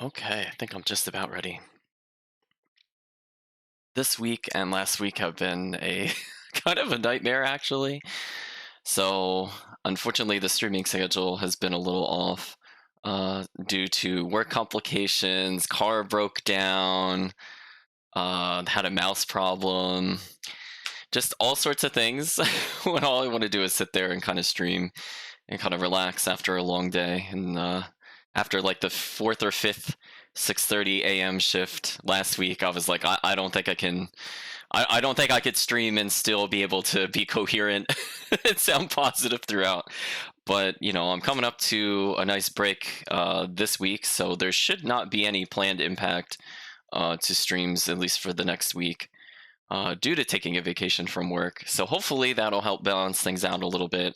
Okay, I think I'm just about ready. This week and last week have been a kind of a nightmare, actually. So, unfortunately, the streaming schedule has been a little off due to work complications, car broke down, had a mouse problem, just all sorts of things when all I want to do is sit there and kind of stream and kind of relax after a long day. And after like the fourth or fifth 6:30 a.m. shift last week, I was like, I don't think I can. I don't think I could stream and still be able to be coherent and sound positive throughout. But I'm coming up to a nice break this week, so there should not be any planned impact to streams at least for the next week due to taking a vacation from work. So hopefully that'll help balance things out a little bit.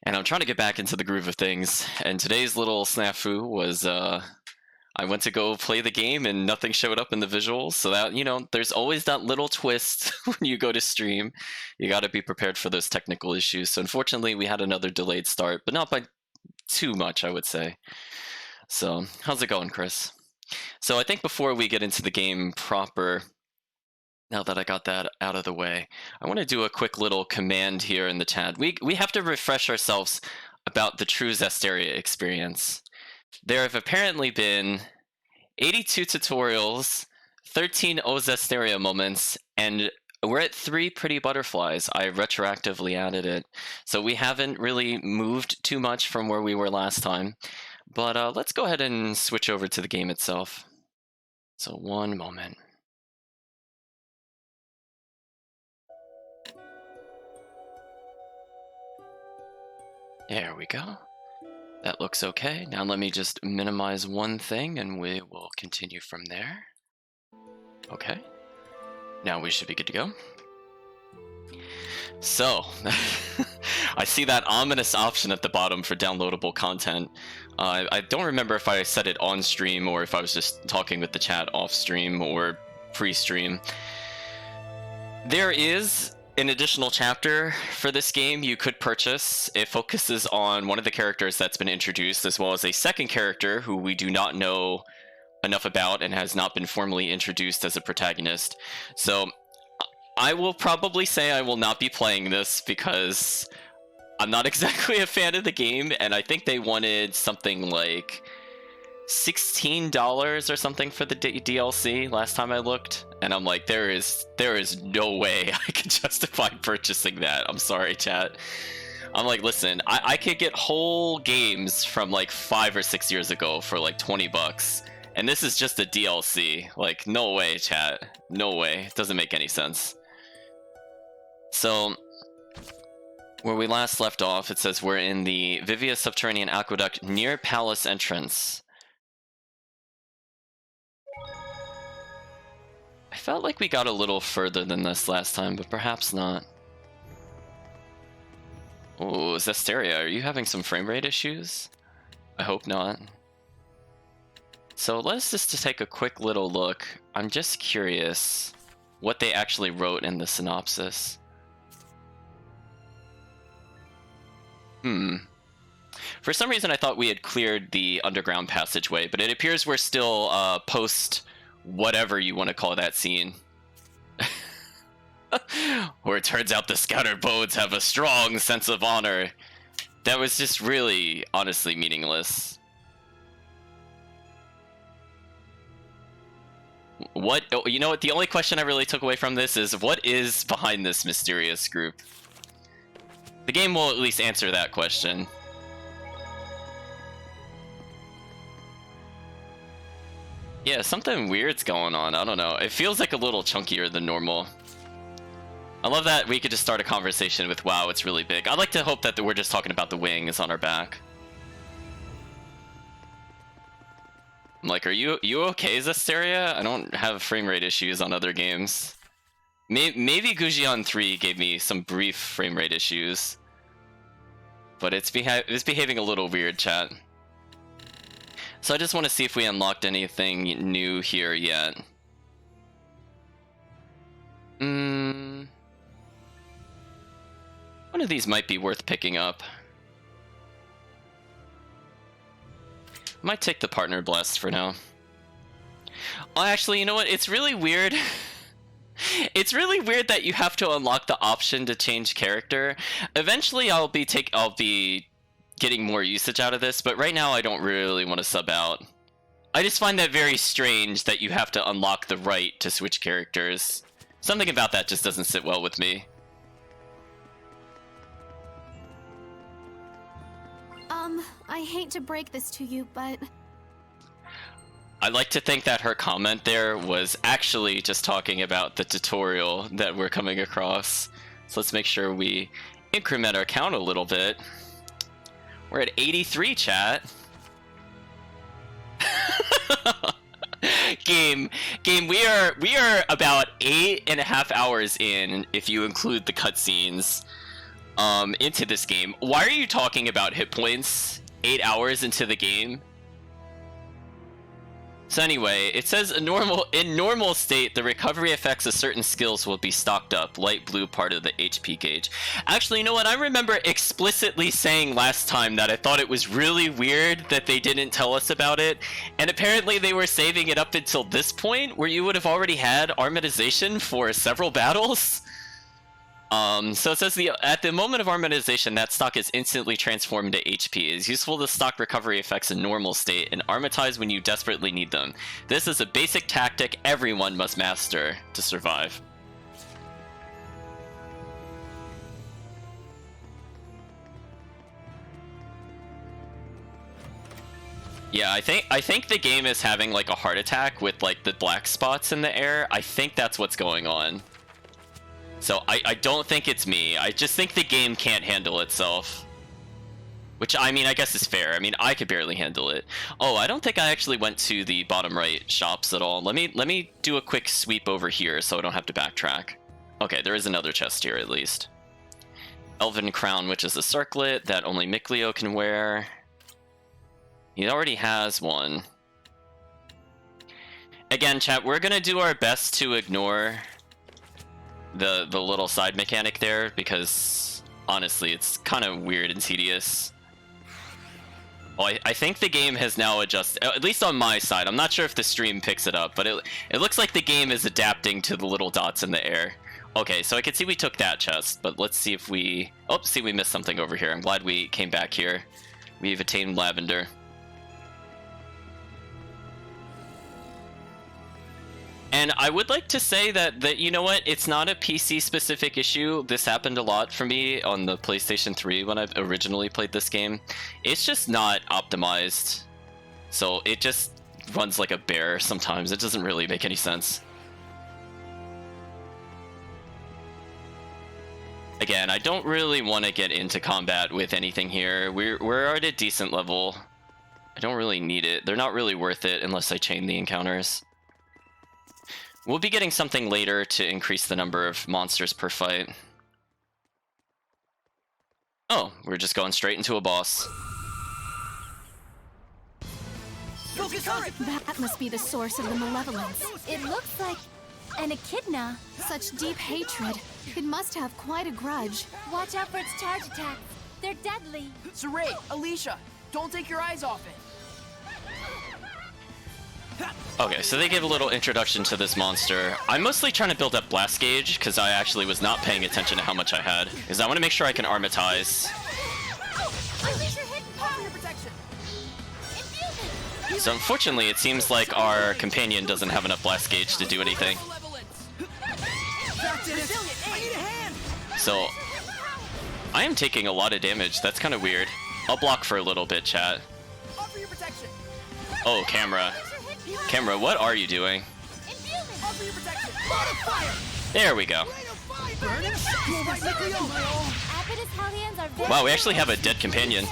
And I'm trying to get back into the groove of things. And today's little snafu was I went to go play the game and nothing showed up in the visuals. So that, there's always that little twist when you go to stream. You got to be prepared for those technical issues. So unfortunately, we had another delayed start, but not by too much, I would say. So, how's it going, Chris? So, I think before we get into the game proper, now that I got that out of the way, I want to do a quick little command here in the chat. We have to refresh ourselves about the true Zestiria experience. There have apparently been 82 tutorials, 13 O Zestiria moments, and we're at 3 pretty butterflies. I retroactively added it. So we haven't really moved too much from where we were last time. But let's go ahead and switch over to the game itself. So one moment. There we go. That looks okay. Now let me just minimize one thing and we will continue from there. Okay. Now we should be good to go. So, I see that ominous option at the bottom for downloadable content. I don't remember if I said it on stream or if I was just talking with the chat off stream or pre-stream. There is an additional chapter for this game you could purchase. It focuses on one of the characters that's been introduced, as well as a second character who we do not know enough about and has not been formally introduced as a protagonist. So I will probably say I will not be playing this because I'm not exactly a fan of the game, and I think they wanted something like $16 or something for the DLC last time I looked, and I'm like, there is no way I can justify purchasing that. I'm sorry, chat. I'm like, listen, I could get whole games from like 5 or 6 years ago for like $20, and this is just a DLC. Like, no way, chat. No way. It doesn't make any sense. So, where we last left off, it says we're in the Vivia Subterranean Aqueduct near Palace entrance. I felt like we got a little further than this last time, but perhaps not. Oh, Zestiria, are you having some frame rate issues? I hope not. So let's just take a quick little look. I'm just curious what they actually wrote in the synopsis. For some reason, I thought we had cleared the underground passageway, but it appears we're still post whatever you want to call that scene. Where it turns out the scattered bones have a strong sense of honor. That was just really, honestly meaningless. What, you know what, the only question I really took away from this is, what is behind this mysterious group? The game will at least answer that question. Yeah, something weird's going on. I don't know. It feels like a little chunkier than normal. I love that we could just start a conversation with, wow, it's really big. I'd like to hope that we're just talking about the wings on our back. I'm like, are you okay, Zestiria? I don't have frame rate issues on other games. Maybe Gujian 3 gave me some brief frame rate issues. But it's behaving a little weird, chat. So I just want to see if we unlocked anything new here yet. One of these might be worth picking up. Might take the partner blessed for now. Oh, actually, you know what? It's really weird. It's really weird that you have to unlock the option to change character. Eventually, I'll be getting more usage out of this, but right now I don't really want to sub out. I just find that very strange that you have to unlock the right to switch characters. Something about that just doesn't sit well with me. I hate to break this to you, but... I like to think that her comment there was actually just talking about the tutorial that we're coming across. So let's make sure we increment our count a little bit. We're at 83, chat. Game, we are about 8.5 hours in, if you include the cutscenes, into this game. Why are you talking about hit points 8 hours into the game? So anyway, it says in normal state, the recovery effects of certain skills will be stocked up, light blue part of the HP gauge. Actually, you know what? I remember explicitly saying last time that I thought it was really weird that they didn't tell us about it, and apparently they were saving it up until this point, where you would have already had armatization for several battles. So it says at the moment of armatization, that stock is instantly transformed into HP. It is useful to stock recovery effects in normal state and armatize when you desperately need them. This is a basic tactic everyone must master to survive. Yeah, I think the game is having like a heart attack with like the black spots in the air. I think that's what's going on. So I don't think it's me. I just think the game can't handle itself. Which, I mean, I guess is fair. I mean, I could barely handle it. Oh, I don't think I actually went to the bottom right shops at all. Let me do a quick sweep over here so I don't have to backtrack. Okay, there is another chest here at least. Elven Crown, which is a circlet that only Mikleo can wear. He already has one. Again, chat, we're gonna do our best to ignore the little side mechanic there, because honestly it's kind of weird and tedious. Well, I think the game has now adjusted, at least on my side. I'm not sure if the stream picks it up, but it looks like the game is adapting to the little dots in the air. Okay, so I can see we took that chest, but let's see if we... Oh, see, we missed something over here. I'm glad we came back here. We've attained Lavender. And I would like to say that you know what, it's not a PC specific issue. This happened a lot for me on the PlayStation 3 when I originally played this game. It's just not optimized. So it just runs like a bear sometimes. It doesn't really make any sense. Again, I don't really want to get into combat with anything here. We're at a decent level. I don't really need it. They're not really worth it unless I chain the encounters. We'll be getting something later to increase the number of monsters per fight. Oh, we're just going straight into a boss. That must be the source of the malevolence. It looks like an echidna. Such deep hatred. It must have quite a grudge. Watch out for its charge attacks. They're deadly. Saray, Alicia, don't take your eyes off it. Okay, so they give a little introduction to this monster. I'm mostly trying to build up blast gauge, because I actually was not paying attention to how much I had. Because I want to make sure I can armatize. So unfortunately, it seems like our companion doesn't have enough blast gauge to do anything. So, I am taking a lot of damage. That's kind of weird. I'll block for a little bit, chat. Oh, camera. Camera, what are you doing? There we go. Wow, we actually have a dead companion.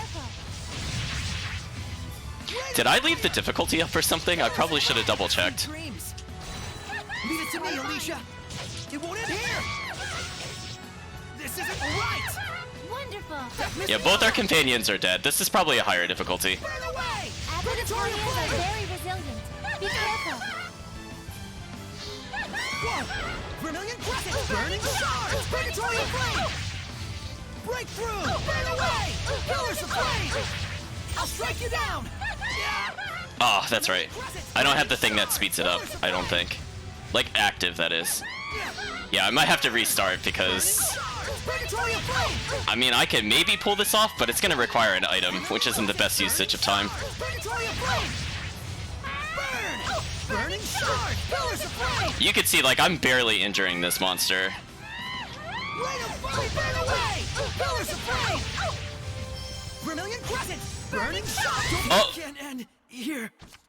Did I leave the difficulty up or something? I probably should have double checked. Leave it to me, Alicia. It won't end here. This isn't right. Wonderful. Yeah, both our companions are dead. This is probably a higher difficulty. Burn away. Abattorians are very resilient. Be careful. Whoa! Vermilion Crescent! Burning Shards! Purgatory Flame! Breakthrough! Burn away! Pillars of Flame! I'll strike you down! Oh, that's right. I don't have the thing that speeds it up, I don't think. Like, active, that is. Yeah, I might have to restart because... I mean, I can maybe pull this off, but it's going to require an item, which isn't the best usage of time. You can see, like, I'm barely injuring this monster. Oh!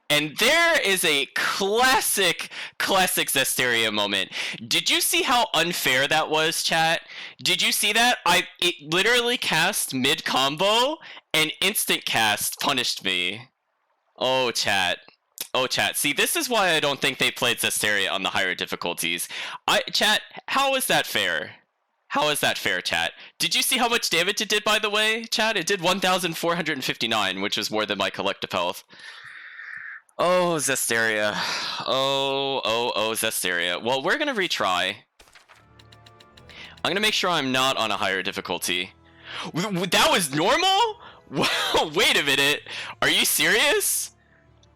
And there is a classic Zestiria moment. Did you see how unfair that was, chat? Did you see that? It literally cast mid-combo, and instant cast punished me. Oh, chat. Oh, chat. See, this is why I don't think they played Zestiria on the higher difficulties. Chat, how is that fair? How is that fair, chat? Did you see how much damage it did, by the way, chat? It did 1,459, which is more than my collective health. Oh, Zestiria. Oh, Zestiria. Well, we're gonna retry. I'm gonna make sure I'm not on a higher difficulty. That was normal? Wait a minute. Are you serious?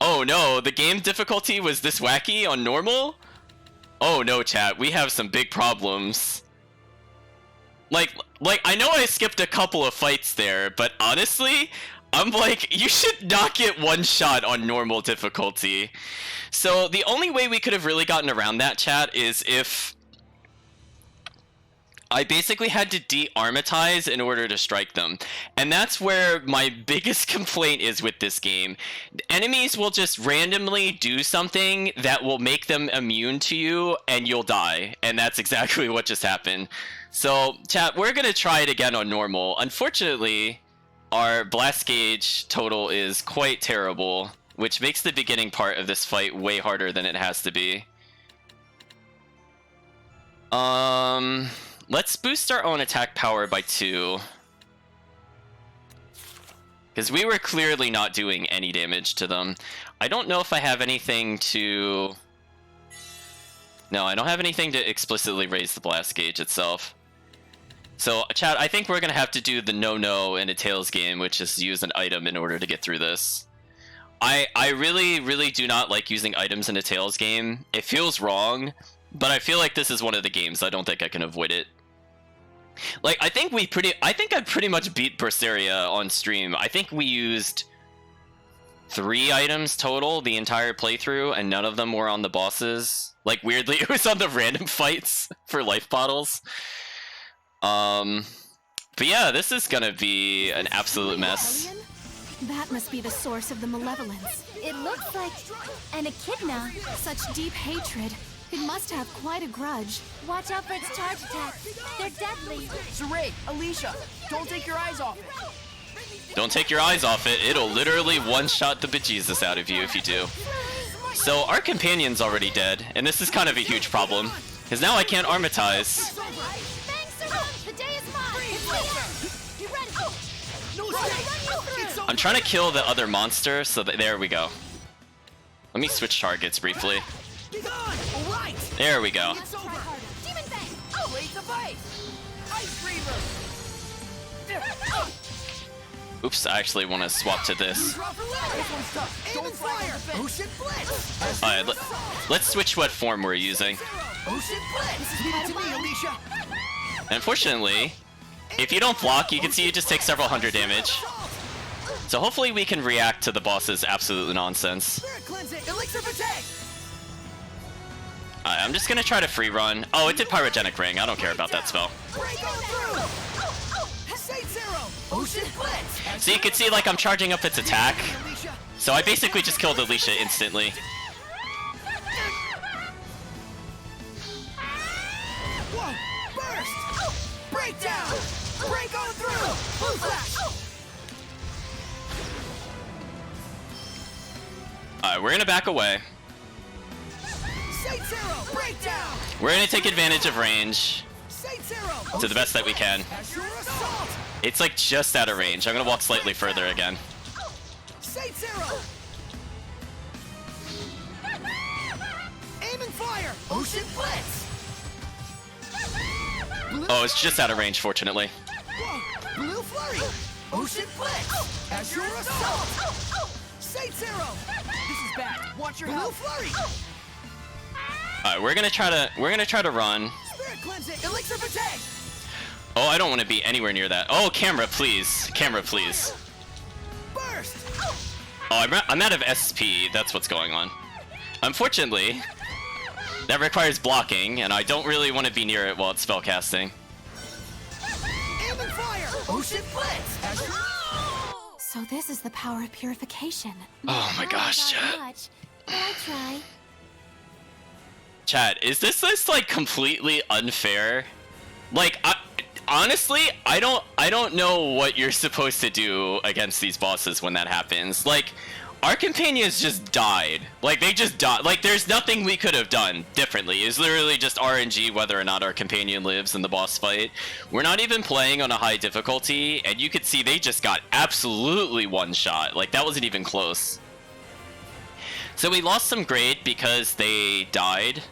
Oh no, the game difficulty was this wacky on normal? Oh no, chat. We have some big problems. Like, I know I skipped a couple of fights there, but honestly... I'm like, you should not get one shot on normal difficulty. So the only way we could have really gotten around that, chat, is if I basically had to de-armatize in order to strike them. And that's where my biggest complaint is with this game. Enemies will just randomly do something that will make them immune to you, and you'll die. And that's exactly what just happened. So, chat, we're gonna try it again on normal. Unfortunately... our blast gauge total is quite terrible, which makes the beginning part of this fight way harder than it has to be. Let's boost our own attack power by 2. Because we were clearly not doing any damage to them. I don't know if I have anything to... No, I don't have anything to explicitly raise the blast gauge itself. So, chat, I think we're going to have to do the no-no in a Tails game, which is use an item in order to get through this. I really do not like using items in a Tails game. It feels wrong, but I feel like this is one of the games I don't think I can avoid it. Like, I think I pretty much beat Zestiria on stream. I think we used 3 items total the entire playthrough, and none of them were on the bosses. Like, weirdly, it was on the random fights for life bottles. But yeah, this is gonna be an absolute mess. That must be the source of the malevolence. It looks like an echidna. Such deep hatred. It must have quite a grudge. Watch out for its charge attacks. They're deadly. Saray, Alicia, don't take your eyes off it. Don't take your eyes off it. It'll literally one-shot the bejesus out of you if you do. So our companion's already dead, and this is kind of a huge problem. Because now I can't armatize. The day is mine. You ready? I'm trying to kill the other monster, so that there we go. Let me switch targets briefly. There we go. Demon Bang. Blades of ice. Ice Reaver. Oops, I actually want to swap to this. Alright, let's switch what form we're using. Unfortunately, if you don't block, you can see you just take several hundred damage. So hopefully we can react to the boss's absolute nonsense. Alright, I'm just gonna try to free run. Oh, it did Pyrogenic Ring. I don't care about that spell. So you can see, like, I'm charging up its attack. So I basically just killed Alicia instantly. Whoa! Burst! Breakdown! Break on through! Blue flash! Alright, we're gonna back away. Saint Zero! Breakdown! We're gonna take advantage of range Saint Zero! to the best that we can. Azure Assault! It's like just out of range. I'm gonna walk slightly further again. Saint Zero! Aim and fire! Ocean Blitz! Oh, it's just out of range, fortunately. Whoa! Blue Flurry! Ocean Blitz! Azure Assault! Saint Zero! bat. Watch your Blue health. flurry. All right, we're gonna try to run. Spirit cleansing. Elixir fatigue. Oh, I don't want to be anywhere near that. Oh, camera, please. Camera, please. Burst. Oh, I'm out of SP. That's what's going on. Unfortunately, that requires blocking, and I don't really want to be near it while it's spellcasting. Aim and fire. Ocean blitz. So this is the power of purification. Oh my gosh, Not chat. much, but I'll try. Chat, is this like completely unfair? Like, honestly, I don't know what you're supposed to do against these bosses when that happens. Like, our companions just died. Like, they just died. Like, there's nothing we could have done differently. It's literally just RNG whether or not our companion lives in the boss fight. We're not even playing on a high difficulty, and you could see they just got absolutely one shot. Like, that wasn't even close. So we lost some grade because they died.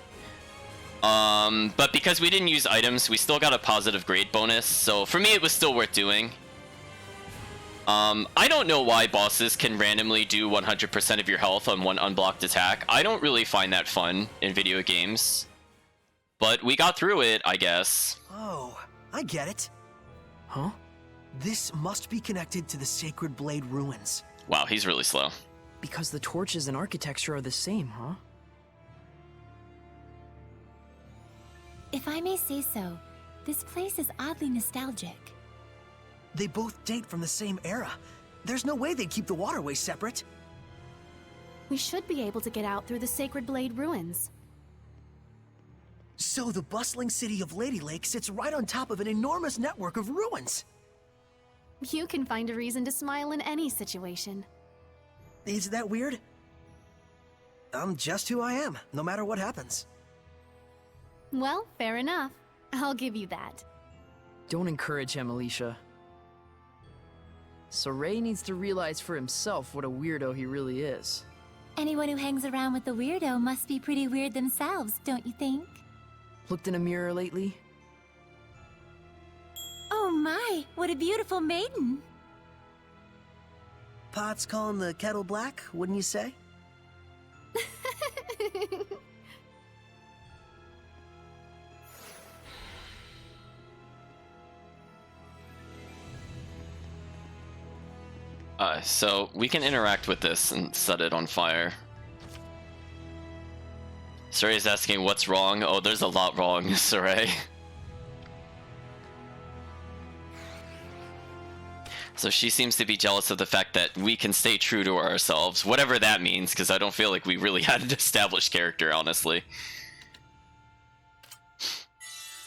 But because we didn't use items, we still got a positive grade bonus. So for me, it was still worth doing. I don't know why bosses can randomly do 100% of your health on one unblocked attack. I don't really find that fun in video games. But we got through it, I guess. Oh, I get it. Huh? This must be connected to the Sacred Blade ruins. Wow, he's really slow. Because the torches and architecture are the same, huh? If I may say so, this place is oddly nostalgic. They both date from the same era. There's no way they'd keep the waterways separate. We should be able to get out through the Sacred Blade ruins. So the bustling city of Lady Lake sits right on top of an enormous network of ruins. You can find a reason to smile in any situation. Is that weird? I'm just who I am, no matter what happens. Well, fair enough. I'll give you that. Don't encourage him, Alicia. So Ray needs to realize for himself what a weirdo he really is. Anyone who hangs around with the weirdo must be pretty weird themselves, don't you think? Looked in a mirror lately? Oh my, what a beautiful maiden! Pot's calling the kettle black, wouldn't you say? So we can interact with this and set it on fire. Soray's asking what's wrong. Oh, there's a lot wrong, Saray. So she seems to be jealous of the fact that we can stay true to ourselves, whatever that means, because I don't feel like we really had an established character, honestly.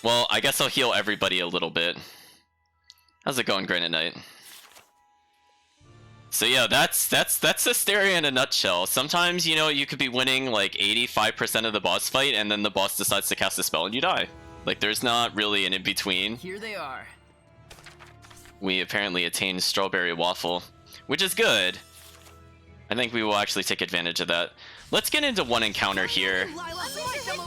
Well, I guess I'll heal everybody a little bit. How's it going, Granite Knight? So yeah, that's Zestiria in a nutshell. Sometimes, you know, you could be winning like 85% of the boss fight, and then the boss decides to cast a spell and you die. Like, there's not really an in-between. Here they are. We apparently attained Strawberry Waffle, which is good. I think we will actually take advantage of that. Let's get into one encounter here.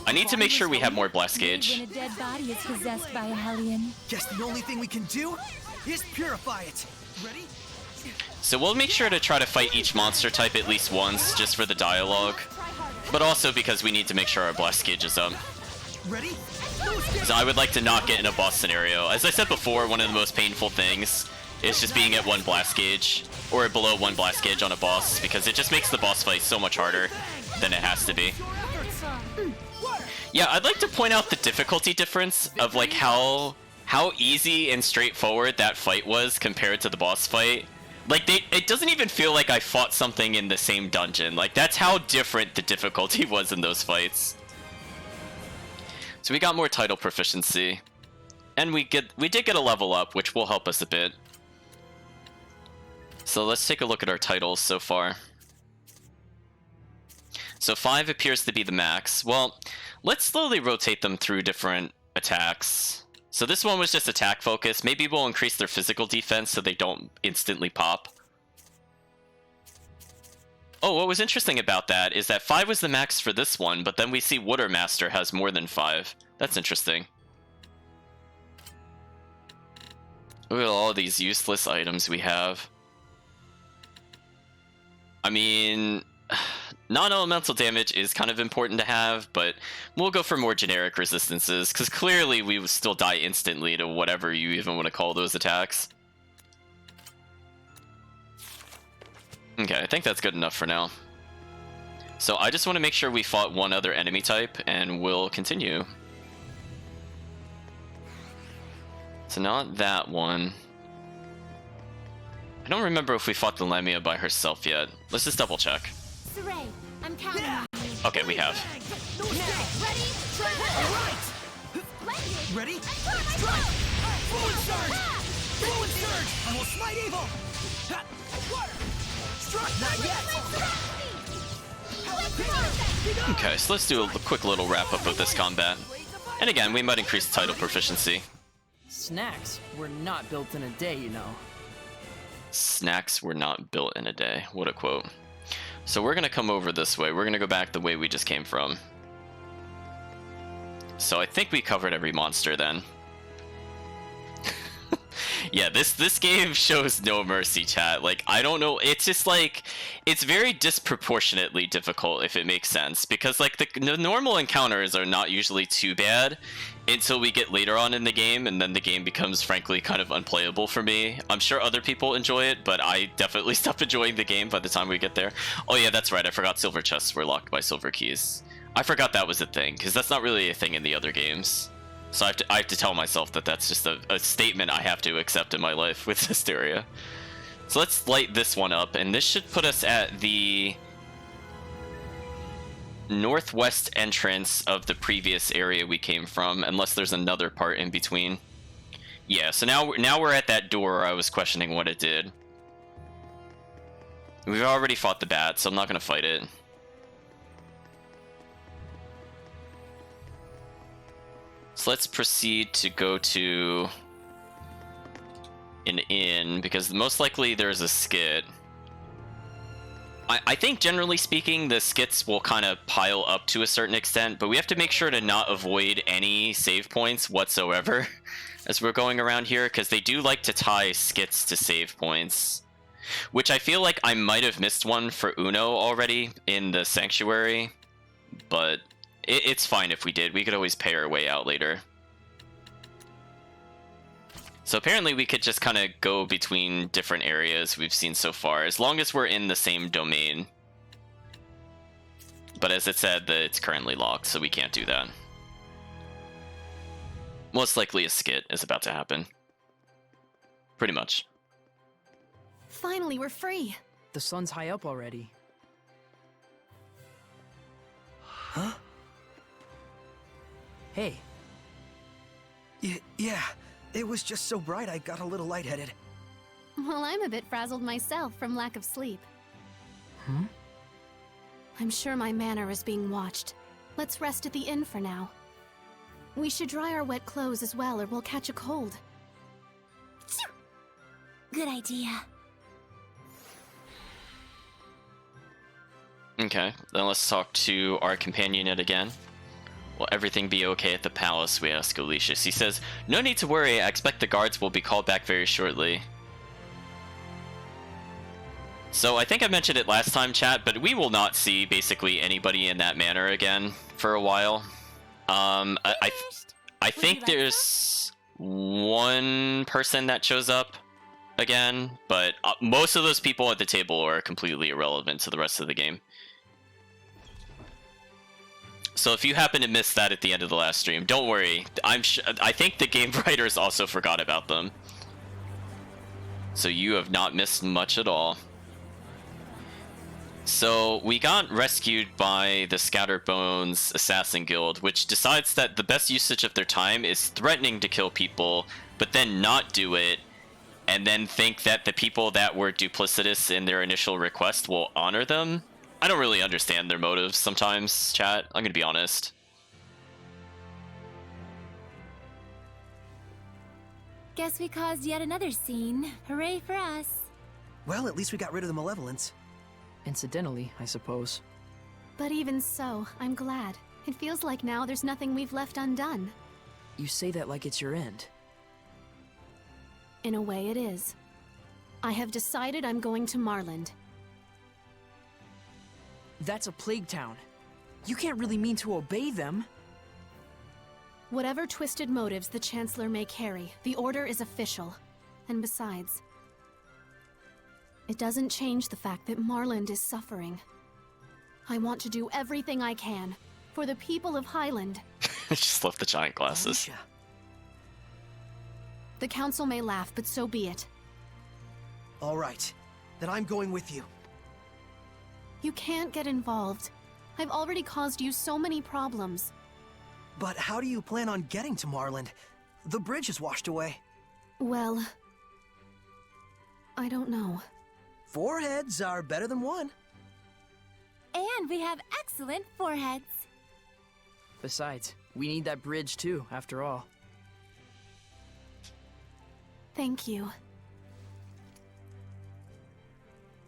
I need to make sure we have more Blast Gauge. When a dead body is possessed by a Hellion. Guess the only thing we can do is purify it. Ready? So we'll make sure to try to fight each monster type at least once, just for the dialogue. But also because we need to make sure our Blast Gauge is up. Ready? So I would like to not get in a boss scenario. As I said before, one of the most painful things is just being at one Blast Gauge, or below one Blast Gauge on a boss, because it just makes the boss fight so much harder than it has to be. Yeah, I'd like to point out the difficulty difference of like how easy and straightforward that fight was compared to the boss fight. Like, it doesn't even feel like I fought something in the same dungeon. Like, that's how different the difficulty was in those fights. So we got more title proficiency. And we did get a level up, which will help us a bit. So let's take a look at our titles so far. So 5 appears to be the max. Well, let's slowly rotate them through different attacks. So this one was just attack focus. Maybe we'll increase their physical defense so they don't instantly pop. Oh, what was interesting about that is that 5 was the max for this one, but then we see Watermaster has more than 5. That's interesting. Look at all these useless items we have. I mean, Non-elemental damage is kind of important to have, but we'll go for more generic resistances, because clearly we would still die instantly to whatever you even want to call those attacks. Okay, I think that's good enough for now. So I just want to make sure we fought one other enemy type, and we'll continue. So not that one. I don't remember if we fought the Lamia by herself yet. Let's just double check. Saray, I'm counting Yeah. on you. Okay, we have. No mistake. Ready? All right. Splendid! Ready? Strike! Strike! Fluid surge! Fluid surge! I will smite evil! Ha! Water! Struck! Not yet! Okay, so let's do a quick little wrap-up of this combat. And again, we might increase title proficiency. Snacks were not built in a day, you know. Snacks were not built in a day. What a quote. So we're gonna come over this way. We're gonna go back the way we just came from. So I think we covered every monster then. Yeah, this game shows no mercy, chat. Like, I don't know, it's just like, it's very disproportionately difficult, if it makes sense, because like the normal encounters are not usually too bad until we get later on in the game, and then the game becomes frankly kind of unplayable for me. I'm sure other people enjoy it, but I definitely stop enjoying the game by the time we get there. Oh yeah, that's right, I forgot silver chests were locked by silver keys. I forgot that was a thing, because that's not really a thing in the other games. So I have to tell myself that that's just a statement I have to accept in my life with Zestiria. So let's light this one up, and this should put us at the northwest entrance of the previous area we came from, unless there's another part in between. Yeah, so now we're at that door I was questioning what it did. We've already fought the bat, so I'm not going to fight it. So let's proceed to go to an inn, because most likely there's a skit. I think generally speaking, the skits will kind of pile up to a certain extent, but we have to make sure to not avoid any save points whatsoever as we're going around here, because they do like to tie skits to save points. Which I feel like I might have missed one for Uno already in the Sanctuary, but it's fine if we did. We could always pay our way out later. So apparently we could just kind of go between different areas we've seen so far, as long as we're in the same domain. But as it said, it's currently locked, so we can't do that. Most likely a skit is about to happen. Pretty much. Finally, we're free. The sun's high up already. Huh? Hey, Yeah. It was just so bright I got a little lightheaded. Well, I'm a bit frazzled myself from lack of sleep. Hmm? I'm sure my manor is being watched. Let's rest at the inn for now. We should dry our wet clothes as well, or we'll catch a cold. Good idea. Okay, then let's talk to our companion yet again. Will everything be okay at the palace, we ask Alicius. He says, no need to worry, I expect the guards will be called back very shortly. So I think I mentioned it last time, chat, but we will not see basically anybody in that manor again for a while. I think there's one person that shows up again, but most of those people at the table are completely irrelevant to the rest of the game. So if you happen to miss that at the end of the last stream, don't worry. I think the game writers also forgot about them. So you have not missed much at all. So we got rescued by the Scatterbones Assassin Guild, which decides that the best usage of their time is threatening to kill people, but then not do it, and then think that the people that were duplicitous in their initial request will honor them. I don't really understand their motives sometimes, chat. I'm gonna be honest. Guess we caused yet another scene. Hooray for us. Well, at least we got rid of the malevolence. incidentally, I suppose. But even so, I'm glad. It feels like now there's nothing we've left undone. You say that like it's your end. In a way, it is. I have decided I'm going to Marland. That's a plague town. You can't really mean to obey them. Whatever twisted motives the Chancellor may carry, the order is official. And besides, it doesn't change the fact that Marland is suffering. I want to do everything I can for the people of Highland. Just left the giant glasses. Alicia, The Council may laugh, but so be it. all right. Then I'm going with you. You can't get involved. I've already caused you so many problems. But how do you plan on getting to Marland? The bridge is washed away. Well, I don't know. 4 heads are better than 1. And we have excellent foreheads. Besides, we need that bridge too, after all. Thank you.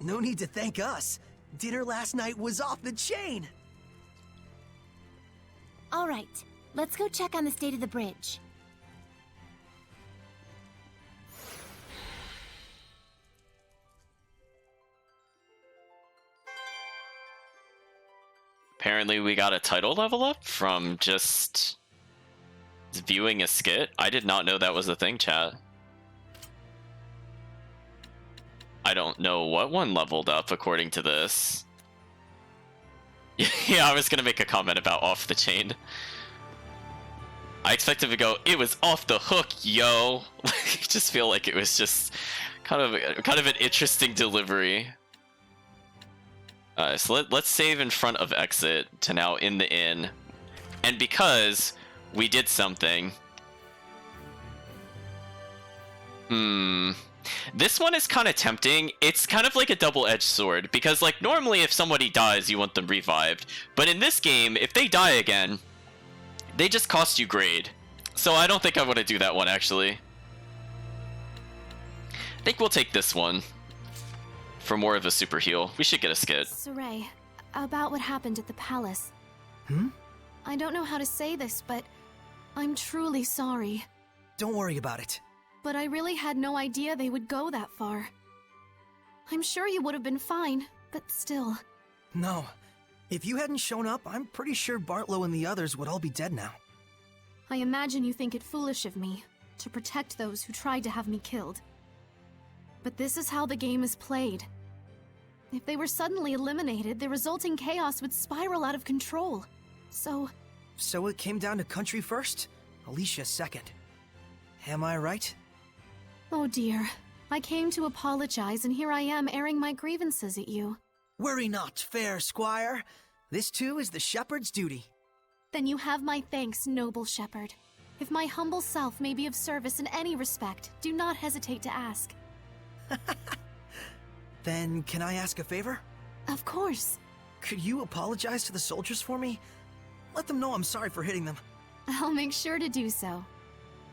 No need to thank us. Dinner last night was off the chain. All right, let's go check on the state of the bridge. Apparently we got a title level up from just viewing a skit. I did not know that was a thing, chat. I don't know what one leveled up according to this. Yeah, I was gonna make a comment about off the chain. I expected to go, it was off the hook, yo. I just feel like it was just kind of an interesting delivery. So let's save in front of exit to now in the inn. And because we did something... This one is kind of tempting. It's kind of like a double-edged sword. Because like normally if somebody dies, you want them revived. But in this game, if they die again, they just cost you grade. So I don't think I want to do that one actually. I think we'll take this one. For more of a super heal. We should get a skit. Saray, about what happened at the palace. Hmm? I don't know how to say this, but I'm truly sorry. Don't worry about it. But I really had no idea they would go that far. I'm sure you would have been fine, but still. No. If you hadn't shown up, I'm pretty sure Bartlow and the others would all be dead now. I imagine you think it foolish of me to protect those who tried to have me killed. But this is how the game is played. If they were suddenly eliminated, the resulting chaos would spiral out of control. So it came down to Country first, Alicia second. Am I right? oh dear. I came to apologize, and here I am airing my grievances at you. Worry not, fair squire. This too is the shepherd's duty. Then you have my thanks, noble shepherd. If my humble self may be of service in any respect, do not hesitate to ask. Then can I ask a favor? Of course. Could you apologize to the soldiers for me? Let them know I'm sorry for hitting them. I'll make sure to do so.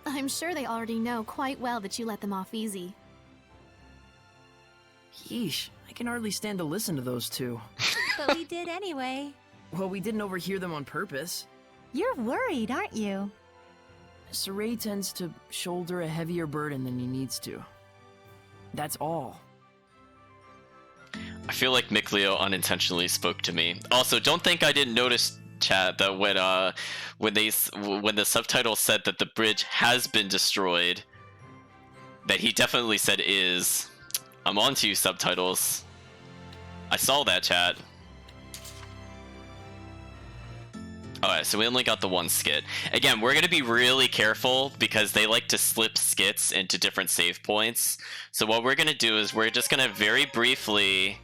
I'm sure they already know quite well that you let them off easy. Yeesh, I can hardly stand to listen to those two. But we did anyway. Well, we didn't overhear them on purpose. You're worried, aren't you? Saray tends to shoulder a heavier burden than he needs to. That's all. I feel like Mikleo unintentionally spoke to me. Also, don't think I didn't notice, chat, that when the subtitle said that the bridge has been destroyed, that he definitely said is. I'm on to you, subtitles. I saw that, chat. Alright, so we only got the one skit. Again, we're going to be really careful because they like to slip skits into different save points. So what we're going to do is we're just going to very briefly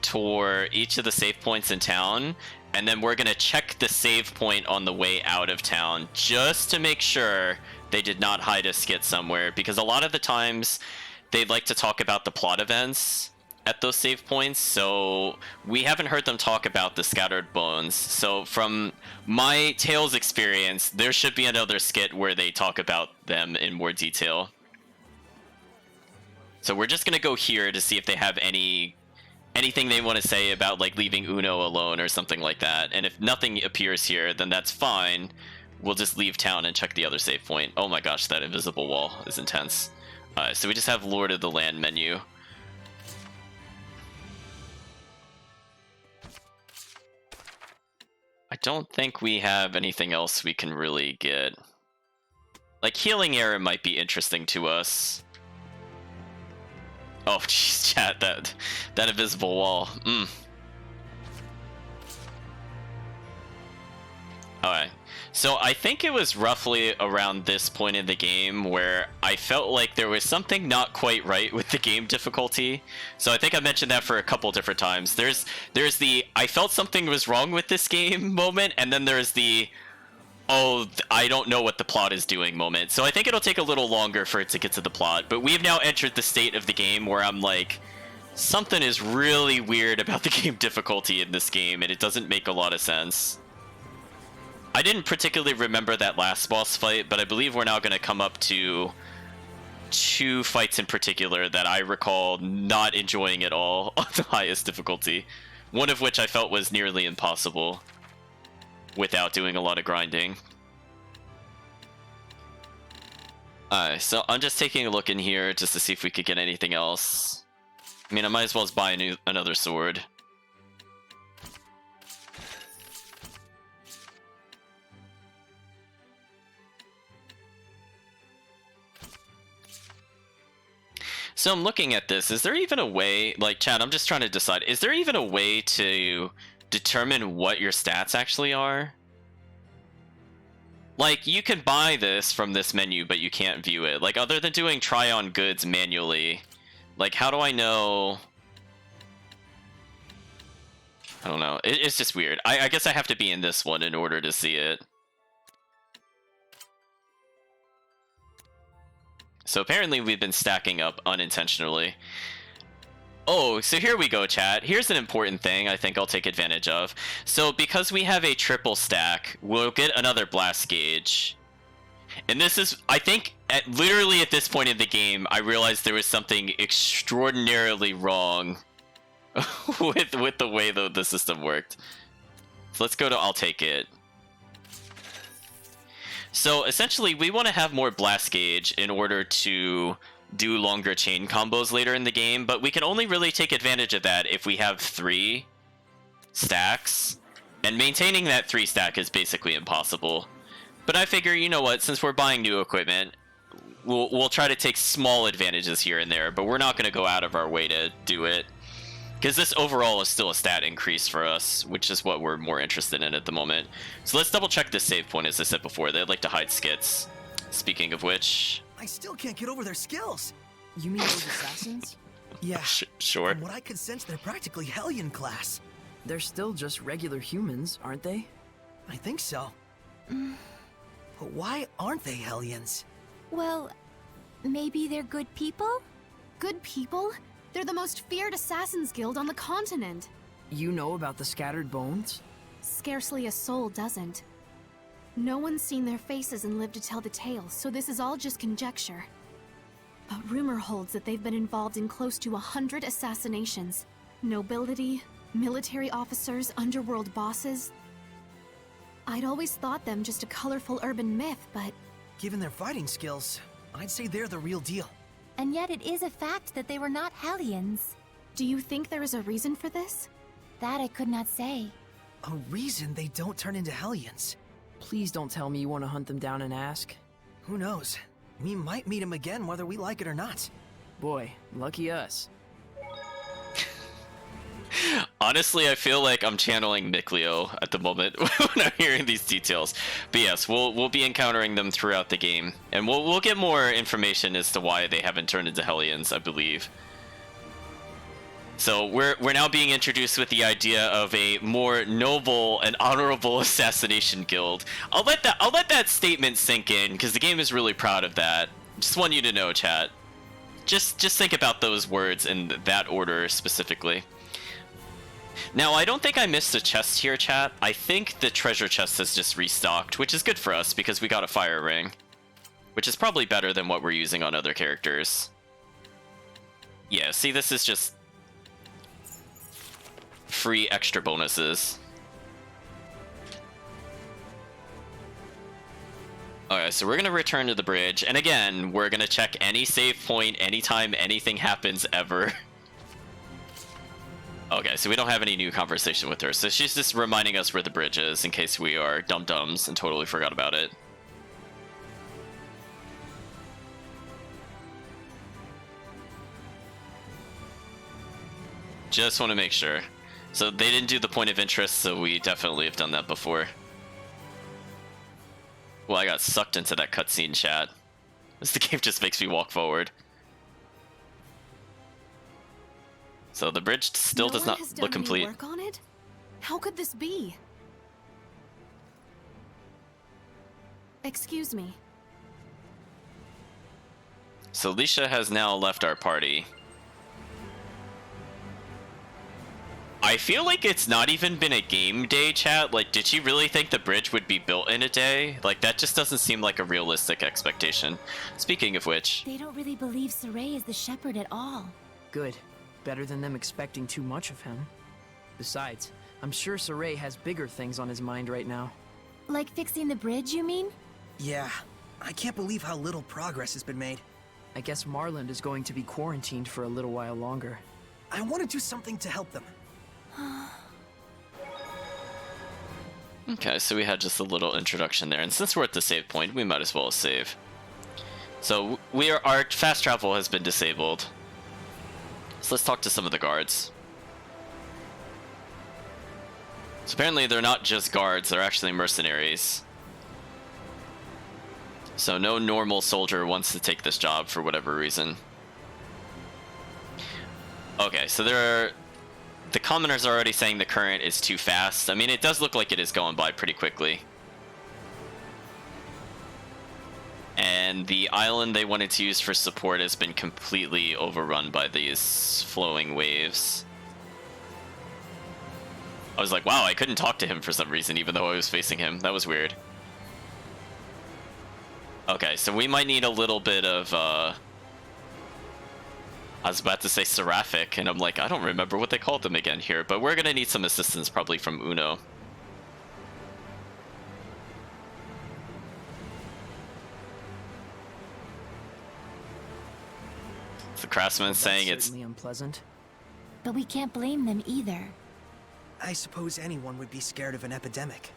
tour each of the save points in town, and then we're going to check the save point on the way out of town just to make sure they did not hide a skit somewhere, because a lot of the times they'd like to talk about the plot events at those save points, so we haven't heard them talk about the scattered bones. So from my Tales experience, there should be another skit where they talk about them in more detail. So we're just gonna go here to see if they have anything they want to say about like leaving Uno alone or something like that. And if nothing appears here, then that's fine. We'll just leave town and check the other save point. Oh my gosh, that invisible wall is intense. So we just have Lord of the Land menu. don't think we have anything else we can really get. Like, healing area might be interesting to us. Oh, jeez, chat, that invisible wall. Alright, so I think it was roughly around this point in the game where I felt like there was something not quite right with the game difficulty. So I think I mentioned that for a couple different times. There's the I felt something was wrong with this game moment, and then there's the oh, I don't know what the plot is doing moment. So I think it'll take a little longer for it to get to the plot, but we've now entered the state of the game where I'm like, something is really weird about the game difficulty in this game, and it doesn't make a lot of sense. I didn't particularly remember that last boss fight, but I believe we're now going to come up to 2 fights in particular that I recall not enjoying at all on the highest difficulty. One of which I felt was nearly impossible without doing a lot of grinding. Alright, so I'm just taking a look in here just to see if we could get anything else. I mean, I might as well just buy another sword. So I'm looking at this, is there even a way, like, chat, I'm just trying to decide, is there even a way to determine what your stats actually are? Like, you can buy this from this menu, but you can't view it. Like, other than doing try on goods manually, like, how do I know? I don't know. It's just weird. I guess I have to be in this one in order to see it. So apparently we've been stacking up unintentionally. Oh, so here we go, chat. Here's an important thing I think I'll take advantage of. So because we have a triple stack, we'll get another blast gauge. And this is, I think, literally at this point in the game, I realized there was something extraordinarily wrong with the way the system worked. So let's go to I'll take it. So essentially, we want to have more blast gauge in order to do longer chain combos later in the game, but we can only really take advantage of that if we have 3 stacks, and maintaining that 3 stack is basically impossible. But I figure, you know what, since we're buying new equipment, we'll try to take small advantages here and there, but we're not going to go out of our way to do it. Because this overall is still a stat increase for us, which is what we're more interested in at the moment. So let's double check this save point, as I said before. They'd like to hide skits. Speaking of which... I still can't get over their skills. You mean those assassins? Yeah. Sure. From what I could sense, they're practically Hellion class. They're still just regular humans, aren't they? I think so. But why aren't they Hellions? Well, maybe they're good people? Good people? They're the most feared assassins guild on the continent. You know about the scattered bones? Scarcely a soul doesn't. No one's seen their faces and lived to tell the tale, so this is all just conjecture. But rumor holds that they've been involved in close to 100 assassinations. Nobility, military officers, underworld bosses. I'd always thought them just a colorful urban myth, but... Given their fighting skills, I'd say they're the real deal. And yet it is a fact that they were not Hellions. Do you think there is a reason for this? That I could not say. A reason they don't turn into Hellions. Please don't tell me you want to hunt them down and ask. Who knows? We might meet them again whether we like it or not. Boy, lucky us. Honestly, I feel like I'm channeling Mikleo at the moment when I'm hearing these details. But yes, we'll be encountering them throughout the game, and we'll get more information as to why they haven't turned into Hellions, I believe. So we're now being introduced with the idea of a more noble and honorable assassination guild. I'll let that statement sink in, because the game is really proud of that. Just want you to know, chat. Just think about those words in that order specifically. Now, I don't think I missed a chest here, chat. I think the treasure chest has just restocked, which is good for us because we got a fire ring, which is probably better than what we're using on other characters. Yeah, see, this is just free extra bonuses. Alright, so we're going to return to the bridge, and again, we're going to check any save point anytime anything happens ever. Okay, so we don't have any new conversation with her. So she's just reminding us where the bridge is in case we are dum-dums and totally forgot about it. Just want to make sure. So they didn't do the point of interest, so we definitely have done that before. Well, I got sucked into that cutscene chat. The game just makes me walk forward. So the bridge still does not look complete. Work on it? How could this be? Excuse me. So Alicia has now left our party. I feel like it's not even been a game day, chat. Like, did she really think the bridge would be built in a day? Like, that just doesn't seem like a realistic expectation. Speaking of which... They don't really believe Saray is the shepherd at all. Good. Better than them expecting too much of him. Besides, I'm sure Saray has bigger things on his mind right now. Like fixing the bridge, you mean? Yeah, I can't believe how little progress has been made. I guess Marland is going to be quarantined for a little while longer. I want to do something to help them. Okay, so we had just a little introduction there, and since we're at the save point, we might as well save. So our fast travel has been disabled. So let's talk to some of the guards. So apparently they're not just guards, they're actually mercenaries. So no normal soldier wants to take this job for whatever reason. Okay, so the commoners are already saying the current is too fast. I mean, it does look like it is going by pretty quickly. And the island they wanted to use for support has been completely overrun by these flowing waves. I was like, wow, I couldn't talk to him for some reason, even though I was facing him. That was weird. Okay, so we might need a little bit of, I was about to say Seraphic, and I'm like, I don't remember what they called them again here, but we're gonna need some assistance probably from Uno. The craftsman saying it's certainly unpleasant. But we can't blame them either. I suppose anyone would be scared of an epidemic.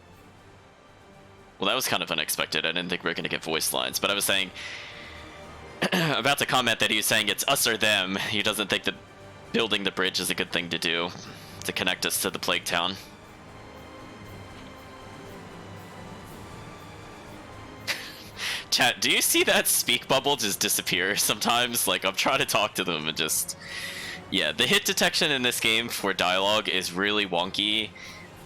well, that was kind of unexpected. I didn't think we were gonna get voice lines, but I was saying about to comment that he was saying it's us or them. He doesn't think that building the bridge is a good thing to do to connect us to the Plague Town. Chat, do you see that speak bubble just disappear sometimes? Like, I'm trying to talk to them and just... Yeah, the hit detection in this game for dialogue is really wonky.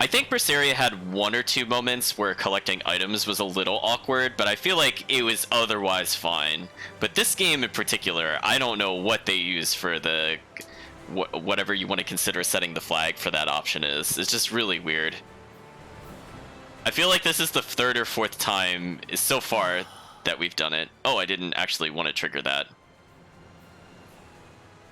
I think Berseria had one or two moments where collecting items was a little awkward, but I feel like it was otherwise fine. But this game in particular, I don't know what they use for the... whatever you want to consider setting the flag for that option is. It's just really weird. I feel like this is the third or fourth time so far that we've done it. Oh, I didn't actually want to trigger that.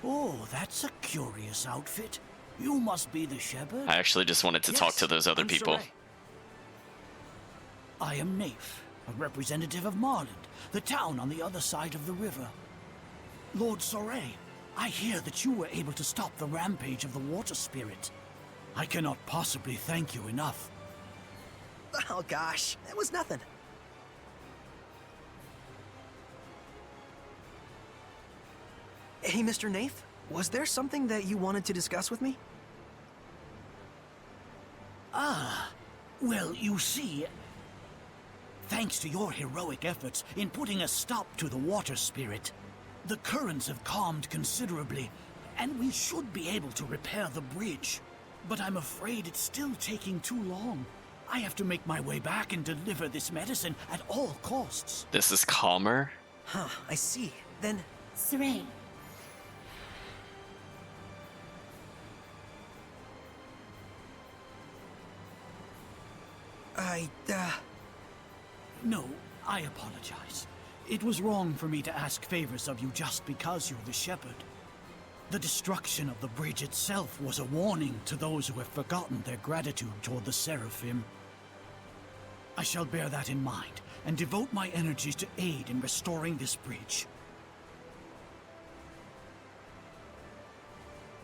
Oh, that's a curious outfit. You must be the shepherd. I actually just wanted to talk to those other I'm people. Saray. I am Naif, a representative of Marland, the town on the other side of the river. Lord Saray, I hear that you were able to stop the rampage of the water spirit. I cannot possibly thank you enough. Oh gosh, that was nothing. Hey, Mr. Naif, was there something that you wanted to discuss with me? Well, you see, thanks to your heroic efforts in putting a stop to the water spirit, the currents have calmed considerably, and we should be able to repair the bridge. But I'm afraid it's still taking too long. I have to make my way back and deliver this medicine at all costs. This is calmer. Huh, I see. Then, Saray, No, I apologize. It was wrong for me to ask favors of you just because you're the shepherd. The destruction of the bridge itself was a warning to those who have forgotten their gratitude toward the Seraphim. I shall bear that in mind and devote my energies to aid in restoring this bridge.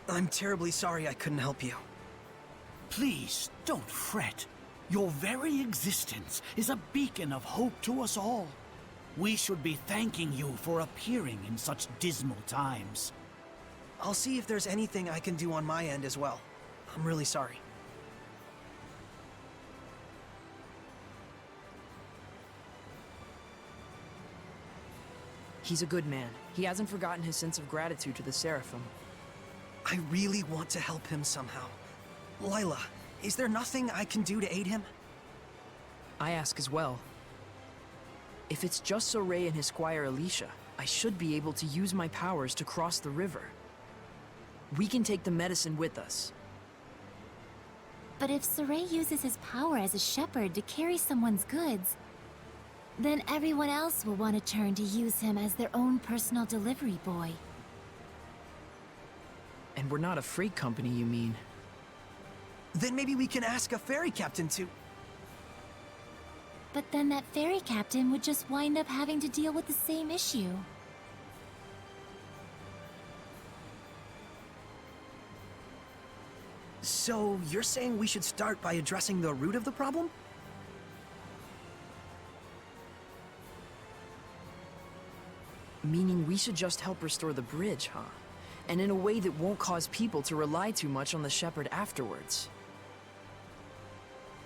I'm terribly sorry I couldn't help you. Please, don't fret. Your very existence is a beacon of hope to us all. We should be thanking you for appearing in such dismal times. I'll see if there's anything I can do on my end as well. I'm really sorry. He's a good man. He hasn't forgotten his sense of gratitude to the Seraphim. I really want to help him somehow. Lila, is there nothing I can do to aid him? I ask as well. If it's just Soray and his squire Alicia, I should be able to use my powers to cross the river. We can take the medicine with us. But if Soray uses his power as a shepherd to carry someone's goods, then everyone else will want to turn to use him as their own personal delivery boy. And we're not a freight company, you mean? Then maybe we can ask a ferry captain to... But then that ferry captain would just wind up having to deal with the same issue. So, you're saying we should start by addressing the root of the problem? Meaning we should just help restore the bridge, huh? And in a way that won't cause people to rely too much on the shepherd afterwards.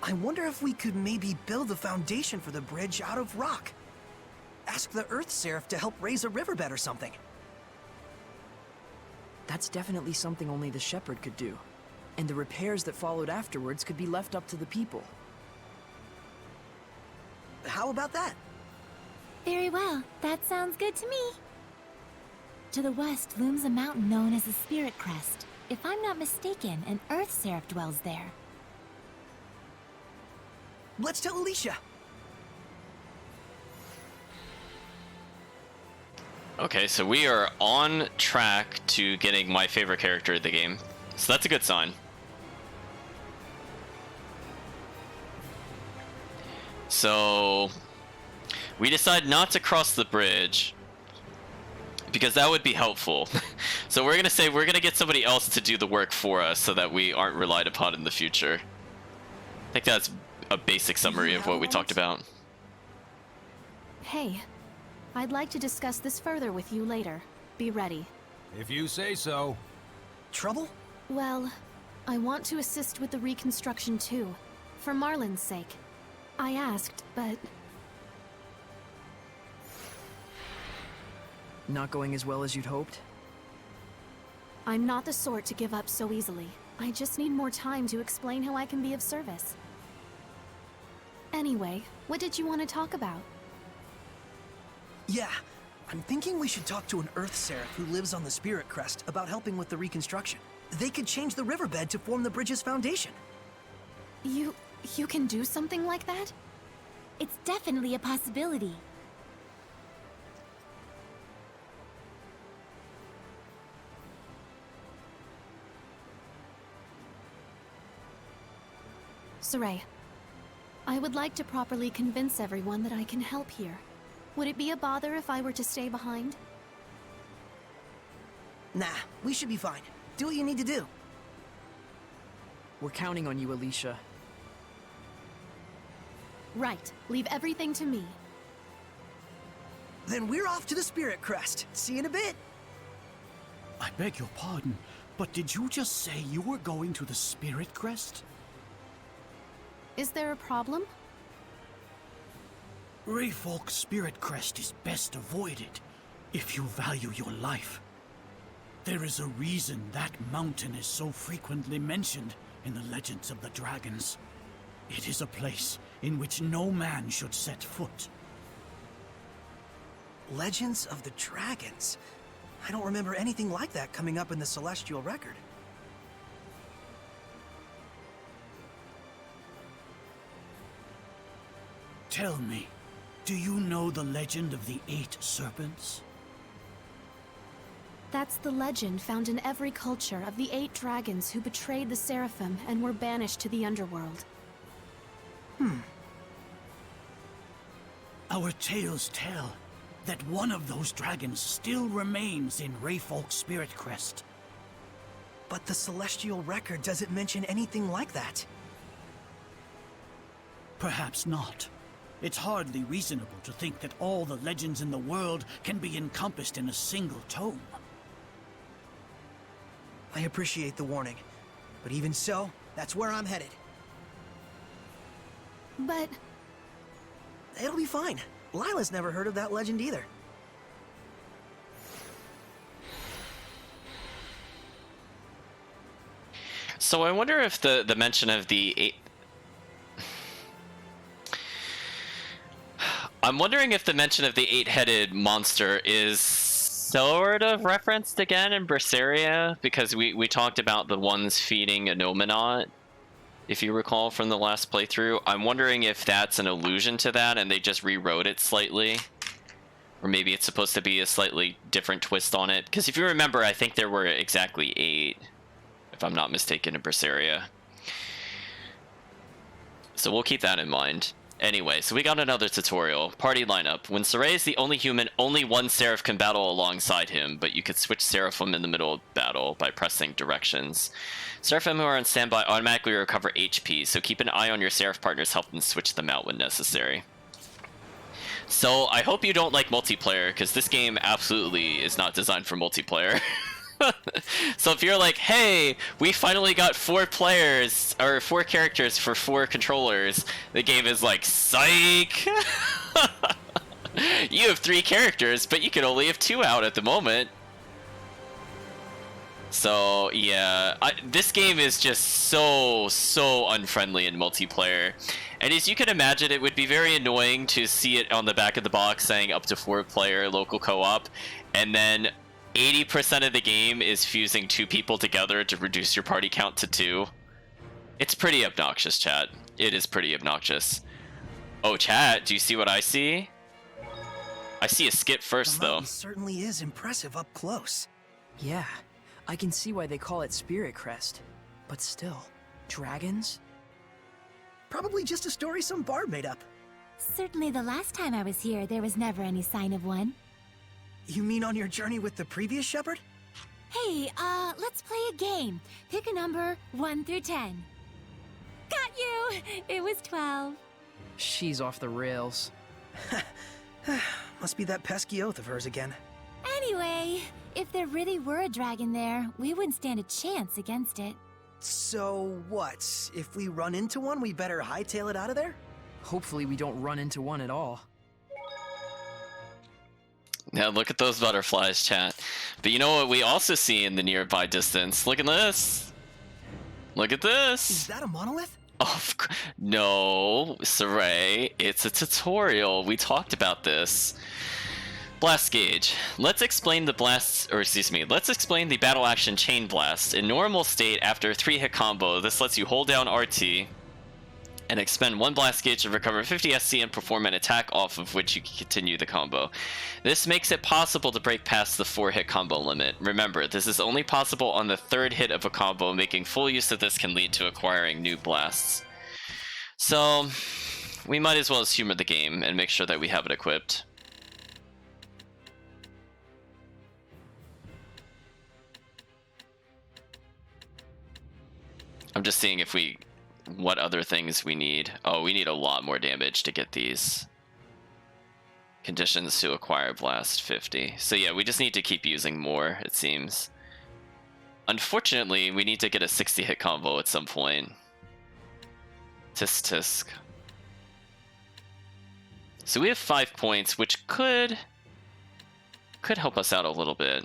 I wonder if we could maybe build the foundation for the bridge out of rock. Ask the Earth Seraph to help raise a riverbed or something. That's definitely something only the shepherd could do. And the repairs that followed afterwards could be left up to the people. How about that? Very well, that sounds good to me. To the west looms a mountain known as the Spirit Crest. If I'm not mistaken, an Earth Seraph dwells there. Let's tell Alicia. Okay, so we are on track to getting my favorite character of the game. So that's a good sign. So we decide not to cross the bridge because that would be helpful. So we're gonna say we're gonna get somebody else to do the work for us so that we aren't relied upon in the future. I think that's a basic summary of what we talked about. Hey, I'd like to discuss this further with you later. Be ready. If you say so. Trouble? Well, I want to assist with the reconstruction too, for Marlin's sake. I asked, but... Not going as well as you'd hoped? I'm not the sort to give up so easily. I just need more time to explain how I can be of service. Anyway, what did you want to talk about? Yeah, I'm thinking we should talk to an Earth Seraph who lives on the Spirit Crest about helping with the reconstruction. They could change the riverbed to form the bridge's foundation. You can do something like that? It's definitely a possibility. Saray, I would like to properly convince everyone that I can help here. Would it be a bother if I were to stay behind? Nah, we should be fine. Do what you need to do. We're counting on you, Alicia. Right. Leave everything to me. Then we're off to the Spirit Crest. See you in a bit. I beg your pardon, but did you just say you were going to the Spirit Crest? Is there a problem? Rayfolk Spirit Crest is best avoided if you value your life. There is a reason that mountain is so frequently mentioned in the legends of the dragons. It is a place in which no man should set foot. Legends of the Dragons. I don't remember anything like that coming up in the Celestial Record. Tell me, do you know the legend of the 8 serpents? That's the legend found in every culture of the 8 dragons who betrayed the Seraphim and were banished to the underworld. Our tales tell that one of those dragons still remains in Rayfolk Spirit Crest. But the Celestial Record doesn't mention anything like that. Perhaps not. It's hardly reasonable to think that all the legends in the world can be encompassed in a single tome. I appreciate the warning, but even so, that's where I'm headed. But It'll be fine. Lila's never heard of that legend either. So I wonder if the mention of the eight... I'm wondering if the mention of the eight-headed monster is sort of referenced again in Berseria, because we talked about the ones feeding Anominat, if you recall from the last playthrough. I'm wondering if that's an allusion to that and they just rewrote it slightly. Or maybe it's supposed to be a slightly different twist on it. Because if you remember, I think there were exactly 8, if I'm not mistaken, in Berseria. So we'll keep that in mind. Anyway, so we got another tutorial. Party lineup. When Saray is the only human, only one Seraph can battle alongside him, but you could switch Seraphim in the middle of battle by pressing directions. Seraphim who are on standby automatically recover HP, so keep an eye on your Seraph partner's health and switch them out when necessary. So I hope you don't like multiplayer, because this game absolutely is not designed for multiplayer. So if you're like, hey, we finally got 4 players, or 4 characters for 4 controllers, the game is like, psych! You have 3 characters, but you can only have 2 out at the moment. So yeah, this game is just so unfriendly in multiplayer. And as you can imagine, it would be very annoying to see it on the back of the box saying up to 4-player local co-op, and then 80% of the game is fusing 2 people together to reduce your party count to 2. It's pretty obnoxious, chat. It is pretty obnoxious. Oh, chat, do you see what I see? I see a skip first, The though. mountain certainly is impressive up close. Yeah, I can see why they call it Spirit Crest. But still, dragons? Probably just a story some bard made up. Certainly the last time I was here, there was never any sign of one. You mean on your journey with the previous shepherd? Hey, let's play a game. Pick a number 1 through 10. Got you! It was 12. She's off the rails. Must be that pesky oath of hers again. Anyway, if there really were a dragon there, we wouldn't stand a chance against it. So what? If we run into one, we better hightail it out of there? Hopefully we don't run into one at all. Now look at those butterflies, chat. But you know what we also see in the nearby distance? Look at this. Look at this. Is that a monolith? No, Saray, it's a tutorial. We talked about this. Blast gauge. Let's explain the let's explain the battle action chain blast. In normal state, after a 3-hit combo, this lets you hold down RT and expend 1 blast gauge to recover 50 SC and perform an attack off of which you can continue the combo. This makes it possible to break past the 4-hit combo limit. Remember, this is only possible on the 3rd hit of a combo. Making full use of this can lead to acquiring new blasts. So, we might as well just humor the game and make sure that we have it equipped. I'm just seeing if what other things we need. Oh, we need a lot more damage to get these conditions to acquire blast 50. So yeah, we just need to keep using more, it seems. Unfortunately, we need to get a 60-hit combo at some point. Tisk tisk. So we have 5 points, which could help us out a little bit.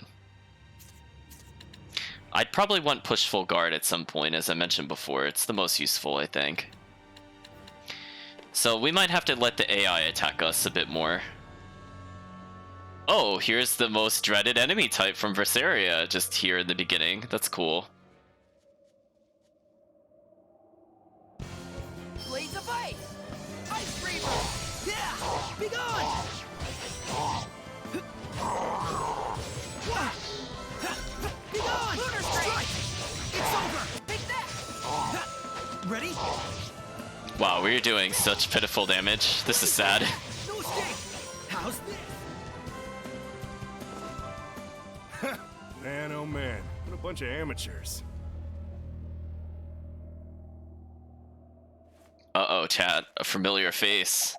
I'd probably want push full guard at some point, as I mentioned before. It's the most useful, I think. So we might have to let the AI attack us a bit more. Oh, here's the most dreaded enemy type from Berseria, just here in the beginning. That's cool. Blades of ice! Ice Reaver! Yeah! Be gone! Be gone! Lunar Strike! It's over! Take that! Ready? Wow, we're doing such pitiful damage. This is sad. No escape! How's this? Man, oh man, what a bunch of amateurs. Uh-oh, chat. A familiar face.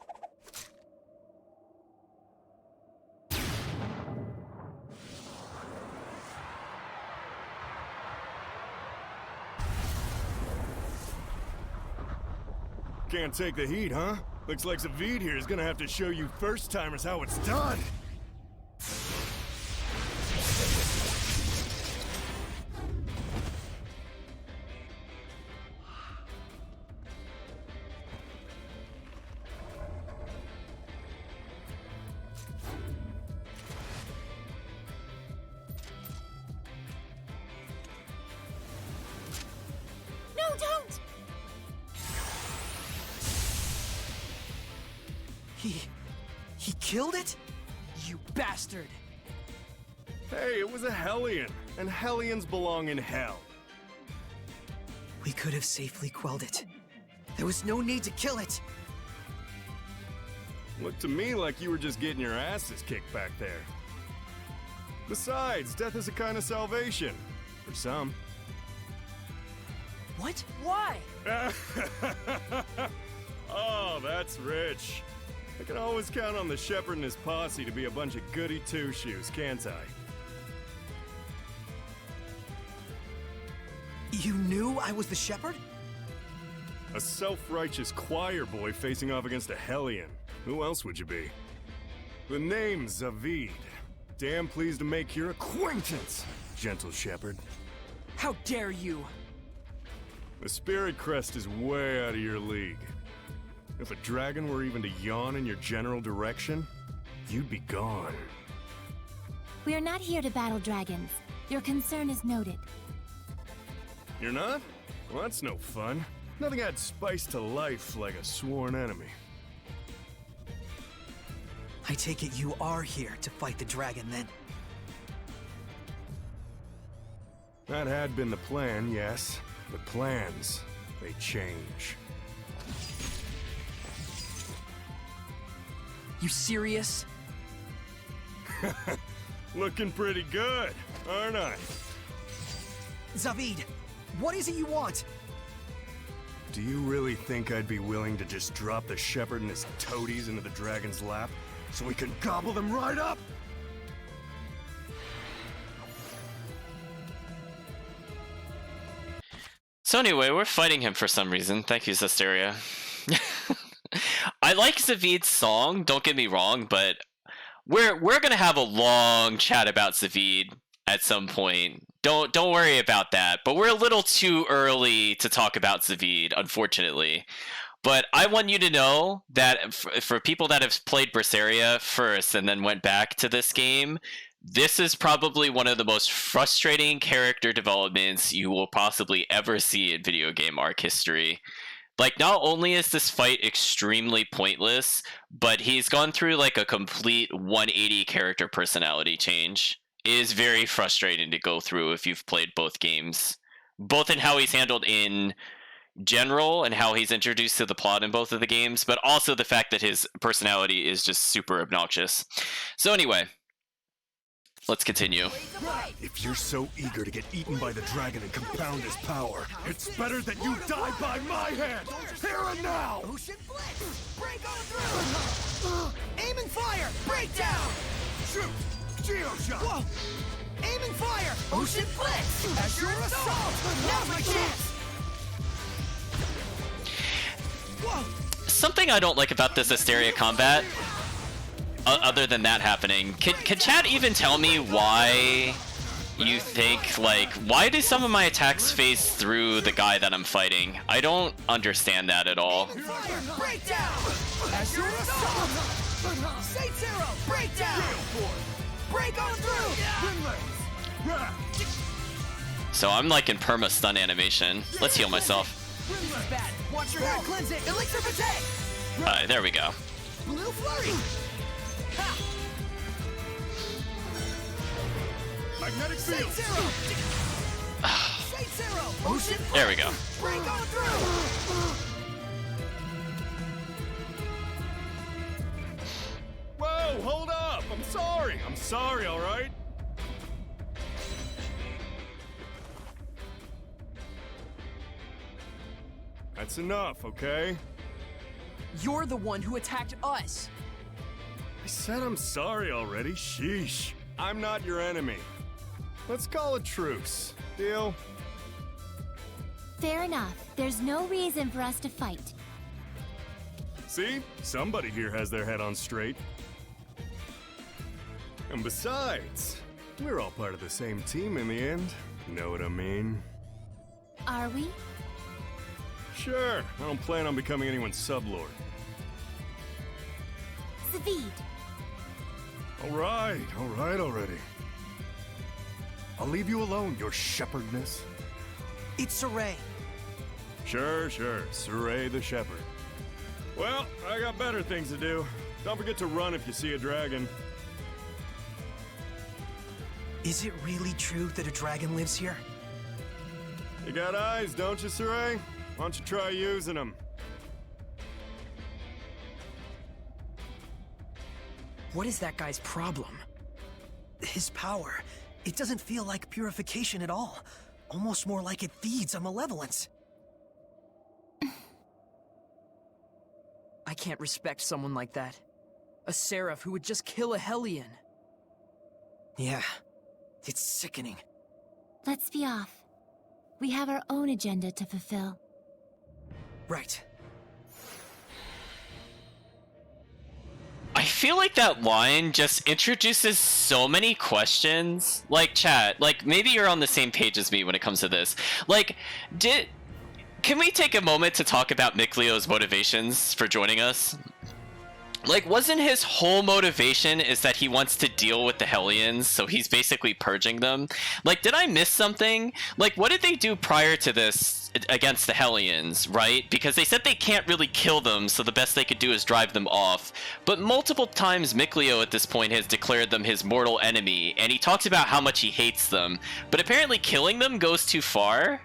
Can't take the heat, huh? Looks like Zavid here is gonna have to show you first-timers how it's done. No, don't! He killed it? You bastard! Hey, it was a Hellion, and Hellions belong in hell. We could have safely quelled it. There was no need to kill it. Looked to me like you were just getting your asses kicked back there. Besides, death is a kind of salvation. For some. What? Why? Oh, that's rich. I can always count on the shepherd and his posse to be a bunch of goody two-shoes, can't I? You knew I was the shepherd? A self-righteous choir boy facing off against a Hellion. Who else would you be? The name's Zavid. Damn pleased to make your acquaintance, gentle shepherd. How dare you! The Spirit Crest is way out of your league. If a dragon were even to yawn in your general direction, you'd be gone. We are not here to battle dragons. Your concern is noted. You're not? Well, that's no fun. Nothing adds spice to life like a sworn enemy. I take it you are here to fight the dragon, then? That had been the plan, yes. But plans, they change. You serious? Looking pretty good, aren't I? Zavid, what is it you want? Do you really think I'd be willing to just drop the shepherd and his toadies into the dragon's lap so we can gobble them right up? So anyway, we're fighting him for some reason. Thank you, Zestiria. I like Zavid's song, don't get me wrong, but we're gonna have a long chat about Zavid at some point. Don't worry about that. But we're a little too early to talk about Zavid, unfortunately. But I want you to know that for people that have played Berseria first and then went back to this game, this is probably one of the most frustrating character developments you will possibly ever see in video game arc history. Like, not only is this fight extremely pointless, but he's gone through like a complete 180 character personality change. It is very frustrating to go through if you've played both games, both in how he's handled in general and how he's introduced to the plot in both of the games, but also the fact that his personality is just super obnoxious. So anyway, let's continue. If you're so eager to get eaten by the dragon and compound his power, it's better that you die by my hand, here and now! Ocean Blitz! Break on through! Aim and fire! Breakdown! Shoot! Geoshot! Whoa! Aim and fire! Ocean Blitz! As your assault! Now's my chance! Whoa! Something I don't like about this Zestiria combat, other than that happening, can chat even tell me why you think, like, why do some of my attacks phase through the guy that I'm fighting? I don't understand that at all. Fire! Breakdown! As your assault! Saint Zero! Breakdown! Break on through! So I'm like in perma stun animation. Let's heal myself. Bad. Watch your head cleanse it! Elixir protect! Alright, there we go. Blue flurry! Ha! Magnetic Saint field! Zero! Saint Zero! Ocean There we go. Break on through! Whoa, hold up! I'm sorry, alright? That's enough, okay? You're the one who attacked us! I said I'm sorry already. Sheesh. I'm not your enemy. Let's call a truce. Deal? Fair enough. There's no reason for us to fight. See? Somebody here has their head on straight. And besides, we're all part of the same team in the end. Know what I mean? Are we? Sure. I don't plan on becoming anyone's sublord. Zavid. All right already. I'll leave you alone, your shepherdness. It's Saray. Sure. Saray the shepherd. Well, I got better things to do. Don't forget to run if you see a dragon. Is it really true that a dragon lives here? You got eyes, don't you, Saray? Why don't you try using them? What is that guy's problem? His power. It doesn't feel like purification at all. Almost more like it feeds on malevolence. I can't respect someone like that. A seraph who would just kill a Hellion. Yeah. It's sickening. Let's be off. We have our own agenda to fulfill. Right. I feel like that line just introduces so many questions. Like, chat, like, maybe you're on the same page as me when it comes to this. Like, can we take a moment to talk about Miklio's motivations for joining us? Like, wasn't his whole motivation is that he wants to deal with the Hellions, so he's basically purging them? Like, did I miss something? Like, what did they do prior to this against the Hellions, right? Because they said they can't really kill them, so the best they could do is drive them off. But multiple times Miklio at this point has declared them his mortal enemy, and he talks about how much he hates them. But apparently killing them goes too far?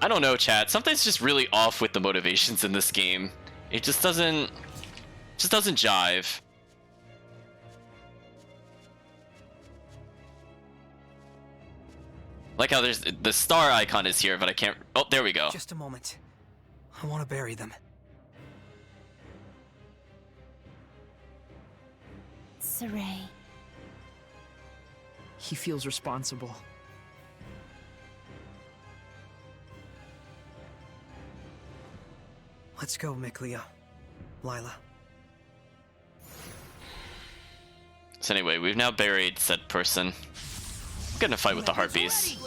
I don't know, chat. Something's just really off with the motivations in this game. It just doesn't jive. Like how there's the star icon is here, but I can't. Oh, there we go. Just a moment. I want to bury them. Saray. He feels responsible. Let's go, Miklio. Lila. So anyway, we've now buried said person. Get in a fight with the harpies.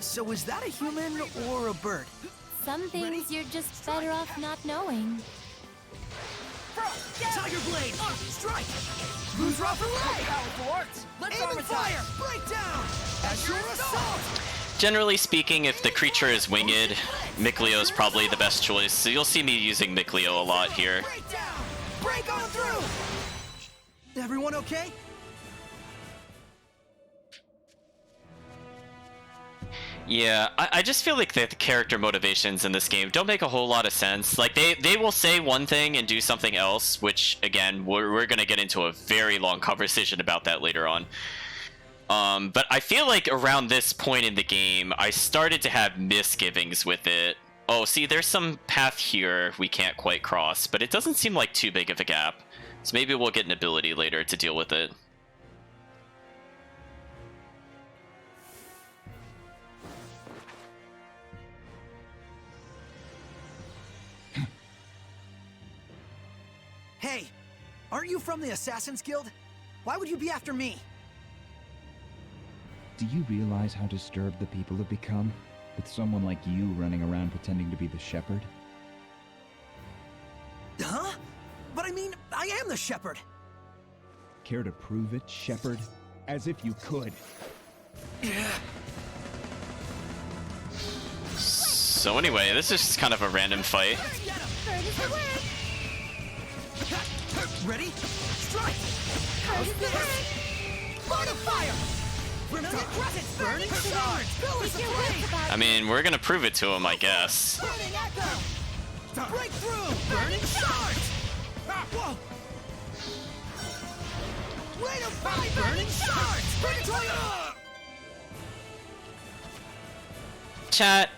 So is that a human or a bird? Some things you're just better off not knowing. Tiger Blade! Strike! Who's rough away? Powerful arts! Aim and fire! Break down! As your assault! Generally speaking, if the creature is winged, Miklio is probably the best choice. So you'll see me using Miklio a lot here. Break down! Break on through! Everyone okay? Yeah, I just feel like the character motivations in this game don't make a whole lot of sense. Like, they will say one thing and do something else, which, again, we're going to get into a very long conversation about that later on. But I feel like around this point in the game, I started to have misgivings with it. Oh, see, there's some path here we can't quite cross, but it doesn't seem like too big of a gap. So maybe we'll get an ability later to deal with it. Hey, aren't you from the Assassin's Guild? Why would you be after me? Do you realize how disturbed the people have become? With someone like you running around pretending to be the shepherd? Huh? But I mean, I am the shepherd! Care to prove it, shepherd? As if you could. So anyway, this is just kind of a random fight. Ready? Strike! How's this? Line of fire! Brilliant presence! Burning charge! Pillars of flame! I mean, we're gonna prove it to him, I guess. Burning echo! Breakthrough! Burning charge! Whoa! Rain of fire! Burning charge! Burning fire! Chat,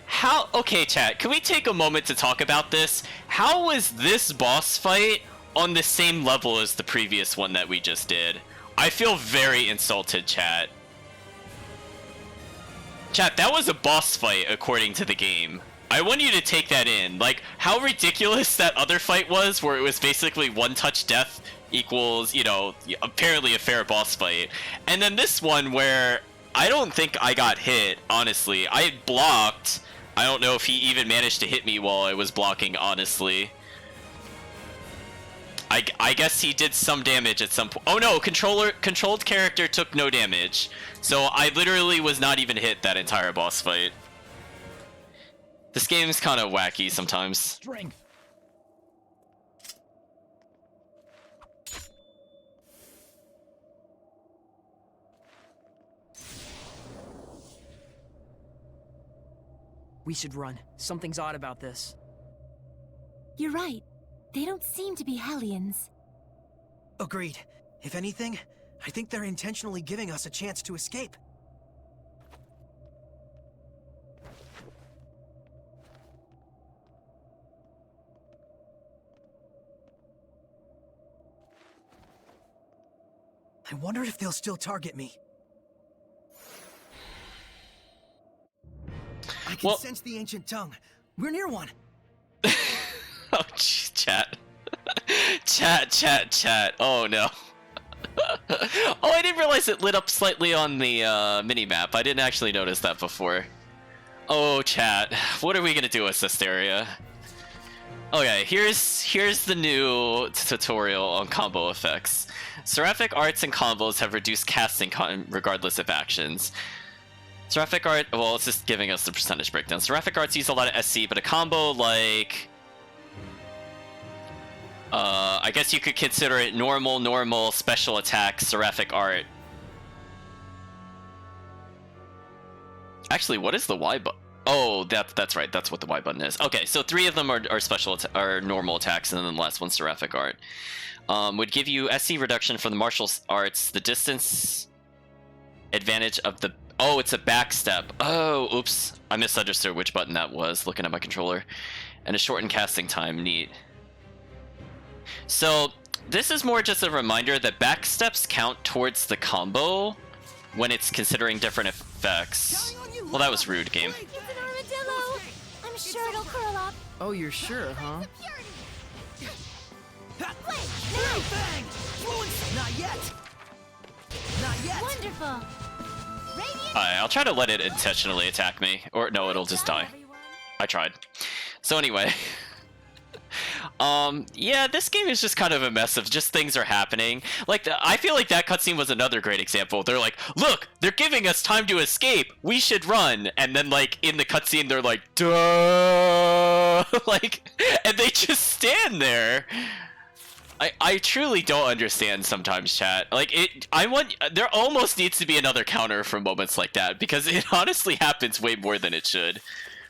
okay, chat, can we take a moment to talk about this? How was this boss fight on the same level as the previous one that we just did? I feel very insulted, chat. Chat, that was a boss fight according to the game. I want you to take that in. Like, how ridiculous that other fight was, where it was basically one-touch death equals, you know, apparently a fair boss fight. And then this one where I don't think I got hit, honestly. I had blocked. I don't know if he even managed to hit me while I was blocking, honestly. I guess he did some damage at some point. Oh no, controlled character took no damage. So I literally was not even hit that entire boss fight. This game is kind of wacky sometimes. Strength. We should run. Something's odd about this. You're right. They don't seem to be Hellions. Agreed. If anything, I think they're intentionally giving us a chance to escape. I wonder if they'll still target me. I can sense the ancient tongue. We're near one. Oh, jeez, chat. chat. Oh, no. Oh, I didn't realize it lit up slightly on the mini-map. I didn't actually notice that before. Oh, chat. What are we gonna do with Zestiria? Okay, here's the new tutorial on combo effects. Seraphic arts and combos have reduced casting time regardless of actions. Seraphic art, well, it's just giving us the percentage breakdown. Seraphic arts use a lot of SC, but a combo like... I guess you could consider it normal, special attack, Seraphic art. Actually, what is the Y button? Oh, that's right, that's what the Y button is. Okay, so 3 of them are special are normal attacks, and then the last one's Seraphic art. Would give you SC reduction for the martial arts, the distance advantage of the... Oh, it's a backstep. Oh, oops. I misunderstood which button that was, looking at my controller. And a shortened casting time, neat. So, this is more just a reminder that backsteps count towards the combo when it's considering different effects. Well, that was rude, game. It's an armadillo! I'm sure it'll curl up. Oh, you're sure, huh? Bang! Not yet! Not yet! Wonderful! Alright, I'll try to let it intentionally attack me. Or, no, it'll just die. I tried. So anyway... yeah, this game is just kind of a mess of just things are happening. Like, I feel like that cutscene was another great example. They're like, look, they're giving us time to escape. We should run. And then, like, in the cutscene, they're like, duh. Like, and they just stand there. I truly don't understand sometimes, chat. Like, there almost needs to be another counter for moments like that, because it honestly happens way more than it should.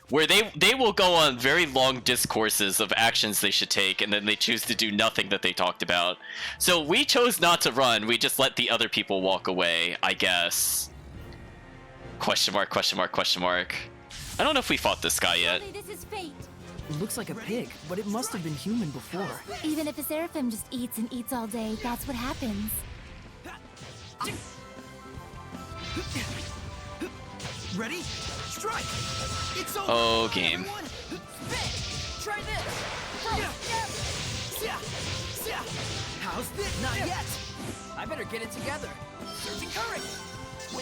Where they will go on very long discourses of actions they should take, and then they choose to do nothing that they talked about. So we chose not to run, we just let the other people walk away, I guess. Question mark, question mark, question mark. I don't know if we fought this guy yet. This is fate. It looks like a pig, but it must have been human before. Even if a seraphim just eats and eats all day, that's what happens. Ready? Strike! It's over! Oh, game. Try this! How's this? Not yet! I better get it together. Surging current!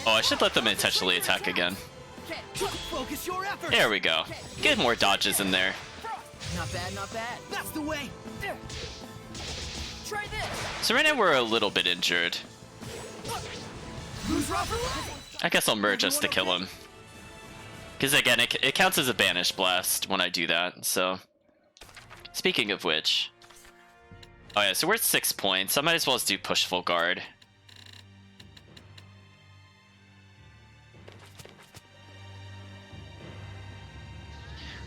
Oh, I should let them intentionally attack again. Focus your efforts! There we go. Get more dodges in there. Not bad, not bad. That's the way! Try this! So right now we're a little bit injured. Who's rougher? I guess I'll merge us to kill him. Because again, it counts as a Banish Blast when I do that, so... Speaking of which... Oh yeah, so we're at 6 points. I might as well just do push full guard.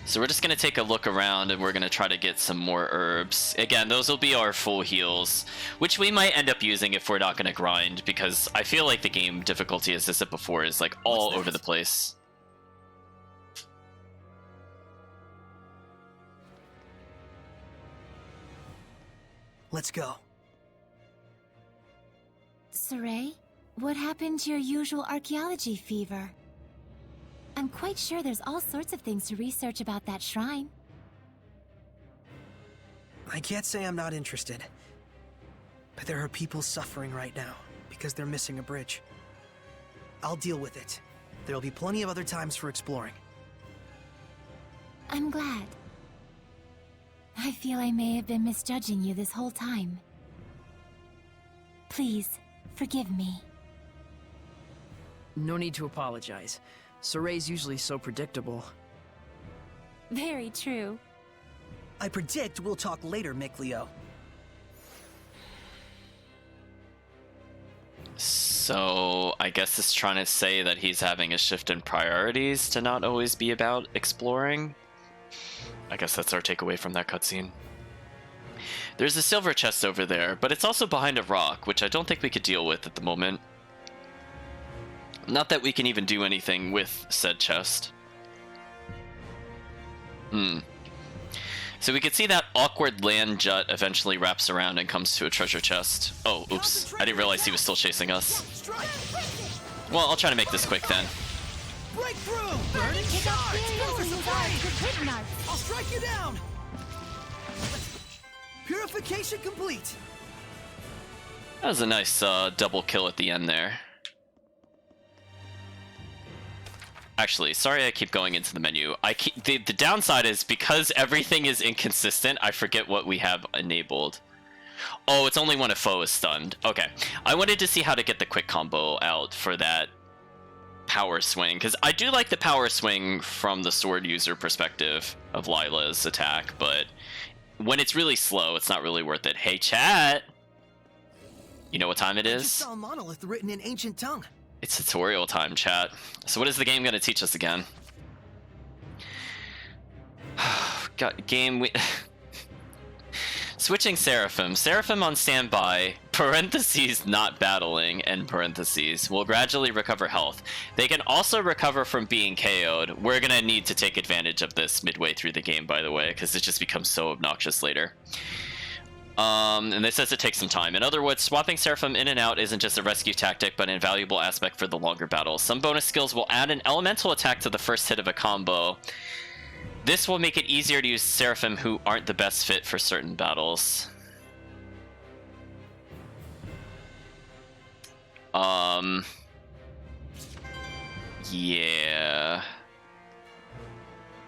So we're just going to take a look around and we're going to try to get some more herbs. Again, those will be our full heals, which we might end up using if we're not going to grind, because I feel like the game difficulty, as I said before, is like all over the place. Let's go. Saray, what happened to your usual archaeology fever? I'm quite sure there's all sorts of things to research about that shrine. I can't say I'm not interested. But there are people suffering right now because they're missing a bridge. I'll deal with it. There'll be plenty of other times for exploring. I'm glad. I feel I may have been misjudging you this whole time. Please, forgive me. No need to apologize. Saray's usually so predictable. Very true. I predict we'll talk later, Mikleo. So, I guess it's trying to say that he's having a shift in priorities to not always be about exploring. I guess that's our takeaway from that cutscene. There's a silver chest over there, but it's also behind a rock, which I don't think we could deal with at the moment. Not that we can even do anything with said chest. So we could see that awkward land jut eventually wraps around and comes to a treasure chest. Oh, oops. I didn't realize he was still chasing us. Well, I'll try to make this quick then. Break through! Burning I'll strike you down! Purification complete! That was a nice double kill at the end there. Actually, sorry I keep going into the menu. The downside is because everything is inconsistent, I forget what we have enabled. Oh, it's only when a foe is stunned. Okay. I wanted to see how to get the quick combo out for that power swing, because I do like the power swing from the sword user perspective of Lila's attack, but when it's really slow, it's not really worth it. Hey, chat! You know what time it I is? just saw a monolith written in ancient tongue. It's tutorial time, chat. So what is the game going to teach us again? God, game, switching Seraphim. Seraphim on standby, parentheses not battling, end parentheses, will gradually recover health. They can also recover from being KO'd. We're going to need to take advantage of this midway through the game, by the way, because it just becomes so obnoxious later. And it says it takes some time. In other words, swapping Seraphim in and out isn't just a rescue tactic, but an invaluable aspect for the longer battles. Some bonus skills will add an elemental attack to the first hit of a combo. This will make it easier to use Seraphim who aren't the best fit for certain battles. Yeah.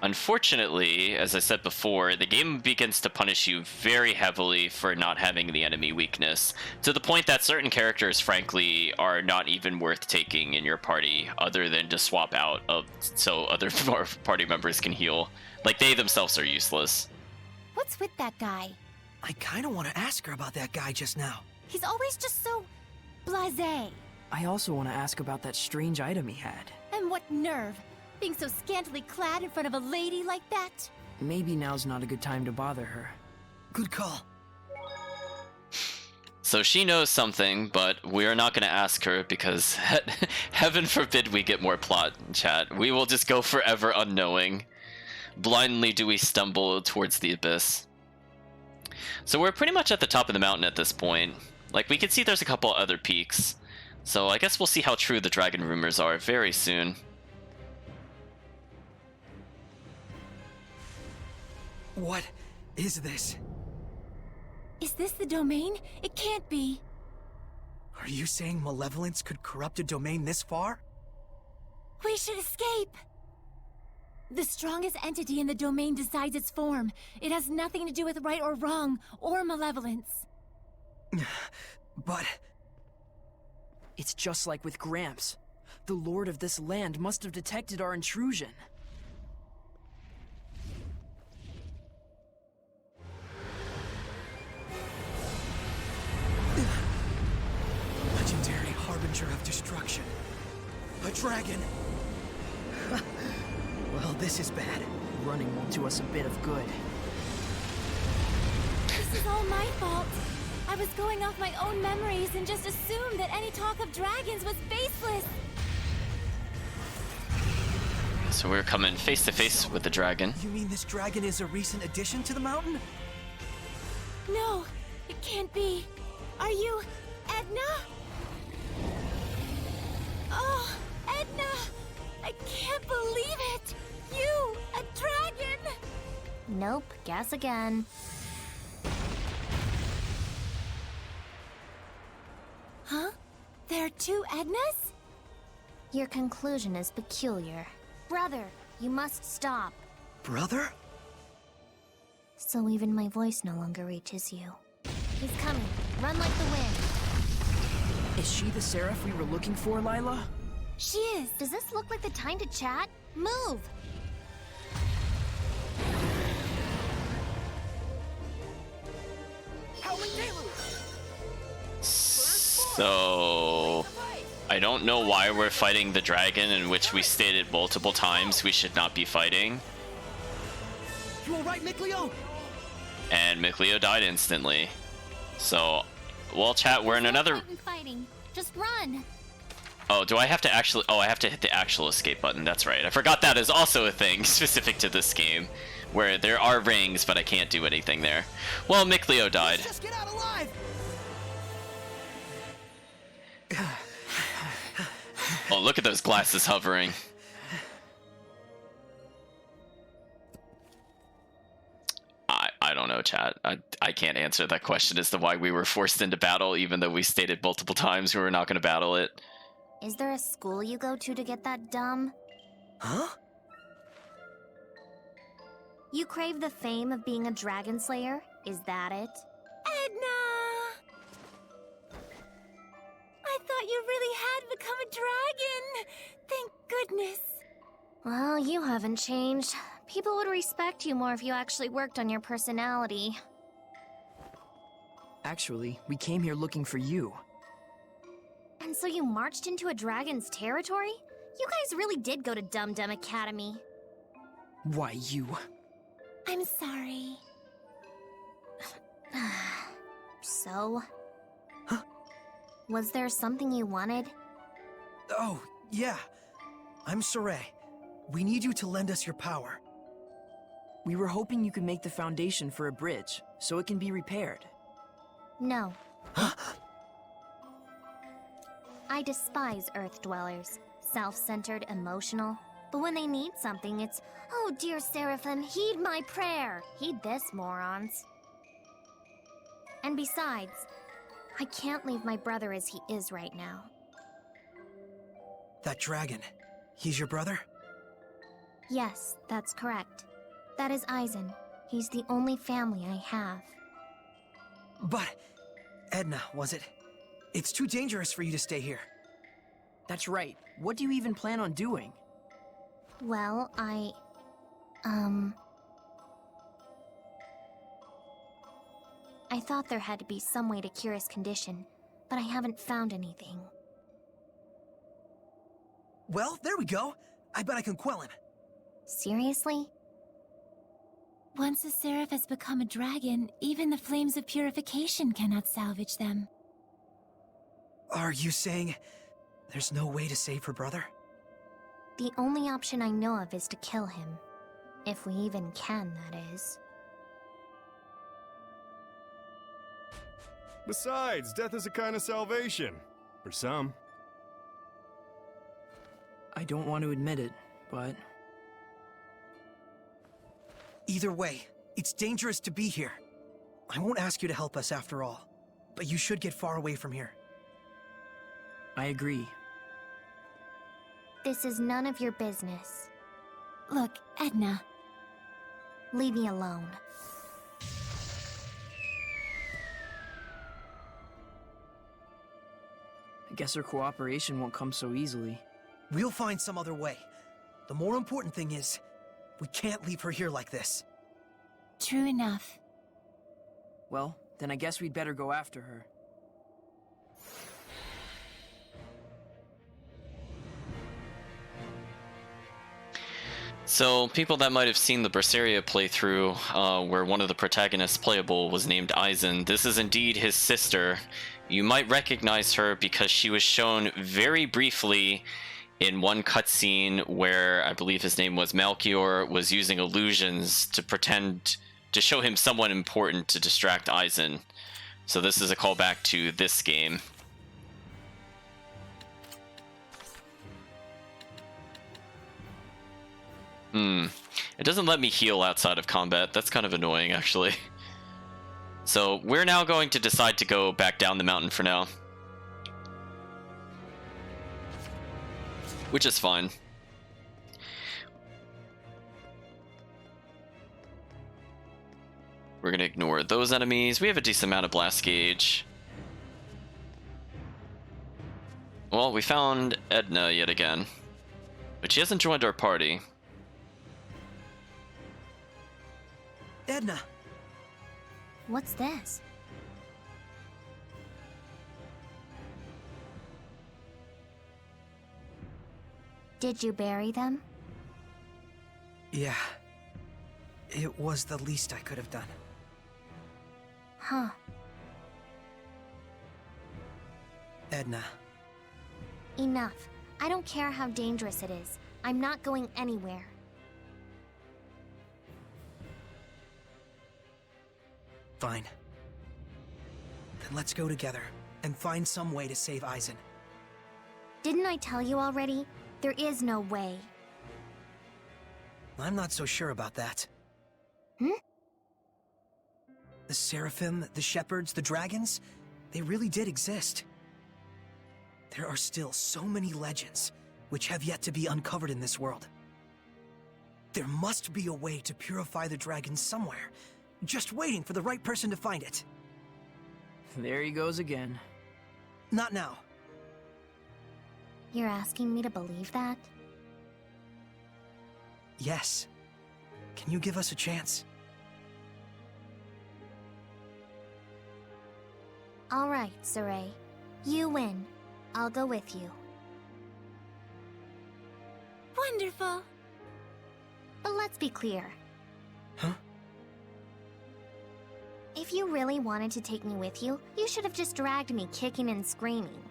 Unfortunately, as I said before, the game begins to punish you very heavily for not having the enemy weakness, to the point that certain characters, frankly, are not even worth taking in your party, other than to swap out so other party members can heal. Like, they themselves are useless. What's with that guy? I kinda wanna ask her about that guy just now. He's always just so blasé. I also want to ask about that strange item he had. And what nerve, being so scantily clad in front of a lady like that? Maybe now's not a good time to bother her. Good call. So she knows something, but we're not going to ask her because heaven forbid we get more plot, chat. We will just go forever unknowing. Blindly do we stumble towards the abyss. So we're pretty much at the top of the mountain at this point. Like, we can see there's a couple other peaks. So I guess we'll see how true the dragon rumors are very soon. What is this? Is this the domain? It can't be. Are you saying malevolence could corrupt a domain this far? We should escape! The strongest entity in the domain decides its form. It has nothing to do with right or wrong, or malevolence. But... It's just like with Gramps. The lord of this land must have detected our intrusion. Legendary harbinger of destruction. A dragon. Well, this is bad. Running won't do us a bit of good. This is all my fault. I was going off my own memories and just assumed that any talk of dragons was baseless. So we're coming face to face with the dragon. You mean this dragon is a recent addition to the mountain? No, It can't be. Are you Edna? Oh, Edna! I can't believe it! You, a dragon! Nope, guess again. Huh? There are two Ednas? Your conclusion is peculiar. Brother, you must stop. Brother? So even my voice no longer reaches you. He's coming. Run like the wind. Is she the Seraph we were looking for, Lila? She is. Does this look like the time to chat? Move! So I don't know why we're fighting the dragon, in which we stated multiple times we should not be fighting. You alright, Mikleo? And Mikleo died instantly. So, well, chat, we're in another... Fighting. Just run. Oh, do I have to actually... Oh, I have to hit the actual escape button. That's right. I forgot that is also a thing specific to this game, where there are rings, but I can't do anything there. Well, Mikleo died. Just get out alive! Oh, look at those glasses hovering. I don't know, chat. I can't answer that question as to why we were forced into battle, even though we stated multiple times we were not going to battle it. Is there a school you go to get that dumb? Huh? You crave the fame of being a dragon slayer? Is that it? Edna! I thought you really had become a dragon! Thank goodness. Well, you haven't changed. People would respect you more if you actually worked on your personality. Actually, we came here looking for you. And so you marched into a dragon's territory? You guys really did go to Dum Dum Academy. Why, you? I'm sorry. So? Huh? Was there something you wanted? Oh, yeah. I'm Saray. We need you to lend us your power. We were hoping you could make the foundation for a bridge, so it can be repaired. No. I despise Earth dwellers. Self-centered, emotional. But when they need something, it's, oh dear Seraphim, heed my prayer. Heed this, morons. And besides, I can't leave my brother as he is right now. That dragon, he's your brother? Yes, that's correct. That is Aizen. He's the only family I have. But, Edna, was it? It's too dangerous for you to stay here. That's right. What do you even plan on doing? Well, I thought there had to be some way to cure his condition, but I haven't found anything. Well, there we go. I bet I can quell him. Seriously? Once a seraph has become a dragon, even the flames of purification cannot salvage them. Are you saying there's no way to save her brother? The only option I know of is to kill him. If we even can, that is. Besides, death is a kind of salvation. For some. I don't want to admit it, but... Either way, it's dangerous to be here. I won't ask you to help us after all, but you should get far away from here. I agree. This is none of your business. Look, Edna. Leave me alone. I guess her cooperation won't come so easily. We'll find some other way. The more important thing is, we can't leave her here like this. True enough. Well, then I guess we'd better go after her. So, people that might have seen the Zestiria playthrough, where one of the protagonists playable was named Aizen, this is indeed his sister. You might recognize her because she was shown very briefly in one cutscene where I believe his name was Melchior was using illusions to pretend to show him someone important to distract Aizen. So this is a callback to this game. It doesn't let me heal outside of combat. That's kind of annoying, actually. So we're now going to decide to go back down the mountain for now. Which is fine. We're going to ignore those enemies. We have a decent amount of blast gauge. Well, we found Edna yet again. But she hasn't joined our party. Edna! What's this? Did you bury them? Yeah. It was the least I could have done. Huh. Edna. Enough. I don't care how dangerous it is. I'm not going anywhere. Fine. Then let's go together and find some way to save Aizen. Didn't I tell you already? There is no way. I'm not so sure about that. Hmm? The Seraphim, the Shepherds, the Dragons, they really did exist. There are still so many legends which have yet to be uncovered in this world. There must be a way to purify the dragons somewhere, just waiting for the right person to find it. There he goes again. Not now. You're asking me to believe that? Yes. Can you give us a chance? All right, Saray. You win. I'll go with you. Wonderful. But let's be clear. Huh? If you really wanted to take me with you, you should have just dragged me kicking and screaming.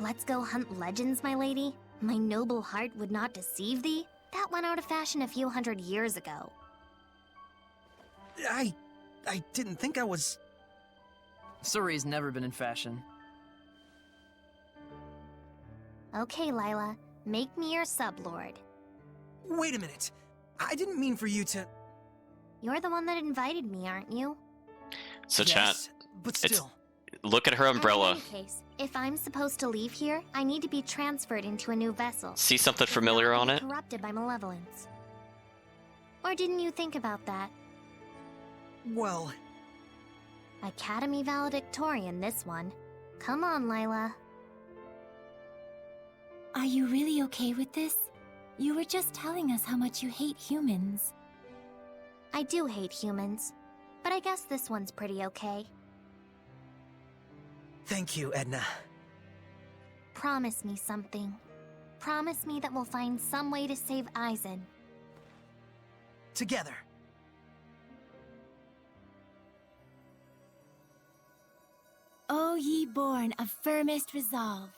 Let's go hunt legends, my lady. My noble heart would not deceive thee. That went out of fashion a few hundred years ago. I didn't think I was... Surrey's never been in fashion. Okay, Lila. Make me your sublord. Wait a minute. I didn't mean for you to... You're the one that invited me, aren't you? So Yes, chat, but still. look at her umbrella. In any case, if I'm supposed to leave here, I need to be transferred into a new vessel. See something familiar on it? Corrupted by malevolence. Or didn't you think about that? Well... Academy valedictorian, this one. Come on, Lila. Are you really okay with this? You were just telling us how much you hate humans. I do hate humans, but I guess this one's pretty okay. Thank you, Edna. Promise me something. Promise me that we'll find some way to save Aizen. Together. O ye born of firmest resolve.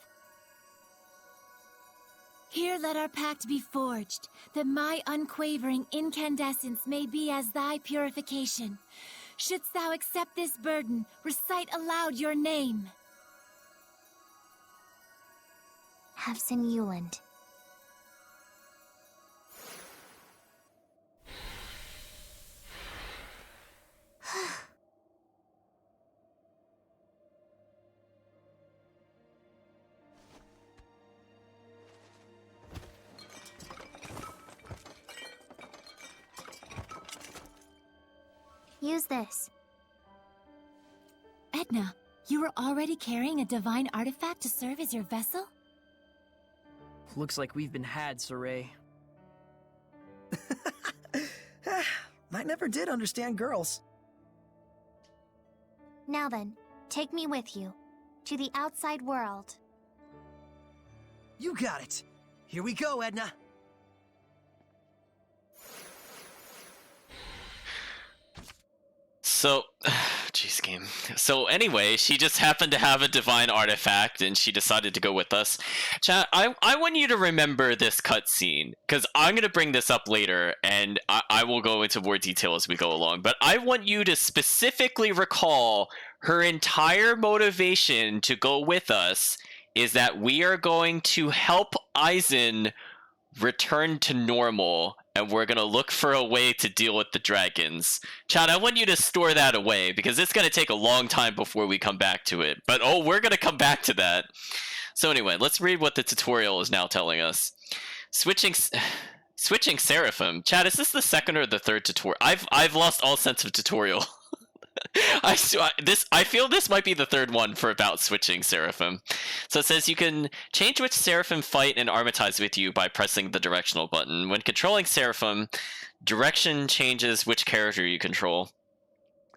Here let our pact be forged, that my unquavering incandescence may be as thy purification. Shouldst thou accept this burden, recite aloud your name. Havson Yuland. Use this. Edna, you were already carrying a divine artifact to serve as your vessel? Looks like we've been had, Saray. I never did understand girls. Now then, take me with you. To the outside world. You got it. Here we go, Edna. So, jeez, game. So anyway, she just happened to have a divine artifact, and she decided to go with us. Chat, I want you to remember this cutscene, because I'm going to bring this up later, and I will go into more detail as we go along. But I want you to specifically recall her entire motivation to go with us is that we are going to help Aizen return to normal, and we're going to look for a way to deal with the dragons. Chad, I want you to store that away, because it's going to take a long time before we come back to it. But we're going to come back to that. So anyway, let's read what the tutorial is now telling us. Switching Seraphim. Chad, is this the second or the third tutorial? I've lost all sense of tutorial. I feel this might be the third one for about switching Seraphim. So it says you can change which Seraphim fight and armatize with you by pressing the directional button. When controlling Seraphim, direction changes which character you control.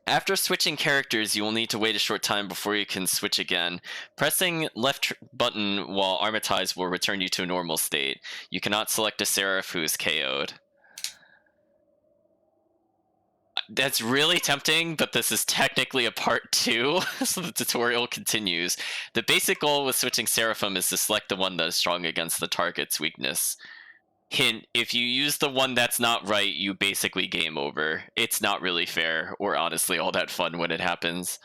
After switching characters, you will need to wait a short time before you can switch again. Pressing left button while armatized will return you to a normal state. You cannot select a Seraph who is KO'd. That's really tempting, but this is technically a part 2, so the tutorial continues. The basic goal with switching Seraphim is to select the one that is strong against the target's weakness. Hint, if you use the one that's not right, you basically game over. It's not really fair, or honestly all that fun when it happens.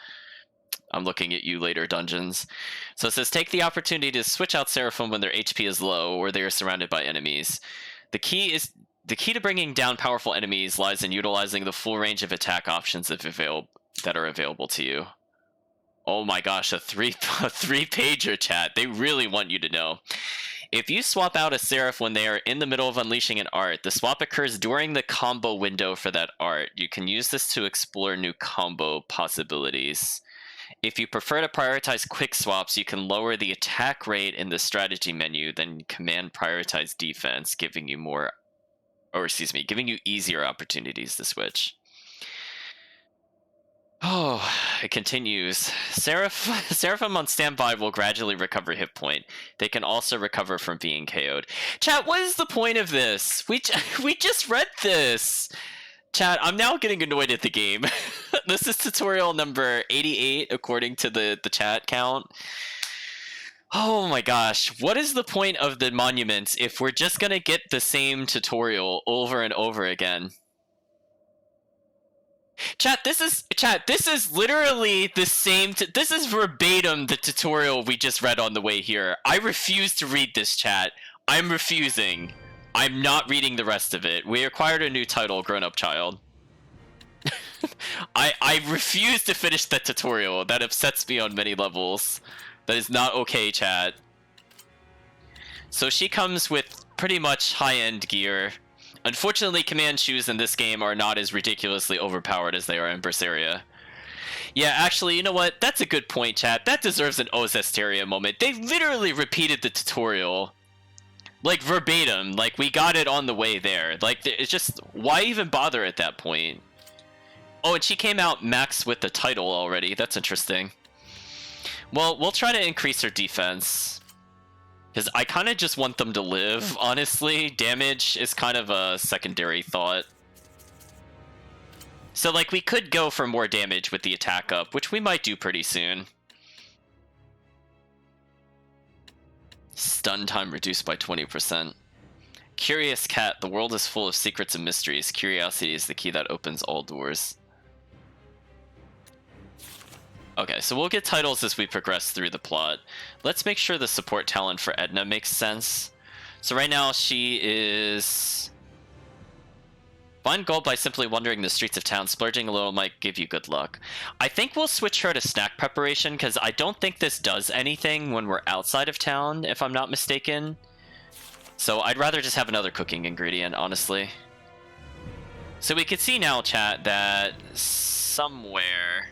I'm looking at you later, Dungeons. So it says, take the opportunity to switch out Seraphim when their HP is low, or they are surrounded by enemies. The key to bringing down powerful enemies lies in utilizing the full range of attack options that are available to you. Oh my gosh, a three-pager chat. They really want you to know. If you swap out a Seraph when they are in the middle of unleashing an art, the swap occurs during the combo window for that art. You can use this to explore new combo possibilities. If you prefer to prioritize quick swaps, you can lower the attack rate in the strategy menu, then command prioritize defense, giving you easier opportunities to switch. Oh, it continues. Seraphim on standby will gradually recover hit point. They can also recover from being KO'd. Chat, what is the point of this? We just read this. Chat, I'm now getting annoyed at the game. This is tutorial number 88 according to the chat count. Oh my gosh, what is the point of the monuments if we're just gonna get the same tutorial over and over again? Chat, this is literally the same, this is verbatim the tutorial we just read on the way here. I refuse to read this, chat. I'm refusing. I'm not reading the rest of it. We acquired a new title, Grown Up Child. I refuse to finish that tutorial. That upsets me on many levels. That is not okay, chat. So she comes with pretty much high-end gear. Unfortunately, command shoes in this game are not as ridiculously overpowered as they are in Zestiria. Yeah, actually, you know what? That's a good point, chat. That deserves an Zestiria moment. They literally repeated the tutorial. Like, verbatim. Like, we got it on the way there. Like, it's just... why even bother at that point? Oh, and she came out max with the title already. That's interesting. Well, we'll try to increase her defense. Because I kind of just want them to live, honestly. Damage is kind of a secondary thought. So, like, we could go for more damage with the attack up, which we might do pretty soon. Stun time reduced by 20%. Curious cat, the world is full of secrets and mysteries. Curiosity is the key that opens all doors. Okay, so we'll get titles as we progress through the plot. Let's make sure the support talent for Edna makes sense. So right now she is... find gold by simply wandering the streets of town. Splurging a little might give you good luck. I think we'll switch her to snack preparation, because I don't think this does anything when we're outside of town, if I'm not mistaken. So I'd rather just have another cooking ingredient, honestly. So we can see now, chat, that somewhere...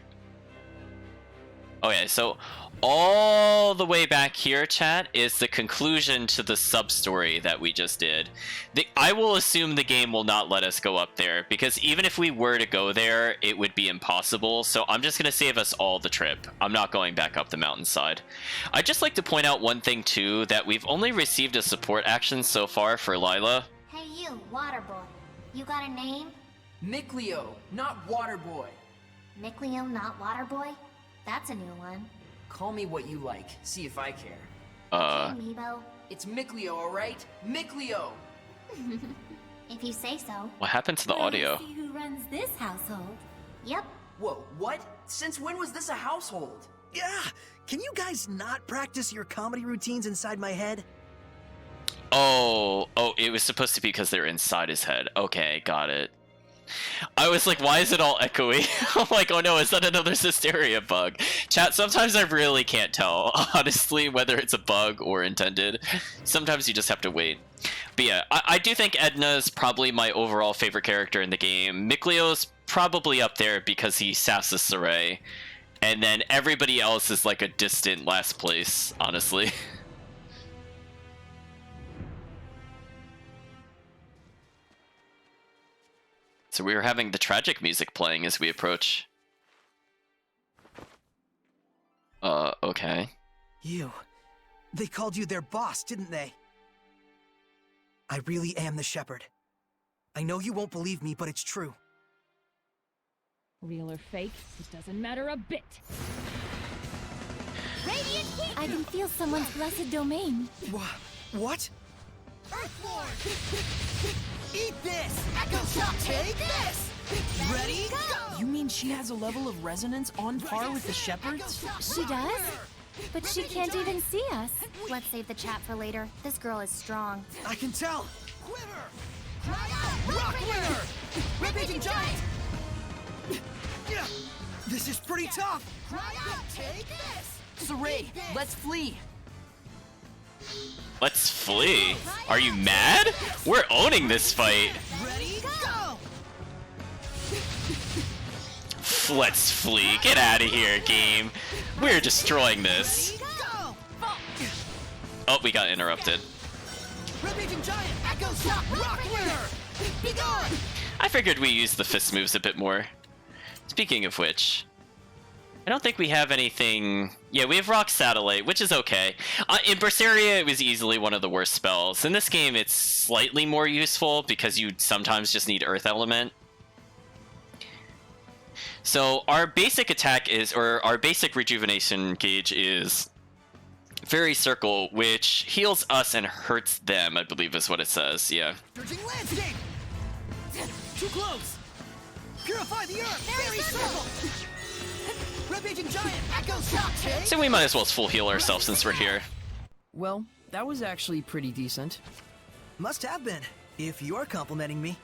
okay, so all the way back here, chat, is the conclusion to the sub-story that we just did. I will assume the game will not let us go up there, because even if we were to go there, it would be impossible, so I'm just going to save us all the trip. I'm not going back up the mountainside. I'd just like to point out one thing, too, that we've only received a support action so far for Lila. Hey you, Waterboy. You got a name? Micleo, not Waterboy. Mikleo not Waterboy? That's a new one. Call me what you like. See if I care. Hey, Amiibo. It's Mikleo, alright? Mikleo! If you say so. What happened to the Well, audio? See who runs this household. Yep. Whoa, what? Since when was this a household? Yeah! Can you guys not practice your comedy routines inside my head? Oh, it was supposed to be because they're inside his head. Okay, got it. I was like, why is it all echoey? I'm like, oh no, is that another Zestiria bug? Chat, sometimes I really can't tell, honestly, whether it's a bug or intended. Sometimes you just have to wait. But yeah, I do think Edna's probably my overall favorite character in the game. Mikleo's probably up there because he sasses Saray. And then everybody else is like a distant last place, honestly. So we were having the tragic music playing as we approach. Okay. You. They called you their boss, didn't they? I really am the shepherd. I know you won't believe me, but it's true. Real or fake, it doesn't matter a bit. Radiant heat! I can feel someone's blessed domain. What? Earthborn! Eat this! Echo Shock, take this! Ready? Go! You mean she has a level of resonance on par with the shepherds? She does? But she can't even see us. Let's save the chat for later. This girl is strong. I can tell! Quiver! Cry out! Rock Winner! Rampaging Giant! Yeah, this is pretty tough! Cry out! Take this! Saray, let's flee! Let's flee. Are you mad? We're owning this fight. Ready? Go! Let's flee. Get out of here, game. We're destroying this. Go! Oh, we got interrupted. Rampaging Giant! Echo Shock! Rock Winner! Be gone! I figured we used the fist moves a bit more. Speaking of which, I don't think we have anything... Yeah, we have Rock Satellite, which is okay. In Berseria, it was easily one of the worst spells. In this game, it's slightly more useful because you sometimes just need Earth Element. So our basic attack is, or our basic rejuvenation gauge is Fairy Circle, which heals us and hurts them, I believe is what it says, yeah. Surging Landscape! Too close! Purify the Earth! Fairy Circle! Rampaging Giant! Echo Shock! Take! So we might as well full heal ourselves since we're here. Well, that was actually pretty decent. Must have been, if you're complimenting me.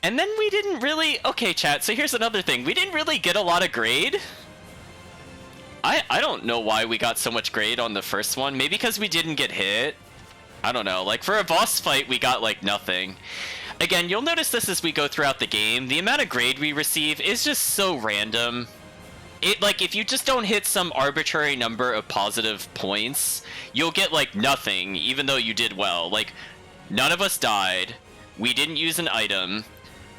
And then we didn't really... Okay, chat, so here's another thing. We didn't really get a lot of grade. I don't know why we got so much grade on the first one. Maybe because we didn't get hit. I don't know. Like, for a boss fight, we got, like, nothing. Again, you'll notice this as we go throughout the game. The amount of grade we receive is just so random. Like, if you just don't hit some arbitrary number of positive points, you'll get, like, nothing, even though you did well. Like, none of us died. We didn't use an item.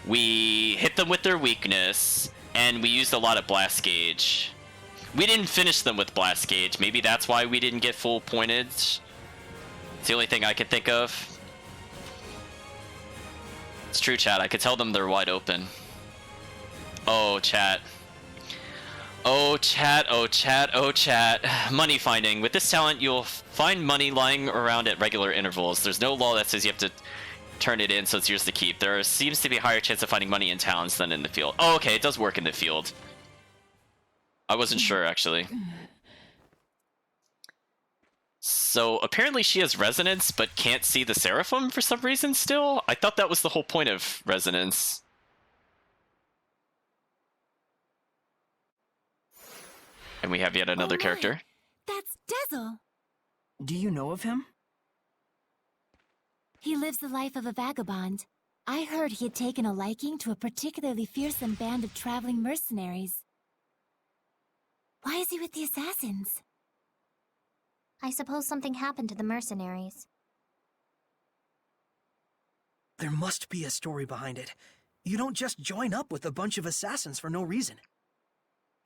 We hit them with their weakness. And we used a lot of blast gauge. We didn't finish them with blast gauge. Maybe that's why we didn't get full pointage. It's the only thing I could think of. It's true, chat. I could tell them they're wide open. Oh, chat. Oh, chat. Oh, chat. Oh, chat. Money finding. With this talent, you'll find money lying around at regular intervals. There's no law that says you have to turn it in, so it's yours to keep. There seems to be a higher chance of finding money in towns than in the field. Oh, okay. It does work in the field. I wasn't sure, actually. So apparently she has resonance, but can't see the Seraphim for some reason still? I thought that was the whole point of resonance. And we have yet another character. That's Dazzle. Do you know of him? He lives the life of a vagabond. I heard he had taken a liking to a particularly fearsome band of traveling mercenaries. Why is he with the assassins? I suppose something happened to the mercenaries. There must be a story behind it. You don't just join up with a bunch of assassins for no reason.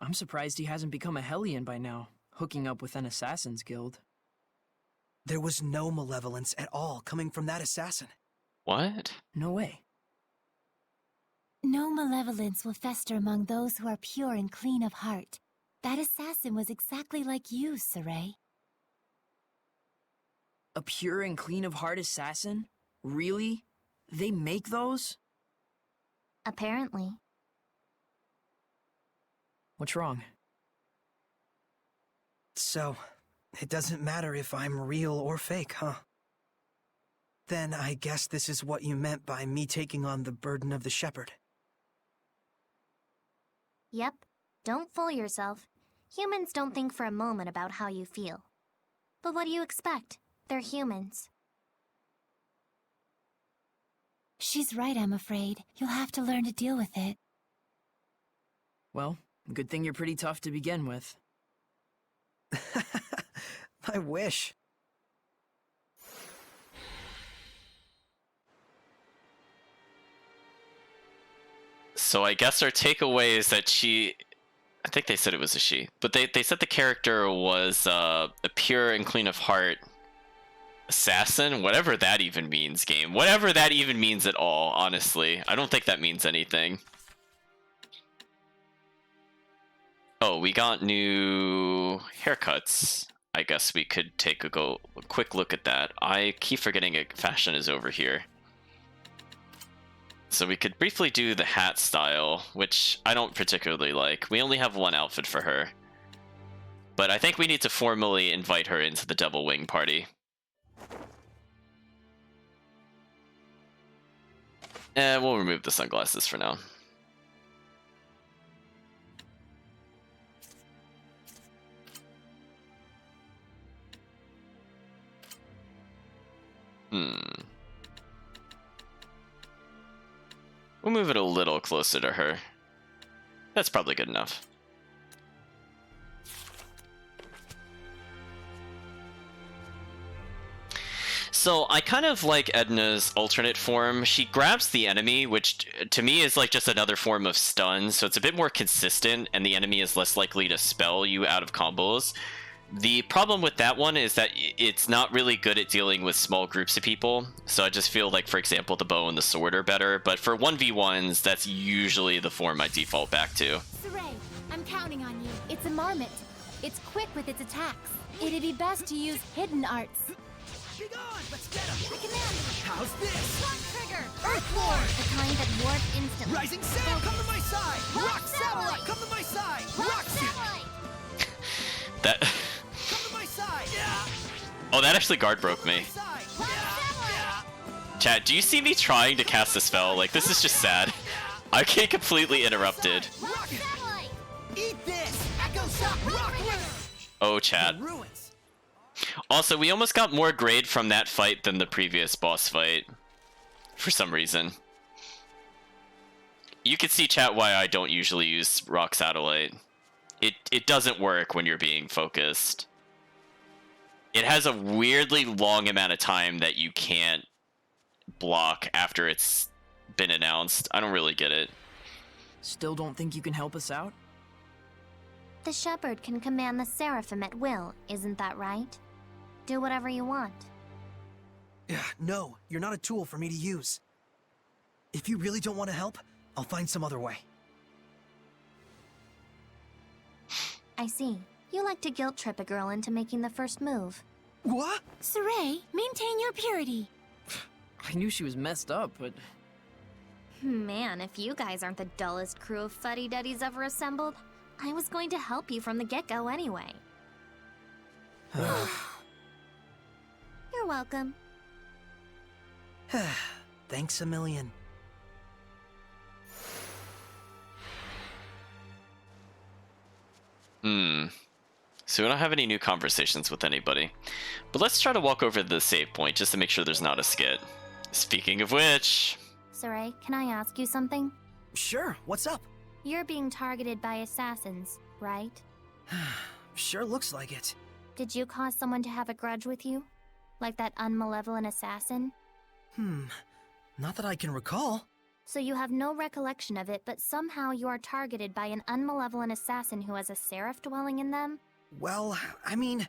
I'm surprised he hasn't become a Hellion by now, hooking up with an assassin's guild. There was no malevolence at all coming from that assassin. What? No way. No malevolence will fester among those who are pure and clean of heart. That assassin was exactly like you, Saray. A pure and clean of heart assassin? Really? They make those? Apparently. What's wrong? So, it doesn't matter if I'm real or fake, huh? Then I guess this is what you meant by me taking on the burden of the shepherd. Yep. Don't fool yourself. Humans don't think for a moment about how you feel. But what do you expect? They're humans. She's right, I'm afraid. You'll have to learn to deal with it. Well, good thing you're pretty tough to begin with. I wish. So I guess our takeaway is that I think they said it was a she, but they said the character was a pure and clean of heart assassin, whatever that even means, game. Whatever that even means at all, honestly. I don't think that means anything. Oh, we got new haircuts. I guess we could take a quick look at that. I keep forgetting fashion is over here. So we could briefly do the hat style, which I don't particularly like. We only have one outfit for her. But I think we need to formally invite her into the Double Wing party. We'll remove the sunglasses for now. We'll move it a little closer to her. That's probably good enough. So I kind of like Edna's alternate form. She grabs the enemy, which to me is like just another form of stun, so it's a bit more consistent, and the enemy is less likely to spell you out of combos. The problem with that one is that it's not really good at dealing with small groups of people, so I just feel like, for example, the bow and the sword are better, but for 1v1s, that's usually the form I default back to. Saray, I'm counting on you. It's a marmot. It's quick with its attacks. It'd be best to use hidden arts. Be gone! Let's get him! I command you. How's this? Shock trigger! Earth Lord! The kind that warp instantly. Rising Sam, come to my side! Rock Rock Satellite, come to my side! Rock Roxy, satellite! That... come to my side! Yeah! Oh, that actually guard broke me. Side! Rock satellite! Yeah! Chat, do you see me trying to cast a spell? Like, this is just sad. I get completely interrupted. Rock satellite! Eat this! Echo Shock, Rock Winner! Oh, chat. Ruins. Also, we almost got more grade from that fight than the previous boss fight. For some reason. You can see, chat, why I don't usually use Rock Satellite. It doesn't work when you're being focused. It has a weirdly long amount of time that you can't block after it's been announced. I don't really get it. Still don't think you can help us out? The shepherd can command the seraphim at will, isn't that right? Do whatever you want. No, you're not a tool for me to use. If you really don't want to help, I'll find some other way. I see. You like to guilt trip a girl into making the first move. What? Saray, maintain your purity. I knew she was messed up, but... Man, if you guys aren't the dullest crew of fuddy-duddies ever assembled, I was going to help you from the get-go anyway. You're welcome. Thanks a million. So we don't have any new conversations with anybody. But let's try to walk over to the save point just to make sure there's not a skit. Speaking of which... Saray, can I ask you something? Sure, what's up? You're being targeted by assassins, right? Sure looks like it. Did you cause someone to have a grudge with you? Like that unmalevolent assassin? Not that I can recall. So you have no recollection of it, but somehow you are targeted by an unmalevolent assassin who has a seraph dwelling in them? Well, I mean,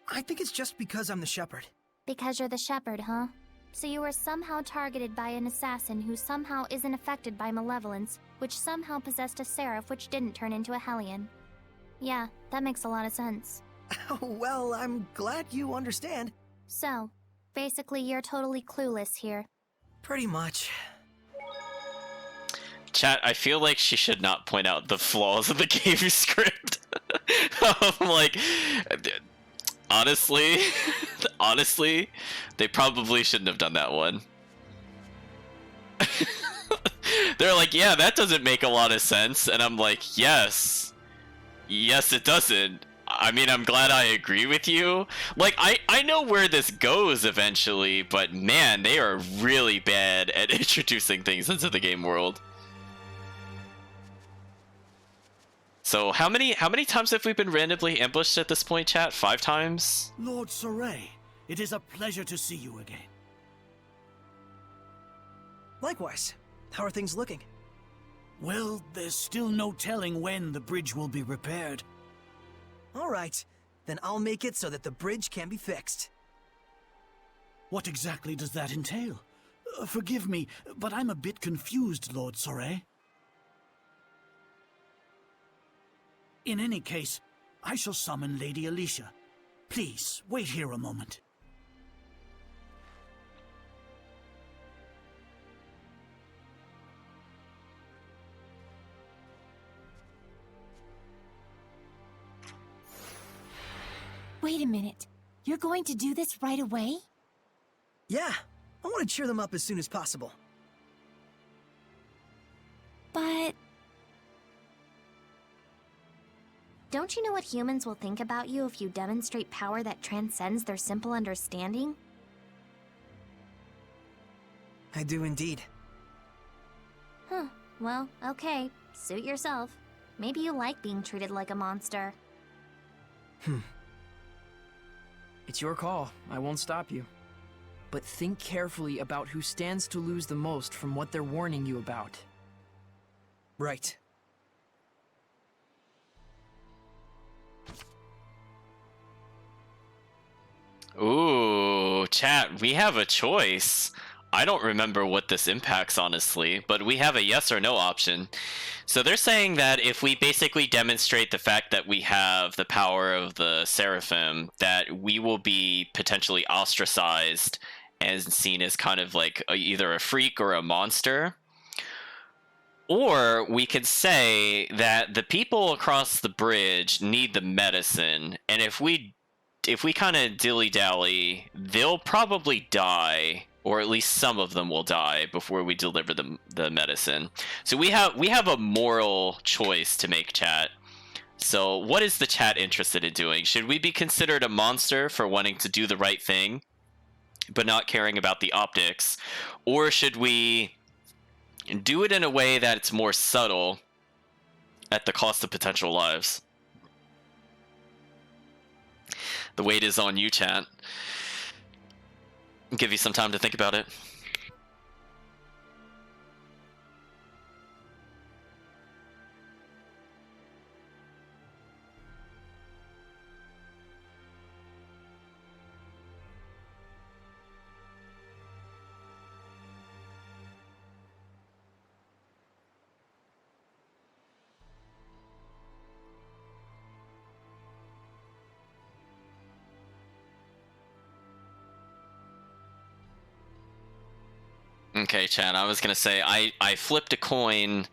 I think it's just because I'm the shepherd. Because you're the shepherd, huh? So you were somehow targeted by an assassin who somehow isn't affected by malevolence, which somehow possessed a seraph which didn't turn into a Hellion. Yeah, that makes a lot of sense. Well, I'm glad you understand. So, basically you're totally clueless here. Pretty much. Chat, I feel like she should not point out the flaws of the game script. I'm like, honestly, honestly, they probably shouldn't have done that one. They're like, yeah, that doesn't make a lot of sense. And I'm like, yes, it doesn't. I mean, I'm glad I agree with you. Like, I know where this goes eventually, but man, they are really bad at introducing things into the game world. So how many times have we been randomly ambushed at this point, chat? 5 times? Lord Soray, it is a pleasure to see you again. Likewise. How are things looking? Well, there's still no telling when the bridge will be repaired. All right. Then I'll make it so that the bridge can be fixed. What exactly does that entail? Forgive me, but I'm a bit confused, Lord Soray. In any case, I shall summon Lady Alicia. Please, wait here a moment. Wait a minute. You're going to do this right away? Yeah. I want to cheer them up as soon as possible. But... Don't you know what humans will think about you if you demonstrate power that transcends their simple understanding? I do indeed. Huh. Well, okay. Suit yourself. Maybe you like being treated like a monster. It's your call. I won't stop you. But think carefully about who stands to lose the most from what they're warning you about. Right. Ooh, chat, we have a choice. I don't remember what this impacts, honestly, but we have a yes or no option. So they're saying that if we basically demonstrate the fact that we have the power of the Seraphim, that we will be potentially ostracized and seen as kind of like either a freak or a monster. Or we could say that the people across the bridge need the medicine, and if we kind of dilly-dally, they'll probably die, or at least some of them will die before we deliver the medicine. So we have a moral choice to make, chat. So what is the chat interested in doing? Should we be considered a monster for wanting to do the right thing, but not caring about the optics? Or should we do it in a way that it's more subtle at the cost of potential lives? The weight is on you, chat. I'll give you some time to think about it. Okay, chat, I was gonna say, I flipped a coin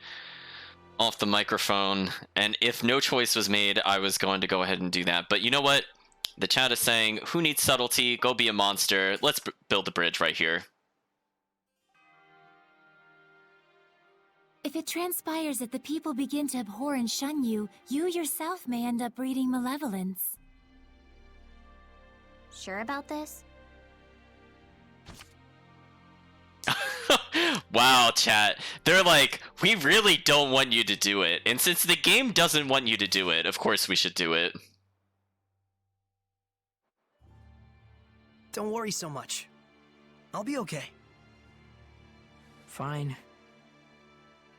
off the microphone, and if no choice was made, I was going to go ahead and do that. But you know what? The chat is saying, who needs subtlety? Go be a monster. Let's build a bridge right here. if it transpires that the people begin to abhor and shun you, you yourself may end up breeding malevolence. Sure about this? Wow, chat. They're like, we really don't want you to do it. And since the game doesn't want you to do it, of course we should do it. Don't worry so much. I'll be okay. Fine.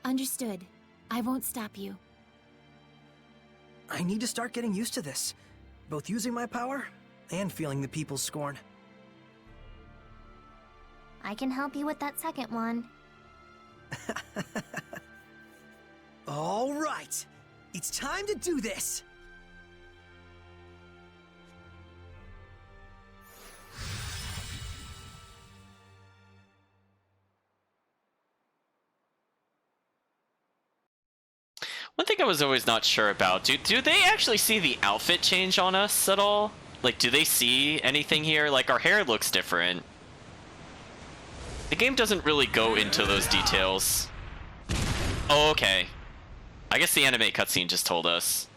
Understood. I won't stop you. I need to start getting used to this. Both using my power and feeling the people's scorn. I can help you with that second one. All right. It's time to do this. One thing I was always not sure about, do they actually see the outfit change on us at all? Like, do they see anything here? Like, our hair looks different. The game doesn't really go into those details. Oh, okay. I guess the anime cutscene just told us.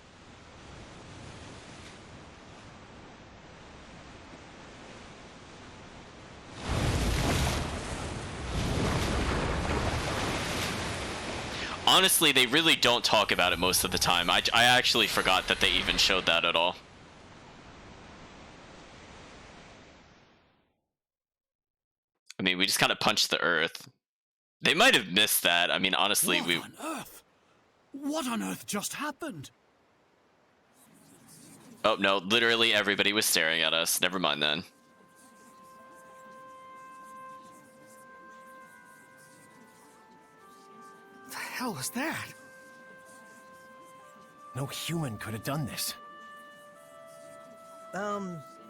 Honestly, they really don't talk about it most of the time. I actually forgot that they even showed that at all. I mean, we just kind of punched the earth. They might have missed that. I mean, honestly, What on earth? What on earth just happened? Oh, no, literally everybody was staring at us. Never mind then. The hell was that? No human could have done this.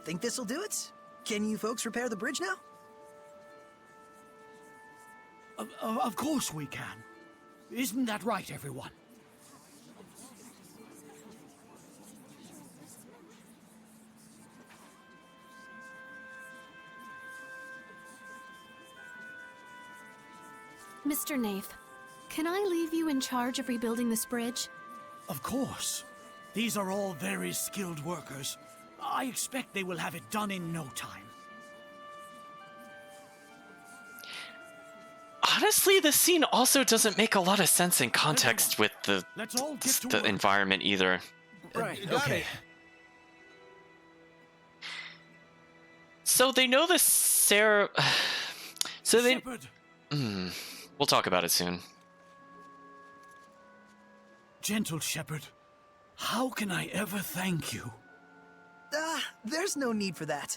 Think this'll do it? Can you folks repair the bridge now? Of course we can. Isn't that right, everyone? Mr. Nath, can I leave you in charge of rebuilding this bridge? Of course. These are all very skilled workers. I expect they will have it done in no time. Honestly, the scene also doesn't make a lot of sense in context with the Let's all get to work. environment either. Right, Okay. okay. So they know the Sarah... So they... Shepard, We'll talk about it soon. gentle Shepard, how can I ever thank you? There's no need for that.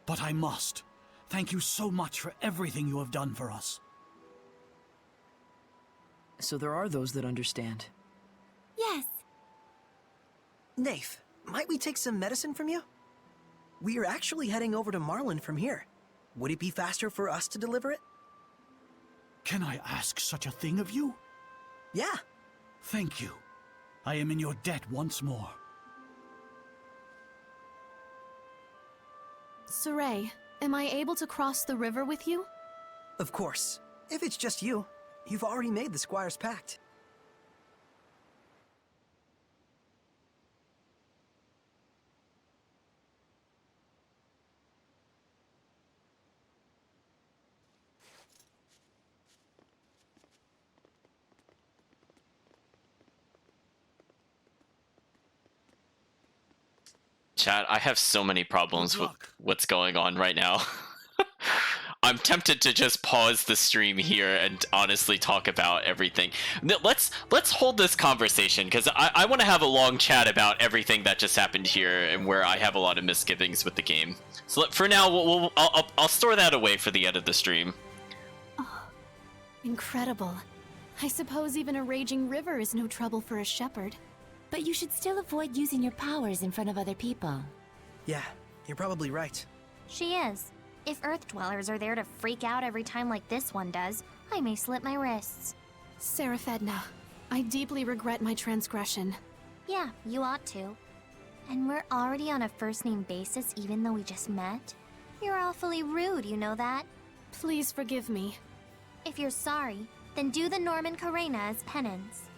But I must. Thank you so much for everything you have done for us. So there are those that understand. Yes. Nath, might we take some medicine from you? We are actually heading over to Marlin from here. Would it be faster for us to deliver it? Can I ask such a thing of you? Yeah. Thank you. I am in your debt once more. Saray, am I able to cross the river with you? Of course. If it's just you, you've already made the Squire's Pact. Chat, I have so many problems Good with luck. what's going on right now. I'm tempted to just pause the stream here and honestly talk about everything. Let's hold this conversation because I want to have a long chat about everything that just happened here and where I have a lot of misgivings with the game. So for now, I'll store that away for the end of the stream. Incredible. I suppose even a raging river is no trouble for a shepherd. But you should still avoid using your powers in front of other people. Yeah, you're probably right. She is. If Earth Dwellers are there to freak out every time like this one does, I may slip my wrists. Seraphedna, I deeply regret my transgression. Yeah, you ought to. And we're already on a first-name basis even though we just met? You're awfully rude, you know that? Please forgive me. If you're sorry, then do the Norman Karena as penance.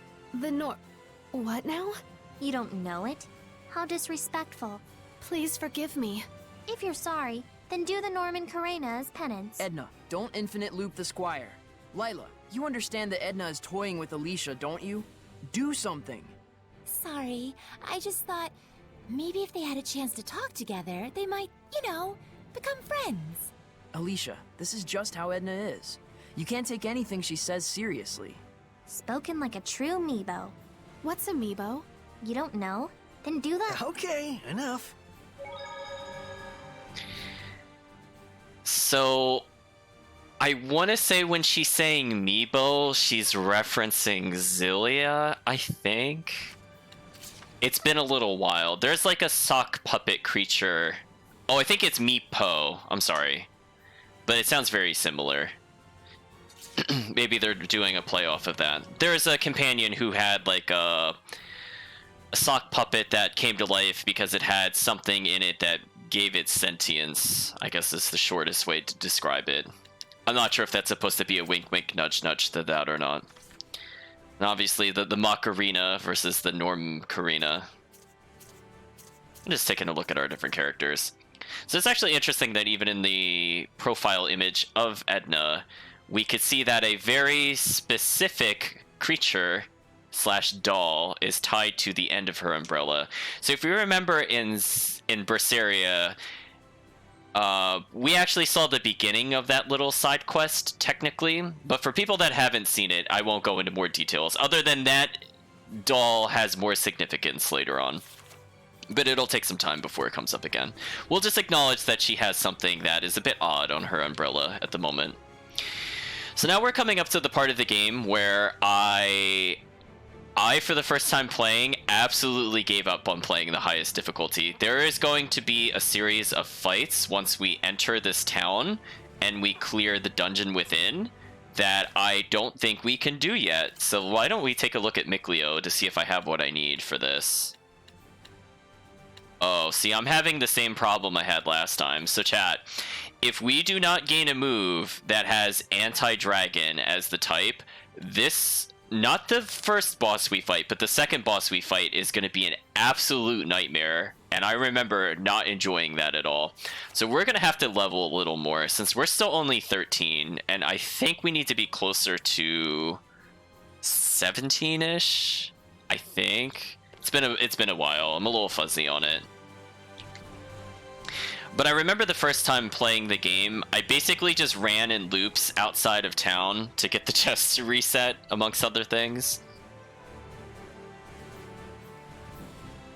What now? You don't know it? How disrespectful. Please forgive me. If you're sorry, then do the Norman Karena as penance. Edna, don't infinite loop the Squire. Lila, you understand that Edna is toying with Alicia, don't you? Do something. Sorry, I just thought maybe if they had a chance to talk together, they might, become friends. Alicia, this is just how Edna is. You can't take anything she says seriously. Spoken like a true Meebo. What's amiibo? You don't know? Then do the... Okay, enough. So I want to say when she's saying Meebo, she's referencing Zilia, I think. It's been a little while. There's like a sock puppet creature. Oh, I think it's Meepo. I'm sorry. But it sounds very similar. Maybe they're doing a play off of that. There's a companion who had like a sock puppet that came to life because it had something in it that gave it sentience. I guess is the shortest way to describe it. I'm not sure if that's supposed to be a wink wink nudge nudge to that or not. And obviously the Macarena versus the Norm Karina. I'm just taking a look at our different characters. So it's actually interesting that even in the profile image of Edna, we could see that a very specific creature slash doll is tied to the end of her umbrella. So if you remember in Berseria, we actually saw the beginning of that little side quest, technically. But for people that haven't seen it, I won't go into more details. Other than that, doll has more significance later on. But it'll take some time before it comes up again. We'll just acknowledge that she has something that is a bit odd on her umbrella at the moment. So now we're coming up to the part of the game where I for the first time playing, absolutely gave up on playing the highest difficulty. There is going to be a series of fights once we enter this town and we clear the dungeon within that I don't think we can do yet. So why don't we take a look at Mikleo to see if I have what I need for this. Oh, see, I'm having the same problem I had last time. So chat, if we do not gain a move that has anti-dragon as the type, this, not the first boss we fight, but the second boss we fight is going to be an absolute nightmare. And I remember not enjoying that at all. So we're going to have to level a little more since we're still only 13. And I think we need to be closer to 17-ish, I think. It's been a while. I'm a little fuzzy on it. But I remember the first time playing the game, I basically just ran in loops outside of town to get the chests to reset, amongst other things.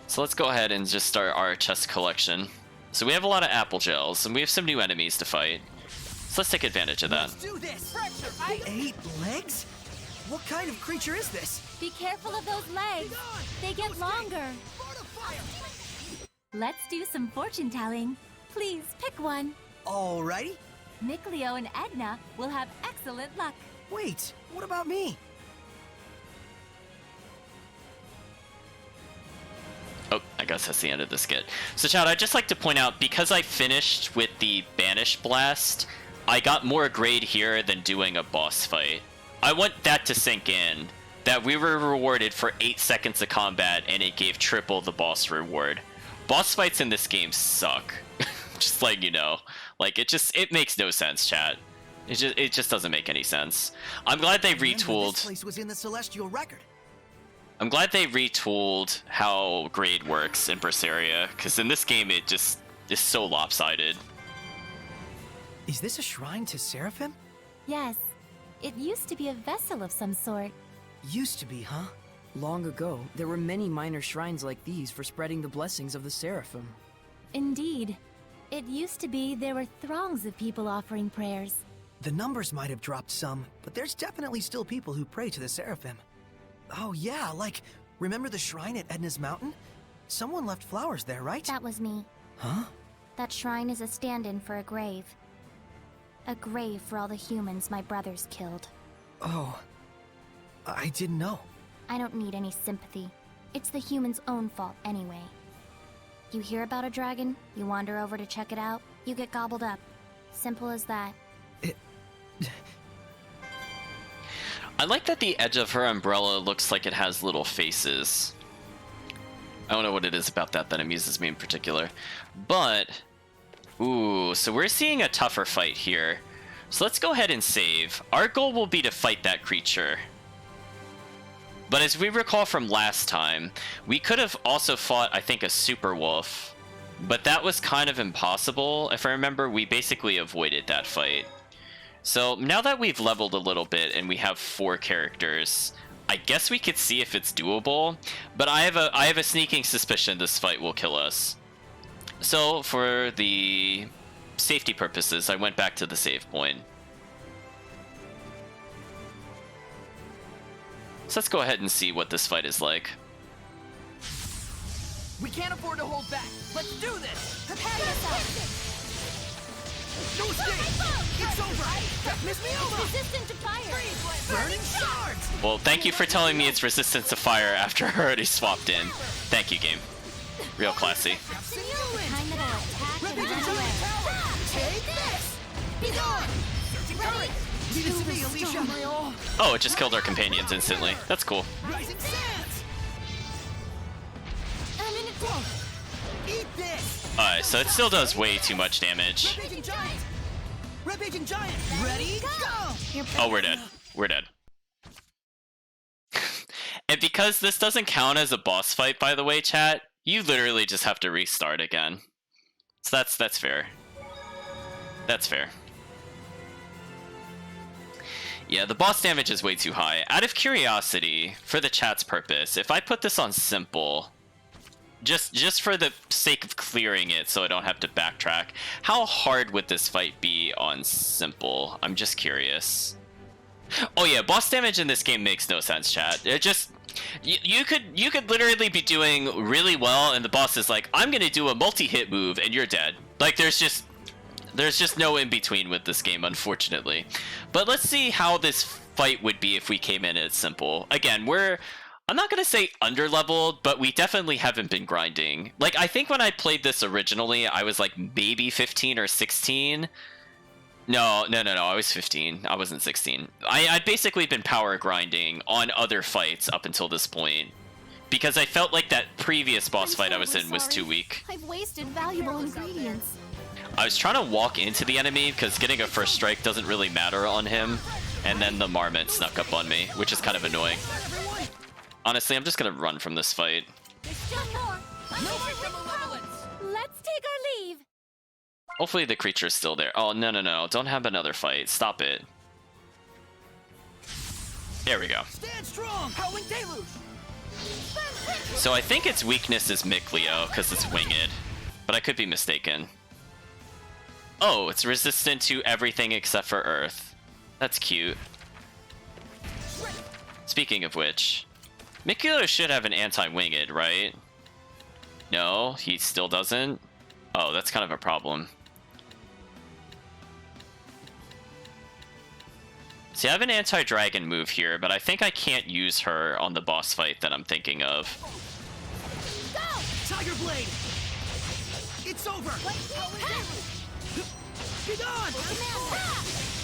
So let's go ahead and just start our chest collection. So we have a lot of apple gels, and we have some new enemies to fight. So let's take advantage of that. Let's do this! 8 legs? What kind of creature is this? Be careful of those legs. They get longer. Let's do some fortune telling. Please pick one. Alrighty. Mikleo and Edna will have excellent luck. Wait, what about me? Oh, I guess that's the end of the skit. So chat, I'd just like to point out, because I finished with the Banish Blast, I got more grade here than doing a boss fight. I want that to sink in, that we were rewarded for 8 seconds of combat and it gave triple the boss reward. Boss fights in this game suck. Just like, you know, like it makes no sense, chat. It just doesn't make any sense. I'm glad they retooled. This place was in the Celestial Record. I'm glad they retooled how grade works in Berseria, because in this game it just is so lopsided. Is this a shrine to Seraphim? Yes. It used to be a vessel of some sort. Used to be, huh? Long ago, there were many minor shrines like these for spreading the blessings of the Seraphim. Indeed. It used to be there were throngs of people offering prayers. The numbers might have dropped some, but there's definitely still people who pray to the Seraphim. Oh yeah, like, remember the shrine at Edna's Mountain? Someone left flowers there, right? That was me. Huh? That shrine is a stand-in for a grave. A grave for all the humans my brothers killed. Oh, I didn't know. I don't need any sympathy. It's the humans' own fault anyway. You hear about a dragon, you wander over to check it out, you get gobbled up. Simple as that. I like that the edge of her umbrella looks like it has little faces. I don't know what it is about that amuses me in particular. But, ooh, so we're seeing a tougher fight here. So let's go ahead and save. Our goal will be to fight that creature. But as we recall from last time, we could have also fought, I think, a super wolf. But that was kind of impossible. If I remember, we basically avoided that fight. So now that we've leveled a little bit and we have 4 characters, I guess we could see if it's doable. But I have a sneaking suspicion this fight will kill us. So for the safety purposes, I went back to the save point. So let's go ahead and see what this fight is like. We can't afford to hold back. Let's do this. Prepare yourself. No escape! It's over! That missed me over! Resistant to fire. Burning shards! Well, thank you for telling me it's resistant to fire after I already swapped in. Thank you, game. Real classy. Time that I'll attack and run away. Take this! Be gone! Searching current! Leave it to me, Alicia! Oh, it just killed our companions instantly. That's cool. Rising sands! I'm in it. Eat this! Alright, so it still does way too much damage. Rampaging giant! Rampaging giant! Ready? Go! Oh, we're dead. We're dead. And because this doesn't count as a boss fight, by the way, chat, you literally just have to restart again. So that's fair. That's fair. Yeah, the boss damage is way too high. Out of curiosity, for the chat's purpose, if I put this on simple, just for the sake of clearing it so I don't have to backtrack, how hard would this fight be on simple? I'm just curious. Oh yeah, boss damage in this game makes no sense, chat. It just you could literally be doing really well and the boss is like, I'm gonna do a multi-hit move and you're dead. Like there's just no in between with this game, unfortunately. But let's see how this fight would be if we came in at simple. Again, I'm not gonna say under-leveled, but we definitely haven't been grinding. Like, I think when I played this originally, I was like maybe 15 or 16. No, I was 15. I wasn't 16. I'd basically been power grinding on other fights up until this point. Because I felt like that previous boss fight I was in was too weak. I've wasted valuable ingredients. I was trying to walk into the enemy because getting a first strike doesn't really matter on him. And then the Marmot snuck up on me, which is kind of annoying. Honestly, I'm just gonna run from this fight. There's still more. Let's take our leave. Hopefully the creature's still there. Oh, no. Don't have another fight. Stop it. There we go. Stand strong! Howling deluge! So I think its weakness is Mikleo, because it's winged. But I could be mistaken. Oh, it's resistant to everything except for Earth. That's cute. Speaking of which, Mikleo should have an anti-winged, right? No, he still doesn't? Oh, that's kind of a problem. See, I have an anti-dragon move here, but I think I can't use her on the boss fight that I'm thinking of. Go! Tiger blade! It's over! Be gone!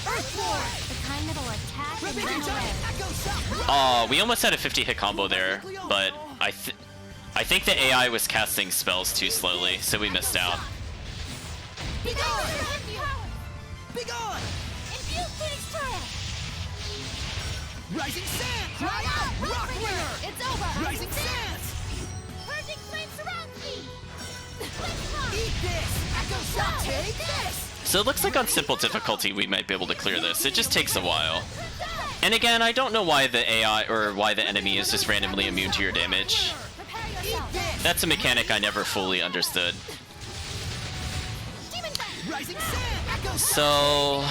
Earthborn! The kind that'll attack and Rampaging run away. giant! Echo shock! Oh, we almost had a 50-hit combo there, but I think the AI was casting spells too slowly, so we missed out. Be gone! Be gone! Infuse Phoenix Turret. Rising sand! Cry out! Rockbringer! It's over. Rising sands! Purging flame surrounds me. Eat this! Echo shock! Take this! So it looks like on simple difficulty we might be able to clear this. It just takes a while. And again, I don't know why the AI or why the enemy is just randomly immune to your damage. That's a mechanic I never fully understood. Rising sand! Echo shock! So,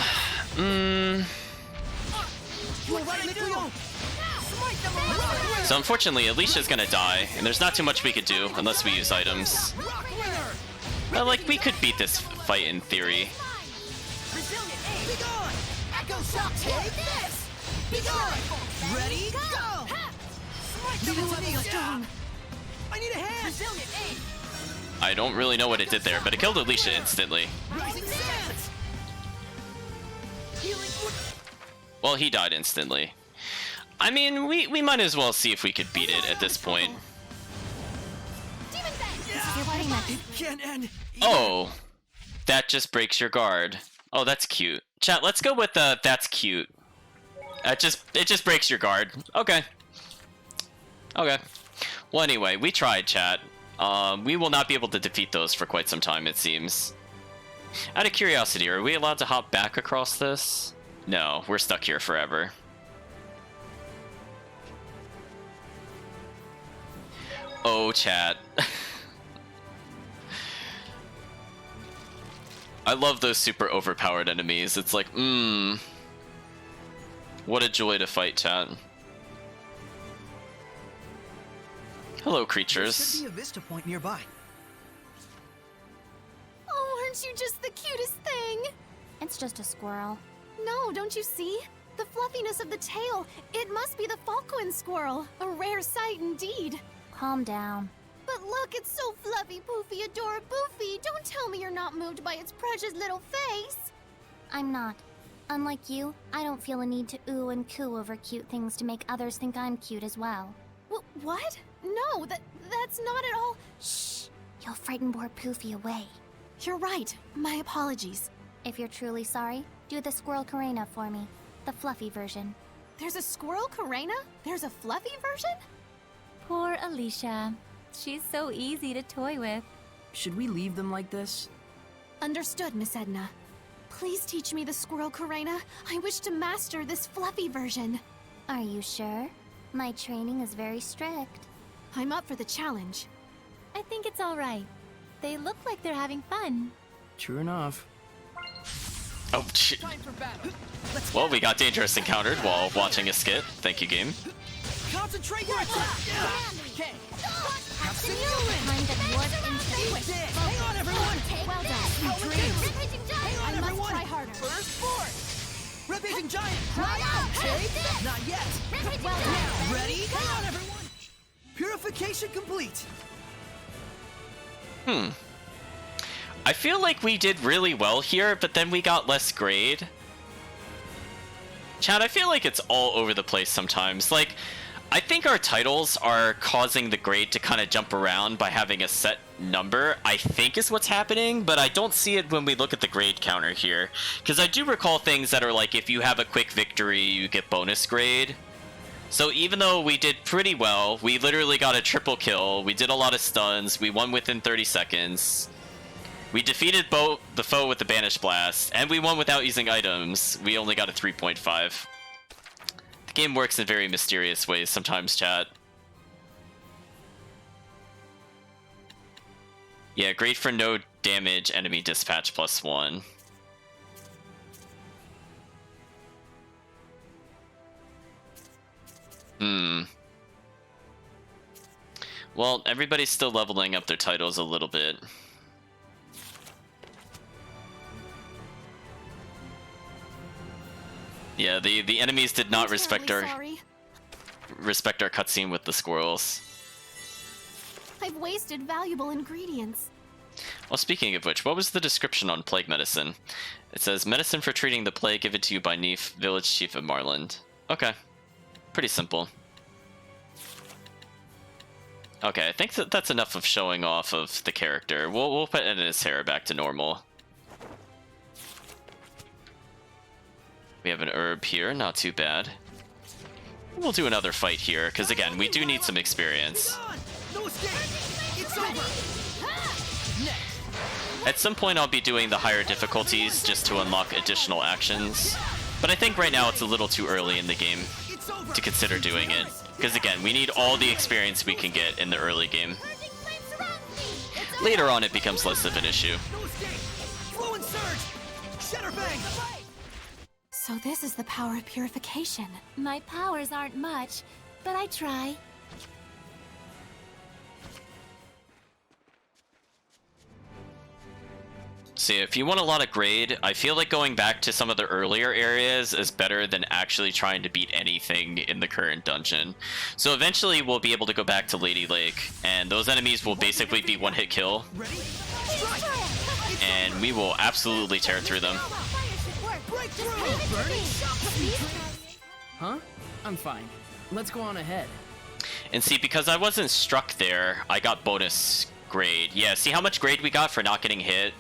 so unfortunately, Alicia's gonna die, and there's not too much we could do unless we use items. But like, we could beat this fight in theory. Be gone! Echo shock! Take this! Be gone! Ready? Go! Leave it to me, strong! I need a hand! Resilient aim! I don't really know what it did there, but it killed Alicia instantly. Rising sands! Healing. Well, he died instantly. I mean, we might as well see if we could beat it at this point. It can't end. Oh, that just breaks your guard. Oh, that's cute. Chat, let's go with that's cute. It just breaks your guard. Okay. Okay. Well, anyway, we tried, chat. We will not be able to defeat those for quite some time, it seems. Out of curiosity, are we allowed to hop back across this? No, we're stuck here forever. Oh, chat. I love those super overpowered enemies. It's like, what a joy to fight, chat. Hello, There creatures. should be a vista point nearby. Oh, aren't you just the cutest thing? It's just a squirrel. No, don't you see? The fluffiness of the tail. It must be the falcon squirrel. A rare sight indeed. Calm down. But look, it's so fluffy, poofy, adoraboofy. Don't tell me you're not moved by its precious little face. I'm not. Unlike you, I don't feel a need to ooh and coo over cute things to make others think I'm cute as well. What? No, that's not at all. Shh! You'll frighten poor Poofy away. You're right. My apologies. If you're truly sorry, do the Squirrel Karena for me. The fluffy version. There's a squirrel Karena? There's a fluffy version? Poor Alicia. She's so easy to toy with. Should we leave them like this? Understood, Miss Edna. Please teach me the squirrel Karena. I wish to master this fluffy version. Are you sure? My training is very strict. I'm up for the challenge. I think it's all right. They look like they're having fun. True enough. Oh, shit. Well, we got dangerous encountered while watching a skit. Thank you, game. Concentrate your attack! Okay. Time to warp into Hang on, everyone! Well done. Hang on, I must everyone! try harder. First force! Rampaging Giant! Try out! Take! Not yet! Well done. Ready? Hang on, everyone! Purification complete! I feel like we did really well here, but then we got less grade. Chad, I feel like it's all over the place sometimes. Like, I think our titles are causing the grade to kind of jump around by having a set number, I think is what's happening, but I don't see it when we look at the grade counter here. Because I do recall things that are like, if you have a quick victory, you get bonus grade. So even though we did pretty well, we literally got a triple kill, we did a lot of stuns, we won within 30 seconds. We defeated the foe with the Banish Blast, and we won without using items. We only got a 3.5. The game works in very mysterious ways sometimes, chat. Yeah, great for no damage enemy dispatch +1. Well, everybody's still leveling up their titles a little bit. Yeah, the enemies did not respect our cutscene with the squirrels. I've wasted valuable ingredients. Well, speaking of which, what was the description on plague medicine? It says, medicine for treating the plague given to you by Neef, village chief of Marland. Okay. Pretty simple. Okay, I think that's enough of showing off of the character. We'll put his hair back to normal. We have an herb here, not too bad. We'll do another fight here, because again, we do need some experience. At some point I'll be doing the higher difficulties just to unlock additional actions, but I think right now it's a little too early in the game to consider doing it, because again, we need all the experience we can get in the early game. Later on it becomes less of an issue. So this is the power of purification. My powers aren't much, but I try. See, if you want a lot of grade, I feel like going back to some of the earlier areas is better than actually trying to beat anything in the current dungeon. So eventually we'll be able to go back to Lady Lake, and those enemies will basically be one-hit kill. And we will absolutely tear through them. Huh? I'm fine. Let's go on ahead. And see, because I wasn't struck there, I got bonus grade. Yeah, see how much grade we got for not getting hit?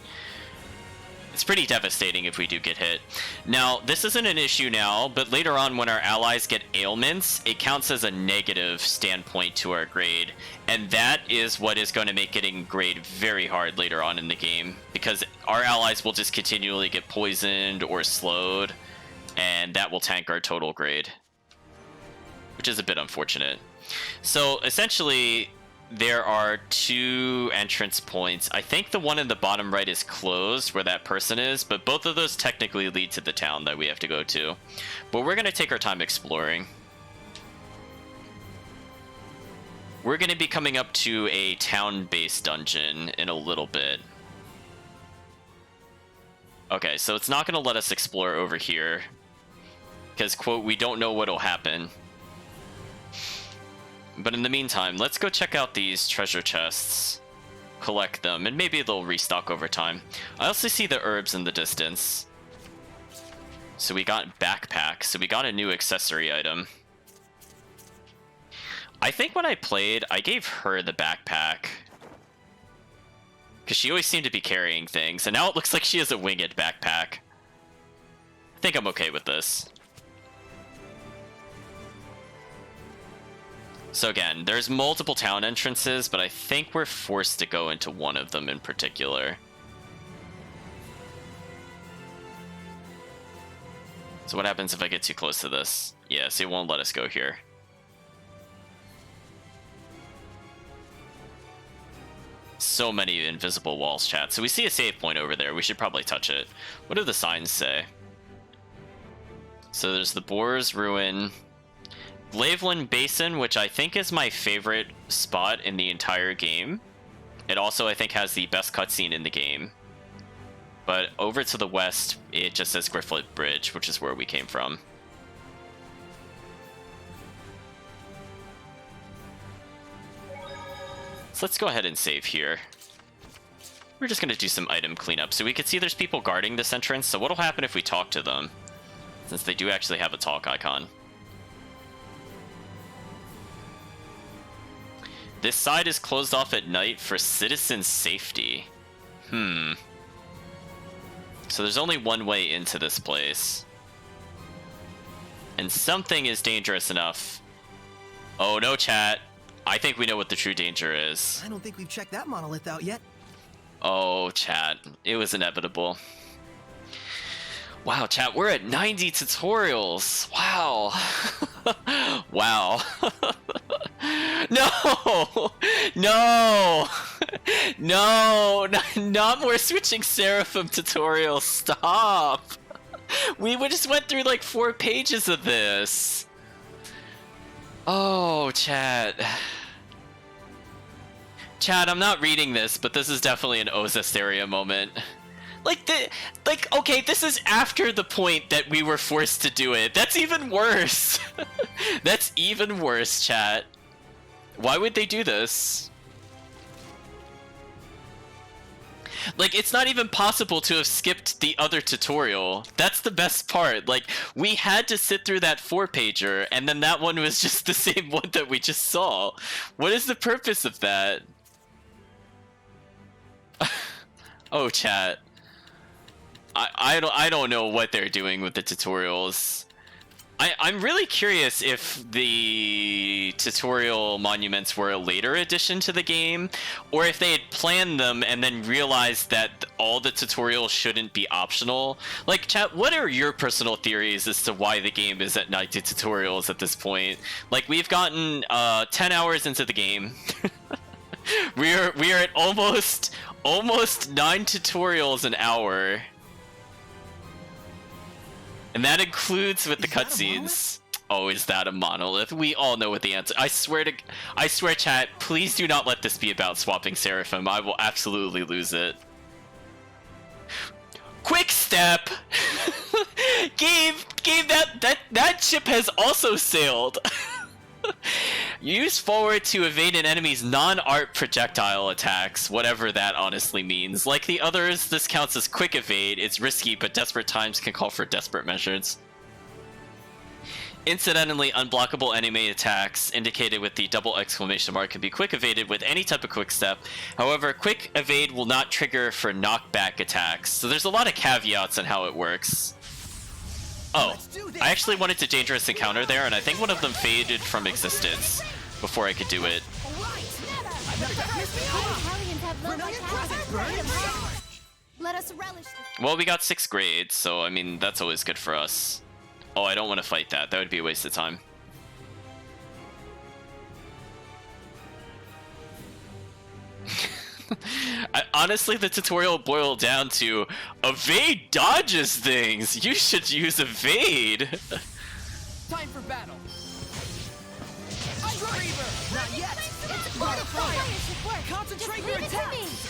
It's pretty devastating if we do get hit. Now, this isn't an issue now, but later on when our allies get ailments, it counts as a negative standpoint to our grade. And that is what is going to make getting grade very hard later on in the game, because our allies will just continually get poisoned or slowed, and that will tank our total grade, which is a bit unfortunate. So essentially, there are two entrance points. I think the one in the bottom right is closed where that person is, but both of those technically lead to the town that we have to go to. But we're going to take our time exploring. we're going to be coming up to a town-based dungeon in a little bit. Okay, so it's not going to let us explore over here. Because, quote, we don't know what'll happen. But in the meantime, let's go check out these treasure chests. Collect them, and maybe they'll restock over time. I also see the herbs in the distance. So we got backpack, so we got a new accessory item. I think when I played, I gave her the backpack. Because she always seemed to be carrying things, and now it looks like she has a winged backpack. I think I'm okay with this. So again, there's multiple town entrances, but I think we're forced to go into one of them in particular. So what happens if I get too close to this? Yeah, so it won't let us go here. So many invisible walls, chat. So we see a save point over there. We should probably touch it. What do the signs say? So there's the Boar's Ruin. Laveland Basin, which I think is my favorite spot in the entire game. It also, I think, has the best cutscene in the game. But over to the west, it just says Grifflet Bridge, which is where we came from. So let's go ahead and save here. We're just going to do some item cleanup. So we can see there's people guarding this entrance. So what'll happen if we talk to them? Since they do actually have a talk icon. This side is closed off at night for citizen safety. So there's only one way into this place. And something is dangerous enough. Oh no, chat. I think we know what the true danger is. I don't think we've checked that monolith out yet. Oh, chat. It was inevitable. Wow, chat, we're at 90 tutorials. Wow. Wow. No! No! No! Not more switching Seraphim tutorials. Stop! We just went through like 4 pages of this. Oh, chat. Chat, I'm not reading this, but this is definitely an Zestiria moment. Okay, this is after the point that we were forced to do it. That's even worse. That's even worse, chat. Why would they do this? Like, it's not even possible to have skipped the other tutorial. That's the best part. Like, we had to sit through that 4-pager, and then that one was just the same one that we just saw. What is the purpose of that? Oh, chat. I don't know what they're doing with the tutorials. I'm really curious if the tutorial monuments were a later addition to the game, or if they had planned them and then realized that all the tutorials shouldn't be optional. Like, chat, what are your personal theories as to why the game is at 90 tutorials at this point? Like, we've gotten 10 hours into the game. we are at almost 9 tutorials an hour. And that includes with the cutscenes. Oh, is that a monolith? We all know what the answer. I swear, chat, please do not let this be about swapping Seraphim. I will absolutely lose it. Quick step! Game, that ship has also sailed. Use forward to evade an enemy's non-art projectile attacks, whatever that honestly means. Like the others, this counts as quick evade. It's risky, but desperate times can call for desperate measures. Incidentally, unblockable enemy attacks indicated with the double exclamation mark can be quick evaded with any type of quick step. However, quick evade will not trigger for knockback attacks. So there's a lot of caveats on how it works. Oh, I actually wanted to dangerous encounter there, and I think one of them faded from existence before I could do it. Let us relish this. Well, we got 6 grades, so I mean, that's always good for us. Oh, I don't want to fight that. That would be a waste of time. Honestly, the tutorial boiled down to evade dodges things. You should use evade. Time for battle. Not yet! Fire! Concentrate your attack! These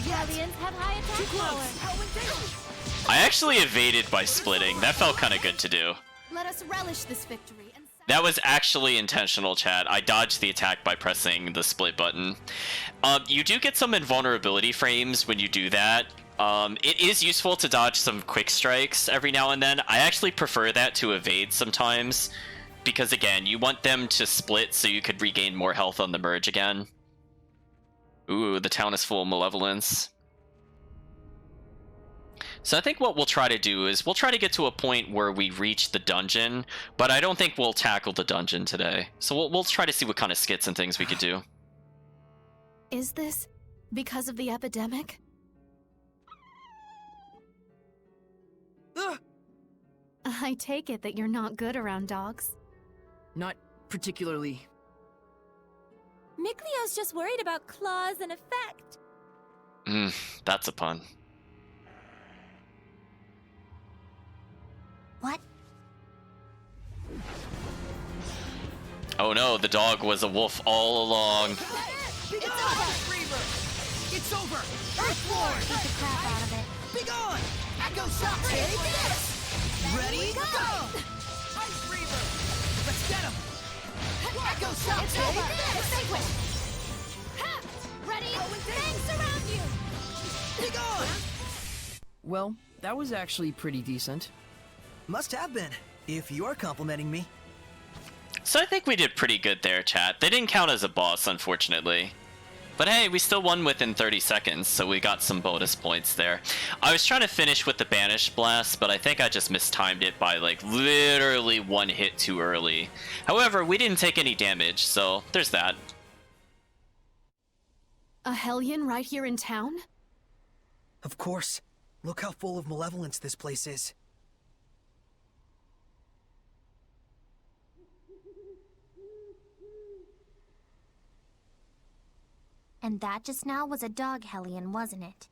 Hellions have high attack power. I actually evaded by splitting. That felt kind of good to do. Let us relish this victory and That was actually intentional, chat. I dodged the attack by pressing the split button. You do get some invulnerability frames when you do that. It is useful to dodge some quick strikes every now and then. I actually prefer that to evade sometimes, because again, you want them to split so you could regain more health on the merge again. Ooh, the town is full of malevolence. So I think what we'll try to do is we'll try to get to a point where we reach the dungeon, but I don't think we'll tackle the dungeon today. So we'll try to see what kind of skits and things we could do. Is this because of the epidemic? I take it that you're not good around dogs. Not particularly. Miklio's just worried about claws and effect. That's a pun. What? Oh no, the dog was a wolf all along. It's over! It's over! Earthborn! Beat the crap out of it. Be gone! Echo Shock! Take this! Ready? Go! Ice Reaver! Let's get him! Echo Shock! It's Take over! this! Distinguish! Ha! Ready? Fangs around you! Be gone! Well, that was actually pretty decent. Must have been, if you're complimenting me. So I think we did pretty good there, chat. They didn't count as a boss, unfortunately. But hey, we still won within 30 seconds, so we got some bonus points there. I was trying to finish with the Banish Blast, but I think I just mistimed it by, like, literally one hit too early. However, we didn't take any damage, so there's that. A Hellion right here in town? Of course. Look how full of malevolence this place is. And that just now was a dog Hellion, wasn't it?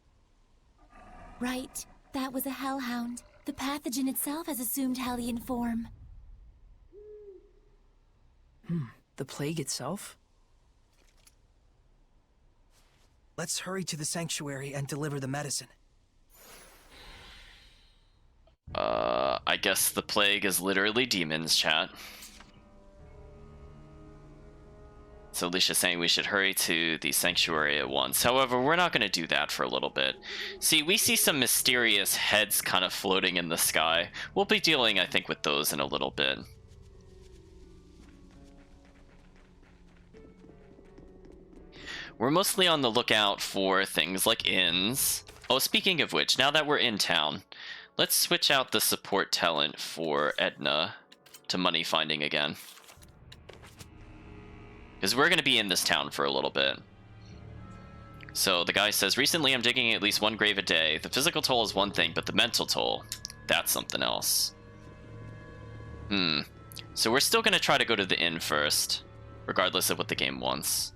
Right. That was a hellhound. The pathogen itself has assumed Hellion form. The plague itself? Let's hurry to the sanctuary and deliver the medicine. I guess the plague is literally demons, chat. So Alicia's saying we should hurry to the sanctuary at once. However, we're not going to do that for a little bit. See, we see some mysterious heads kind of floating in the sky. We'll be dealing, I think, with those in a little bit. We're mostly on the lookout for things like inns. Oh, speaking of which, now that we're in town, let's switch out the support talent for Edna to money finding again. Because we're going to be in this town for a little bit. So the guy says, recently I'm digging at least one grave a day. The physical toll is one thing, but the mental toll, that's something else. So we're still going to try to go to the inn first, regardless of what the game wants.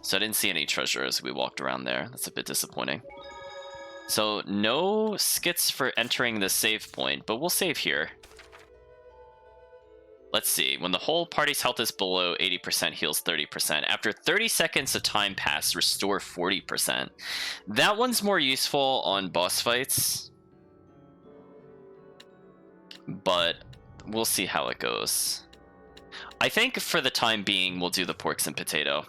So I didn't see any treasure as we walked around there. That's a bit disappointing. So no skits for entering the save point, but we'll save here. Let's see. When the whole party's health is below 80%, heals 30%. After 30 seconds of time pass, restore 40%. That one's more useful on boss fights. But we'll see how it goes. I think for the time being, we'll do the porks and potato.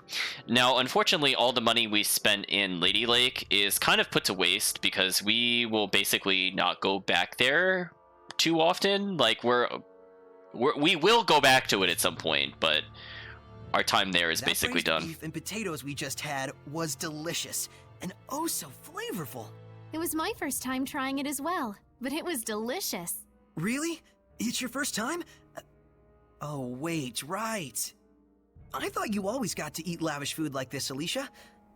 Now, unfortunately, all the money we spent in Lady Lake is kind of put to waste because we will basically not go back there too often. Like, we will go back to it at some point, but our time there is basically done. Beef and potatoes we just had was delicious and oh so flavorful. It was my first time trying it as well, but it was delicious. Really? It's your first time? Oh, wait, right. I thought you always got to eat lavish food like this, Alicia.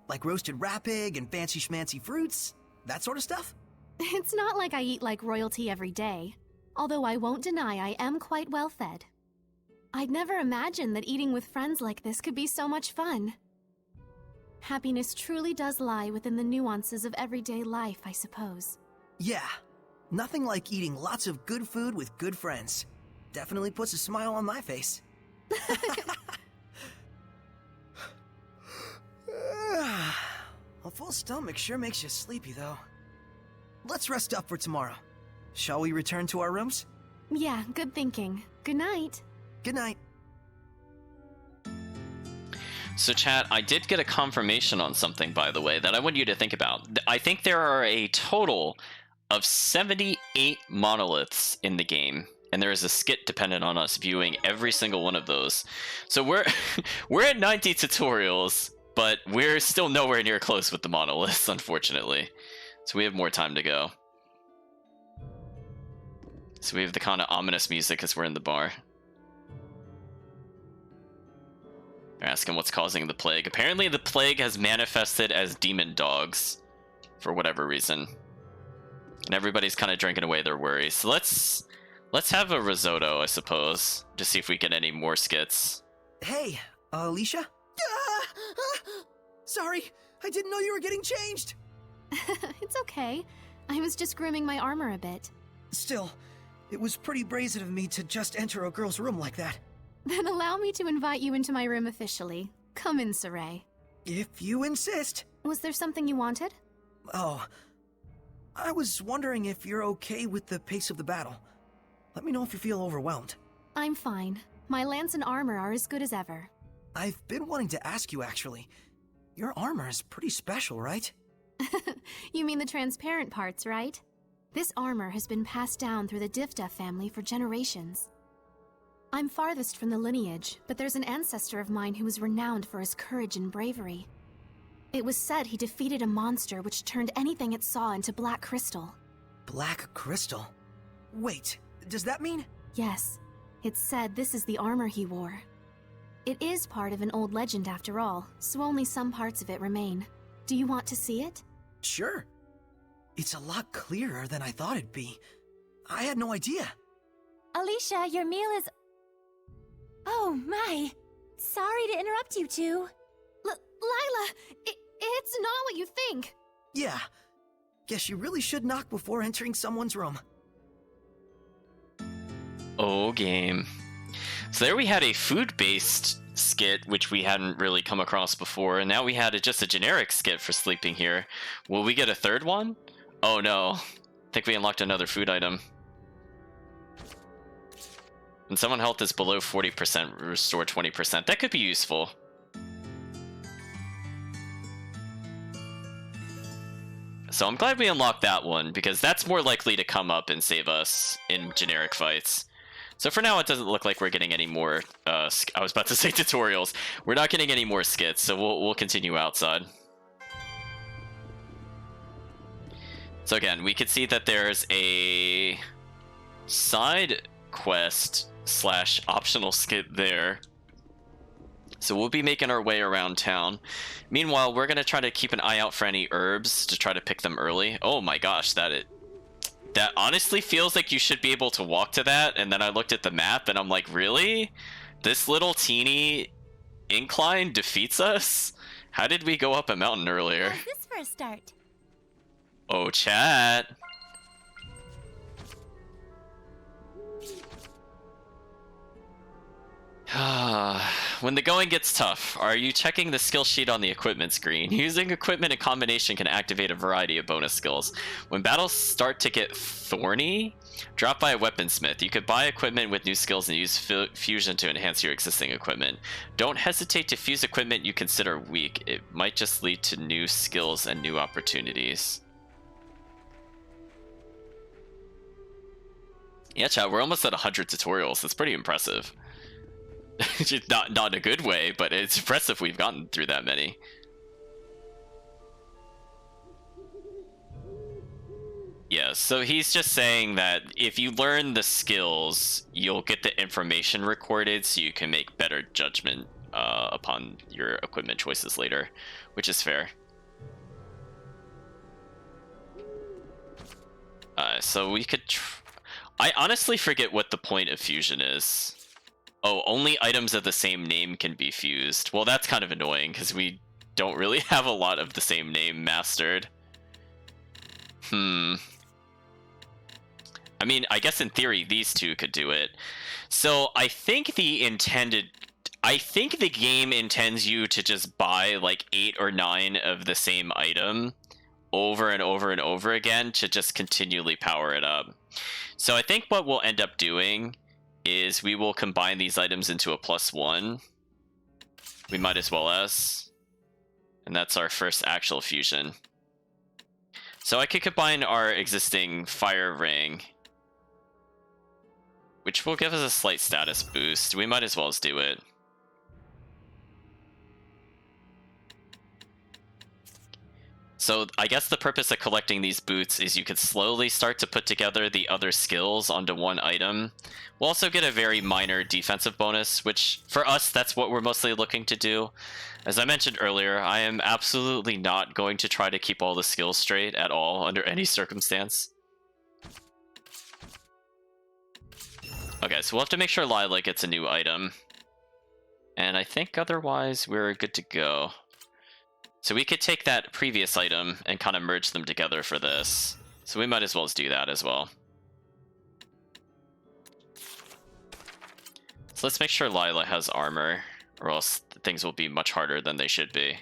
Like roasted rat pig and fancy schmancy fruits, that sort of stuff? It's not like I eat like royalty every day. Although I won't deny I am quite well fed. I'd never imagined that eating with friends like this could be so much fun. Happiness truly does lie within the nuances of everyday life, I suppose. Yeah, nothing like eating lots of good food with good friends. Definitely puts a smile on my face. A full stomach sure makes you sleepy, though. Let's rest up for tomorrow. Shall we return to our rooms? Yeah, good thinking. Good night. Good night. So chat, I did get a confirmation on something, by the way, that I want you to think about. I think there are a total of 78 monoliths in the game, and there is a skit dependent on us viewing every single one of those. So we're we're at 90 tutorials, but we're still nowhere near close with the monoliths, unfortunately. So we have more time to go. So we have the kind of ominous music as we're in the bar. They're asking what's causing the plague. Apparently the plague has manifested as demon dogs for whatever reason. And everybody's kind of drinking away their worries. So let's have a risotto, I suppose, to see if we get any more skits. Hey, Alicia? Sorry, I didn't know you were getting changed. It's okay. I was just grooming my armor a bit. Still, it was pretty brazen of me to just enter a girl's room like that. Then allow me to invite you into my room officially. Come in, Saray. If you insist. Was there something you wanted? Oh, I was wondering if you're okay with the pace of the battle. Let me know if you feel overwhelmed. I'm fine. My lance and armor are as good as ever. I've been wanting to ask you, actually. Your armor is pretty special, right? You mean the transparent parts, right? This armor has been passed down through the Divta family for generations. I'm farthest from the lineage, but there's an ancestor of mine who was renowned for his courage and bravery. It was said he defeated a monster which turned anything it saw into black crystal. Black crystal? Wait, does that mean? Yes. It's said this is the armor he wore. It is part of an old legend after all, so only some parts of it remain. Do you want to see it? Sure. It's a lot clearer than I thought it'd be. I had no idea. Alicia, your meal is... Oh, my. Sorry to interrupt you two. Lila, it's not what you think. Yeah. Guess you really should knock before entering someone's room. Oh, game. So there we had a food-based skit, which we hadn't really come across before, and now we had just a generic skit for sleeping here. Will we get a third one? Oh no. I think we unlocked another food item. When someone health is below 40%, restore 20%. That could be useful. So I'm glad we unlocked that one, because that's more likely to come up and save us in generic fights. So for now, it doesn't look like we're getting any more, I was about to say tutorials. We're not getting any more skits, so we'll continue outside. So again, we can see that there's a side quest / optional skit there. So we'll be making our way around town. Meanwhile, we're going to try to keep an eye out for any herbs to try to pick them early. Oh my gosh, that honestly feels like you should be able to walk to that. And then I looked at the map and I'm like, really? This little teeny incline defeats us? How did we go up a mountain earlier? How's this for a start? Oh, chat. When the going gets tough, are you checking the skill sheet on the equipment screen? Using equipment in combination can activate a variety of bonus skills. When battles start to get thorny, drop by a weaponsmith. You could buy equipment with new skills and use fusion to enhance your existing equipment. Don't hesitate to fuse equipment you consider weak. It might just lead to new skills and new opportunities. Yeah, chat, we're almost at 100 tutorials. That's pretty impressive. not in a good way, but it's impressive we've gotten through that many. Yeah, so he's just saying that if you learn the skills, you'll get the information recorded so you can make better judgment upon your equipment choices later, which is fair. So we could... I honestly forget what the point of fusion is. Oh, only items of the same name can be fused. Well, that's kind of annoying, because we don't really have a lot of the same name mastered. I I mean, I guess in theory, these two could do it. So I think the game intends you to just buy like 8 or 9 of the same item over and over and over again to just continually power it up. So I think what we'll end up doing is we will combine these items into a +1. We might as well as. And that's our first actual fusion. So I could combine our existing fire ring, which will give us a slight status boost. We might as well as do it. So I guess the purpose of collecting these boots is you could slowly start to put together the other skills onto one item. We'll also get a very minor defensive bonus, which for us, that's what we're mostly looking to do. As I mentioned earlier, I am absolutely not going to try to keep all the skills straight at all under any circumstance. Okay, so we'll have to make sure Lila gets a new item. And I think otherwise we're good to go. So we could take that previous item and kind of merge them together for this. So we might as well do that as well. So let's make sure Lila has armor, or else things will be much harder than they should be.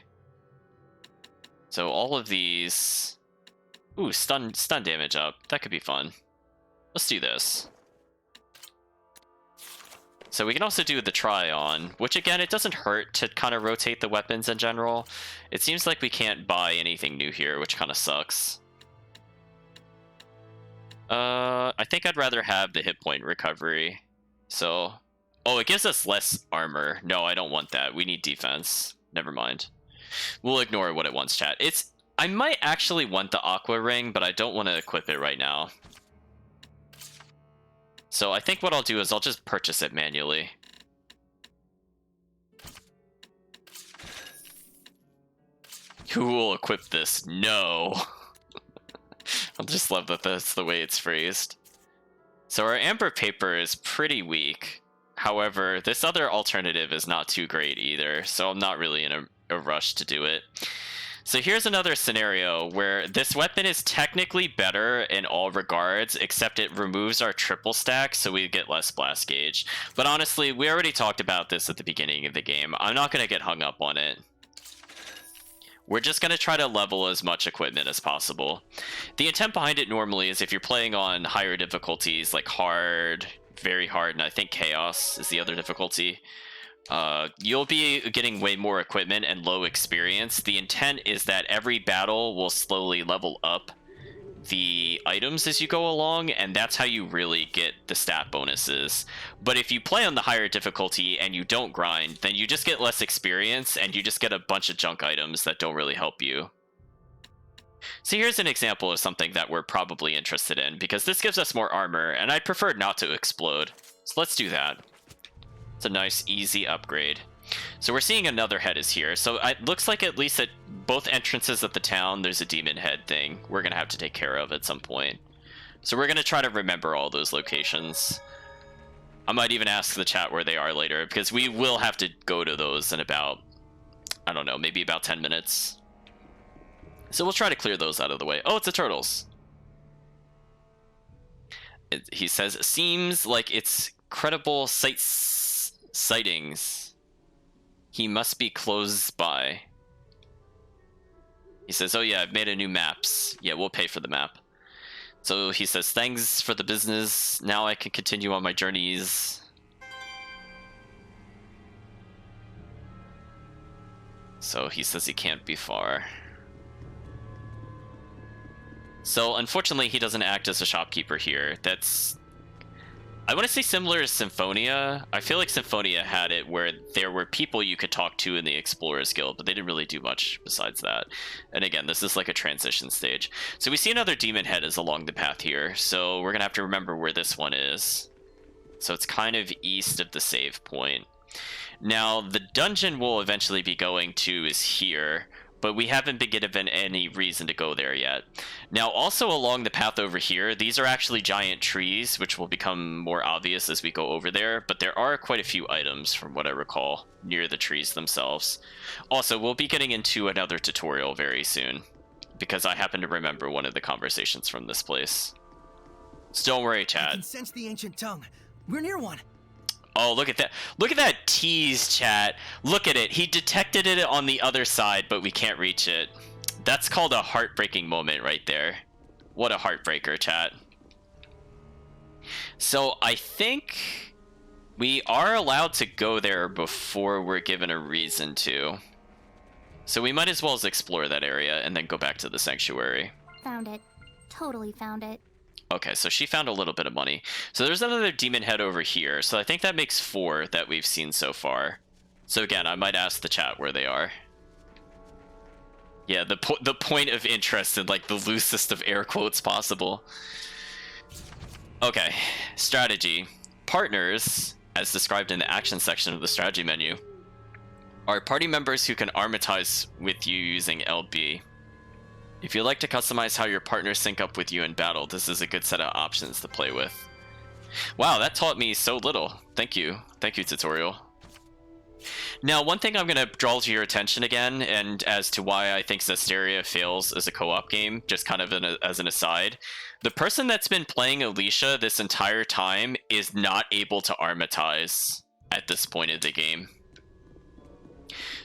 So all of these... Ooh, stun damage up. That could be fun. Let's do this. So we can also do the try-on, which again, it doesn't hurt to kind of rotate the weapons in general. It seems like we can't buy anything new here, which kind of sucks. I think I'd rather have the hit point recovery. So, oh, it gives us less armor. No, I don't want that. We need defense. Never mind. We'll ignore what it wants, chat. I might actually want the aqua ring, but I don't want to equip it right now. So I think what I'll do is I'll just purchase it manually. Who will equip this? No. I just love that that's the way it's phrased. So our amber paper is pretty weak. However, this other alternative is not too great either, so I'm not really in a rush to do it. So here's another scenario where this weapon is technically better in all regards, except it removes our triple stack, so we get less blast gauge. But honestly, we already talked about this at the beginning of the game. I'm not going to get hung up on it. We're just going to try to level as much equipment as possible. The intent behind it normally is if you're playing on higher difficulties, like hard, very hard, and I think chaos is the other difficulty. You'll be getting way more equipment and low experience. The intent is that every battle will slowly level up the items as you go along, and that's how you really get the stat bonuses. But if you play on the higher difficulty and you don't grind, then you just get less experience and you just get a bunch of junk items that don't really help you. So here's an example of something that we're probably interested in, because this gives us more armor, and I'd prefer not to explode. So let's do that. It's a nice, easy upgrade. So we're seeing another head is here. So it looks like at least at both entrances of the town, there's a demon head thing we're going to have to take care of at some point. So we're going to try to remember all those locations. I might even ask the chat where they are later, because we will have to go to those in about, I don't know, maybe about 10 minutes. So we'll try to clear those out of the way. Oh, it's the turtles. He says, seems like it's credible sightings. He must be close by. He says, oh yeah, I've made a new maps. Yeah, we'll pay for the map. So he says, thanks for the business. Now I can continue on my journeys. So he says he can't be far. So unfortunately, he doesn't act as a shopkeeper here. That's, I want to say similar to Symphonia. I feel like Symphonia had it where there were people you could talk to in the Explorers Guild, but they didn't really do much besides that. And again, this is like a transition stage. So we see another demon head is along the path here, so we're going to have to remember where this one is. So it's kind of east of the save point. Now, the dungeon we'll eventually be going to is here, but we haven't been given any reason to go there yet. Now, also along the path over here, these are actually giant trees, which will become more obvious as we go over there, but there are quite a few items, from what I recall, near the trees themselves. Also, we'll be getting into another tutorial very soon, because I happen to remember one of the conversations from this place. So don't worry, I chat. can sense the ancient tongue. We're near one. Oh, look at that. Look at that tease, chat. Look at it. He detected it on the other side, but we can't reach it. That's called a heartbreaking moment right there. What a heartbreaker, chat. So I think we are allowed to go there before we're given a reason to. So we might as well explore that area and then go back to the sanctuary. Found it. Totally found it. Okay, so she found a little bit of money. So there's another demon head over here. So I think that makes 4 that we've seen so far. So again, I might ask the chat where they are. Yeah, the point of interest in like the loosest of air quotes possible. Okay, strategy. Partners, as described in the action section of the strategy menu, are party members who can armatize with you using LB. If you'd like to customize how your partners sync up with you in battle, this is a good set of options to play with. Wow, that taught me so little. Thank you. Thank you, tutorial. Now, one thing I'm going to draw to your attention again, and as to why I think Zestiria fails as a co-op game, just kind of as an aside, the person that's been playing Alicia this entire time is not able to armatize at this point of the game.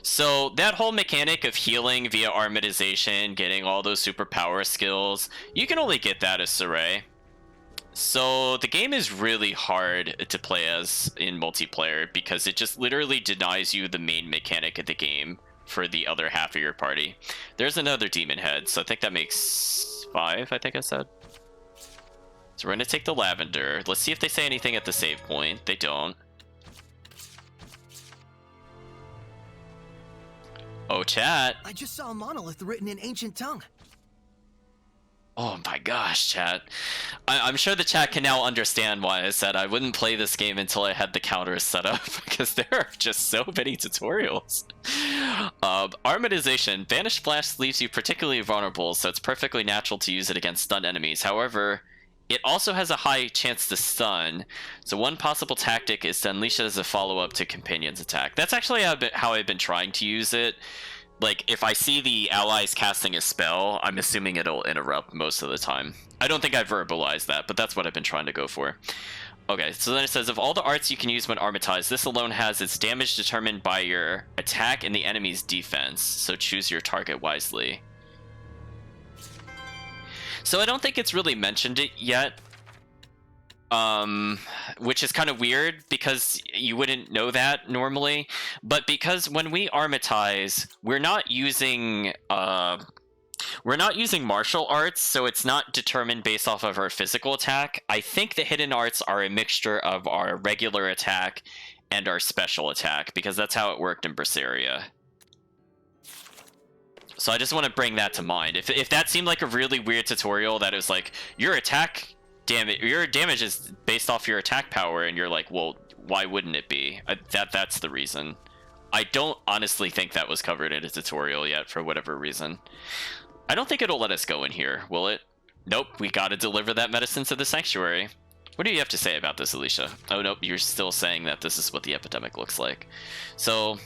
So that whole mechanic of healing via armatization, getting all those superpower skills, you can only get that as Saray. So the game is really hard to play as in multiplayer because it just literally denies you the main mechanic of the game for the other half of your party. There's another demon head, so I think that makes 5, I think I said. So we're going to take the lavender. Let's see if they say anything at the save point. They don't. Oh, chat. I just saw a monolith written in ancient tongue. Oh my gosh, chat. I'm sure the chat can now understand why I said I wouldn't play this game until I had the counters set up, because there are just so many tutorials. Armatization. Vanish Flash leaves you particularly vulnerable, so it's perfectly natural to use it against stunned enemies. However, it also has a high chance to stun, so one possible tactic is to unleash it as a follow-up to Companion's attack. That's actually how I've been trying to use it. Like, if I see the allies casting a spell, I'm assuming it'll interrupt most of the time. I don't think I verbalized that, but that's what I've been trying to go for. Okay, so then it says, of all the arts you can use when armatized, this alone has its damage determined by your attack and the enemy's defense, so choose your target wisely. So I don't think it's really mentioned it yet, which is kind of weird because you wouldn't know that normally. But because when we armatize, we're not using martial arts, so it's not determined based off of our physical attack. I think the hidden arts are a mixture of our regular attack and our special attack, because that's how it worked in Zestiria. So I just want to bring that to mind. If that seemed like a really weird tutorial that is like, your damage is based off your attack power, and you're like, well, why wouldn't it be? That's the reason. I don't honestly think that was covered in a tutorial yet for whatever reason. I don't think it'll let us go in here, will it? Nope, we gotta deliver that medicine to the sanctuary. What do you have to say about this, Alicia? Oh, nope, you're still saying that this is what the epidemic looks like. So,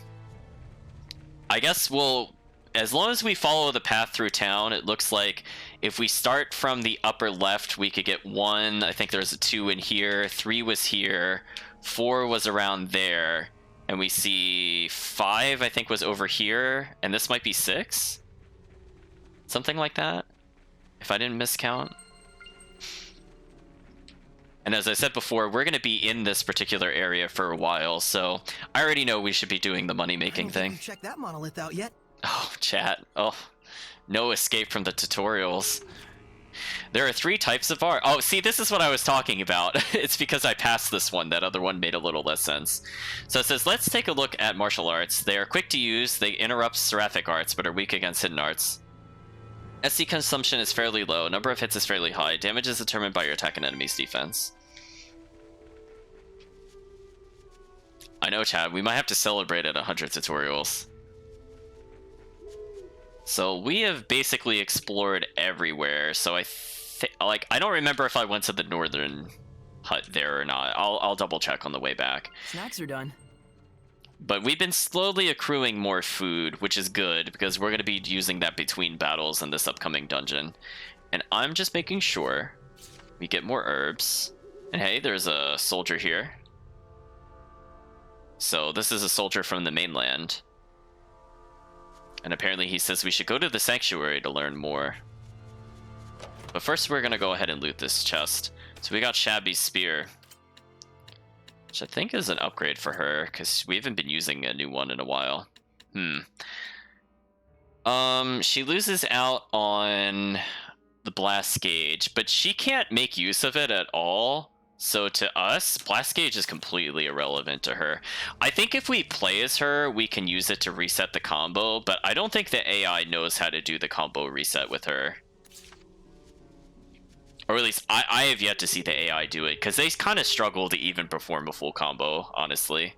I guess we'll... as long as we follow the path through town, it looks like if we start from the upper left, we could get 1. I think there's a 2 in here. 3 was here. 4 was around there. And we see 5, I think, was over here. And this might be 6? Something like that, if I didn't miscount. And as I said before, we're going to be in this particular area for a while, so I already know we should be doing the money-making thing. Check that monolith out yet? Oh, chat. Oh, no escape from the tutorials. There are 3 types of art. Oh, see, this is what I was talking about. It's because I passed this one. That other one made a little less sense. So it says, let's take a look at martial arts. They are quick to use. They interrupt seraphic arts, but are weak against hidden arts. SC consumption is fairly low. Number of hits is fairly high. Damage is determined by your attack and enemy's defense. I know, Chad. We might have to celebrate at 100 tutorials. So we have basically explored everywhere. So I don't remember if I went to the northern hut there or not. I'll double check on the way back. Snacks are done. But we've been slowly accruing more food, which is good, because we're going to be using that between battles in this upcoming dungeon. And I'm just making sure We get more herbs. And hey, there's a soldier here. So this is a soldier from the mainland. And apparently he says we should go to the sanctuary to learn more. But first we're going to go ahead and loot this chest. So we got Shabby's spear, which I think is an upgrade for her, because we haven't been using a new one in a while. She loses out on the blast gauge, but she can't make use of it at all. So to us, blast gauge is completely irrelevant to her. I think if we play as her, we can use it to reset the combo, but I don't think the AI knows how to do the combo reset with her. Or at least I have yet to see the AI do it, because they kind of struggle to even perform a full combo, honestly.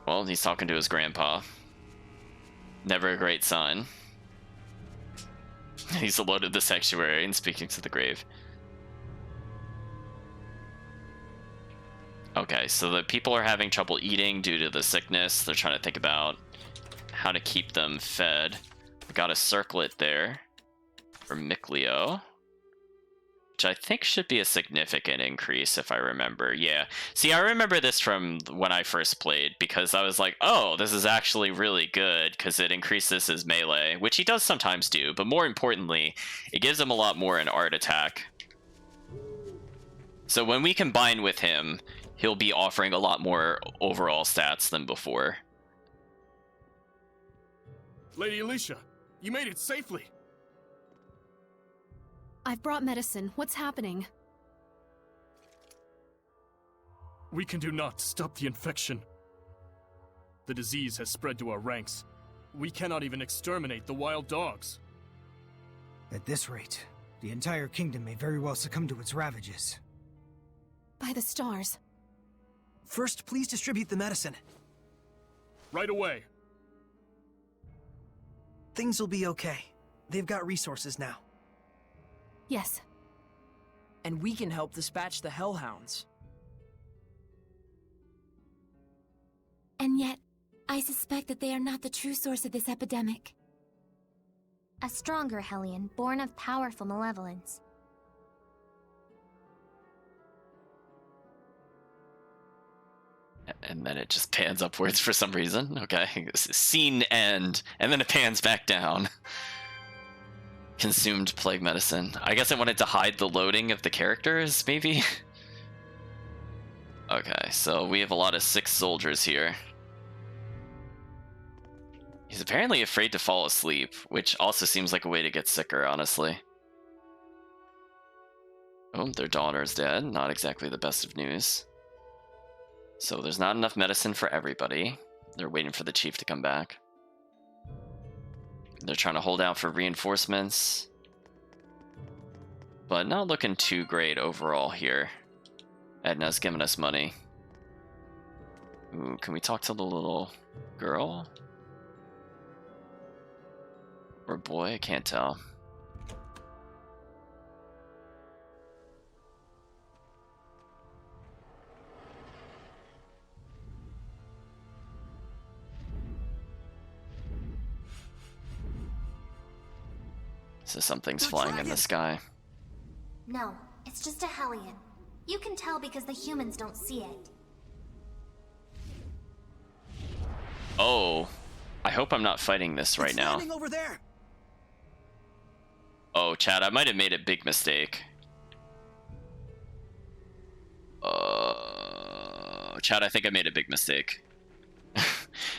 Well, he's talking to his grandpa. Never a great sign. He's loaded the sanctuary and speaking to the grave. Okay, so the people are having trouble eating due to the sickness. They're trying to think about how to keep them fed. We got a circlet there for Mikleo, which I think should be a significant increase if I remember. Yeah. See, I remember this from when I first played, because I was like, oh, this is actually really good because it increases his melee, which he does sometimes do, but more importantly, it gives him a lot more in art attack. So when we combine with him, he'll be offering a lot more overall stats than before. Lady Alicia, you made it safely. I've brought medicine. What's happening? We can do naught to stop the infection. The disease has spread to our ranks. We cannot even exterminate the wild dogs. At this rate, the entire kingdom may very well succumb to its ravages. By the stars. First, please distribute the medicine. Right away. Things will be okay. They've got resources now. Yes. And we can help dispatch the Hellhounds. And yet, I suspect that they are not the true source of this epidemic. A stronger Hellion, born of powerful malevolence. And then it just pans upwards for some reason. Okay, scene end, and then it pans back down. Consumed plague medicine. I guess I wanted to hide the loading of the characters, maybe? Okay, so we have a lot of sick soldiers here. He's apparently afraid to fall asleep, which also seems like a way to get sicker, honestly. Oh, their daughter's dead. Not exactly the best of news. So there's not enough medicine for everybody. They're waiting for the chief to come back. They're trying to hold out for reinforcements. But not looking too great overall here. Edna's giving us money. Ooh, can we talk to the little girl? Or boy? I can't tell. So something's flying in the sky. No, it's just a Hellion. You can tell because the humans don't see it. Oh, I hope I'm not fighting this right now. Over there. Oh, Chad, I might have made a big mistake. Chad, I think I made a big mistake.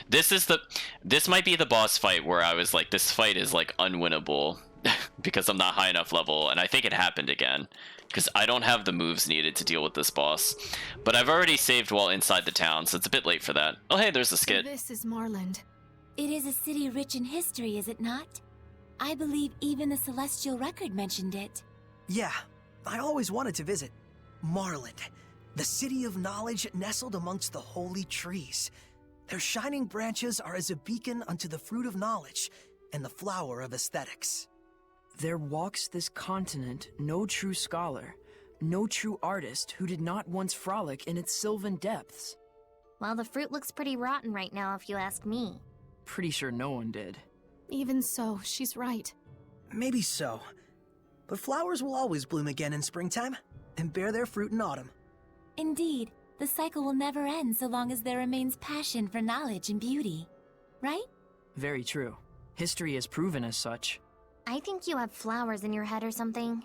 This might be the boss fight where I was like, this fight is like unwinnable because I'm not high enough level, and I think it happened again because I don't have the moves needed to deal with this boss. But I've already saved while inside the town, so it's a bit late for that. Oh, hey, there's a skit. So this is Marland. It is a city rich in history, is it not? I believe even the Celestial Record mentioned it. Yeah, I always wanted to visit. Marland, the city of knowledge nestled amongst the holy trees. Their shining branches are as a beacon unto the fruit of knowledge and the flower of aesthetics. There walks this continent no true scholar, no true artist who did not once frolic in its sylvan depths. Well, the fruit looks pretty rotten right now if you ask me. Pretty sure no one did. Even so, she's right. Maybe so. But flowers will always bloom again in springtime, and bear their fruit in autumn. Indeed, the cycle will never end so long as there remains passion for knowledge and beauty. Right? Very true. History has proven as such. I think you have flowers in your head or something.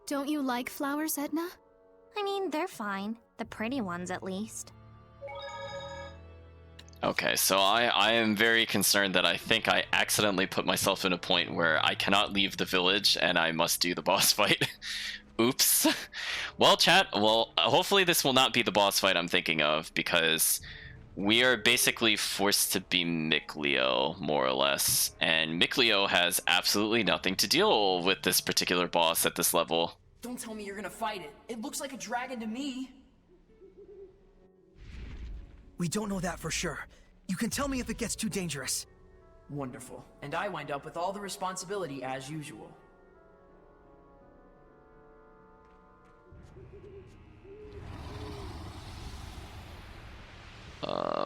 Don't you like flowers, Edna? I mean, they're fine. The pretty ones, at least. Okay, so I am very concerned that I think I accidentally put myself in a point where I cannot leave the village and I must do the boss fight. Oops. Well, chat, hopefully this will not be the boss fight I'm thinking of, because we are basically forced to be Mikleo, more or less. And Mikleo has absolutely nothing to deal with this particular boss at this level. Don't tell me you're gonna fight it. It looks like a dragon to me. We don't know that for sure. You can tell me if it gets too dangerous. Wonderful. And I wind up with all the responsibility as usual.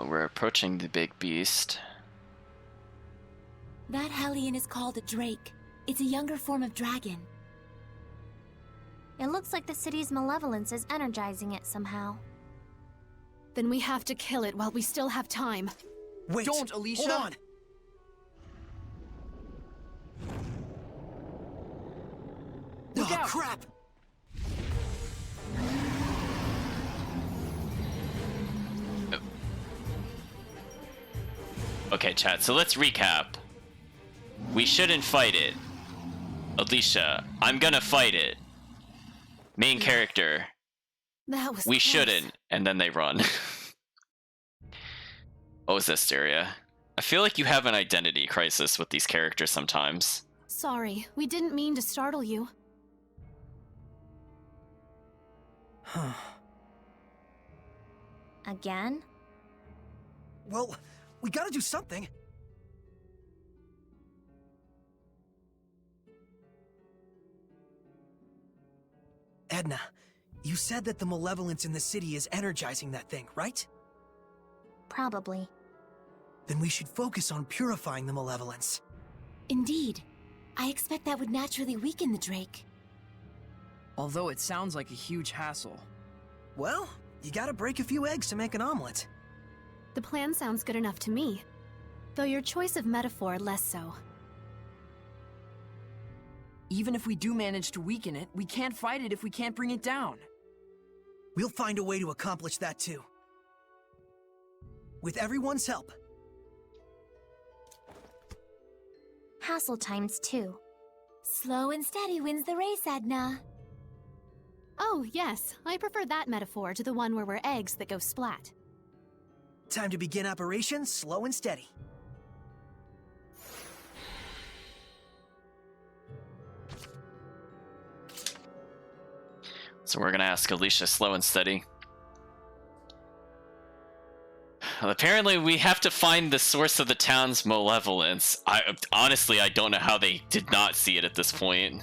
We're approaching the big beast. That Hellion is called a drake. It's a younger form of dragon. It looks like the city's malevolence is energizing it somehow. Then we have to kill it while we still have time. Wait! Don't, Alicia! Hold on! Look out! Crap! Okay, chat, so let's recap. We shouldn't fight it. Alicia, I'm gonna fight it. Main character. That was We close. shouldn't. And then they run. Oh, Zestiria. I feel like you have an identity crisis with these characters sometimes. Sorry, we didn't mean to startle you. Huh. Again? Well, we gotta do something. Edna, you said that the malevolence in the city is energizing that thing, right? Probably. Then we should focus on purifying the malevolence. Indeed. I expect that would naturally weaken the drake. Although it sounds like a huge hassle. Well, you gotta break a few eggs to make an omelet. The plan sounds good enough to me. Though your choice of metaphor less so. Even if we do manage to weaken it, we can't fight it if we can't bring it down. We'll find a way to accomplish that too. With everyone's help. Hassle times 2. Slow and steady wins the race, Edna. Oh, yes. I prefer that metaphor to the one where we're eggs that go splat. Time to begin operations slow and steady. So we're gonna ask Alicia slow and steady. Apparently we have to find the source of the town's malevolence. Honestly, I don't know how they did not see it at this point.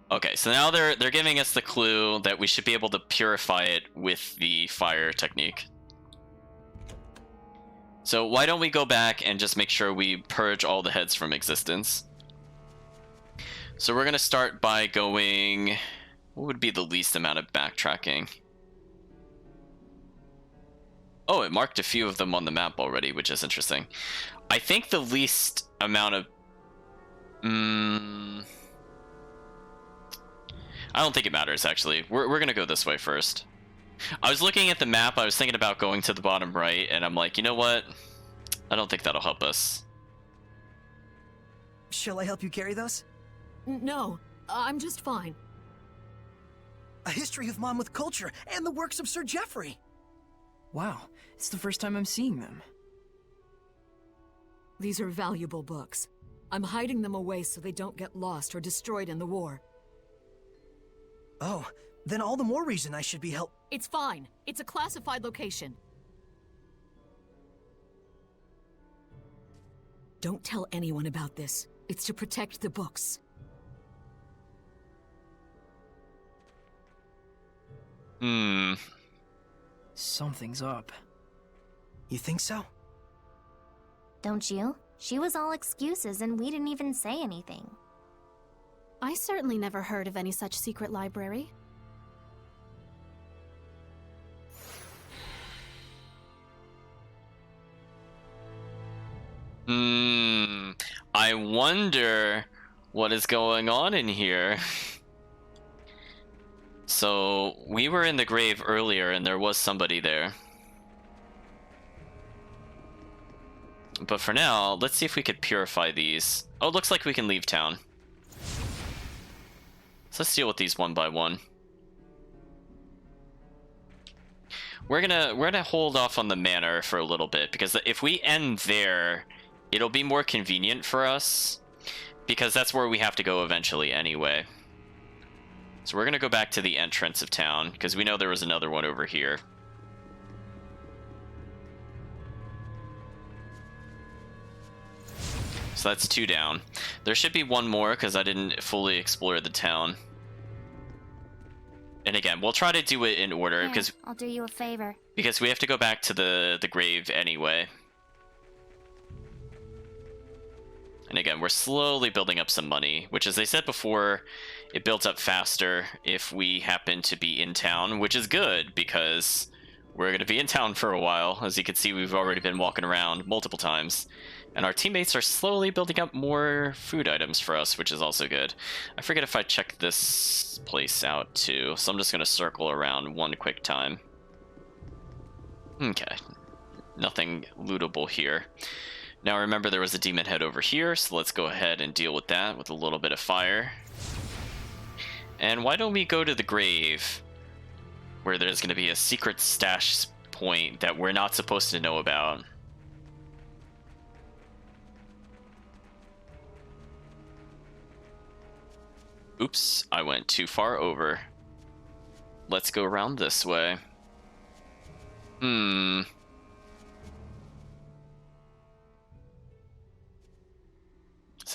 Okay, so now they're giving us the clue that we should be able to purify it with the fire technique. So why don't we go back and just make sure we purge all the heads from existence? So we're gonna start by going... What would be the least amount of backtracking? Oh, it marked a few of them on the map already, which is interesting. I think the least amount of... I don't think it matters, actually. We're gonna go this way first. I was looking at the map, I was thinking about going to the bottom right, and I'm like, you know what? I don't think that'll help us. Shall I help you carry those? No, I'm just fine. A history of Monmouth culture and the works of Sir Geoffrey. Wow, it's the first time I'm seeing them. These are valuable books. I'm hiding them away so they don't get lost or destroyed in the war. Oh, then all the more reason I should be help. It's fine. It's a classified location. Don't tell anyone about this. It's to protect the books. Something's up. You think so? Don't you? She was all excuses and we didn't even say anything. I certainly never heard of any such secret library. I wonder what is going on in here. So, we were in the grave earlier and there was somebody there. But for now, let's see if we could purify these. Oh, it looks like we can leave town. So let's deal with these one by one. We're gonna hold off on the manor for a little bit, because if we end there, it'll be more convenient for us, because that's where we have to go eventually anyway. So we're gonna go back to the entrance of town, because we know there was another one over here. So that's 2 down. There should be one more, because I didn't fully explore the town. And again, we'll try to do it in order, Here, because I'll do you a favor. we have to go back to the grave anyway. And again, we're slowly building up some money, which, as I said before, it builds up faster if we happen to be in town, which is good, because we're going to be in town for a while. As you can see, we've already been walking around multiple times. And our teammates are slowly building up more food items for us, which is also good. I forget if I checked this place out too, so I'm just going to circle around one quick time. Okay. Nothing lootable here. Now remember, there was a demon head over here, so let's go ahead and deal with that with a little bit of fire. And why don't we go to the grave, where there's going to be a secret stash point that we're not supposed to know about. Oops, I went too far over. Let's go around this way.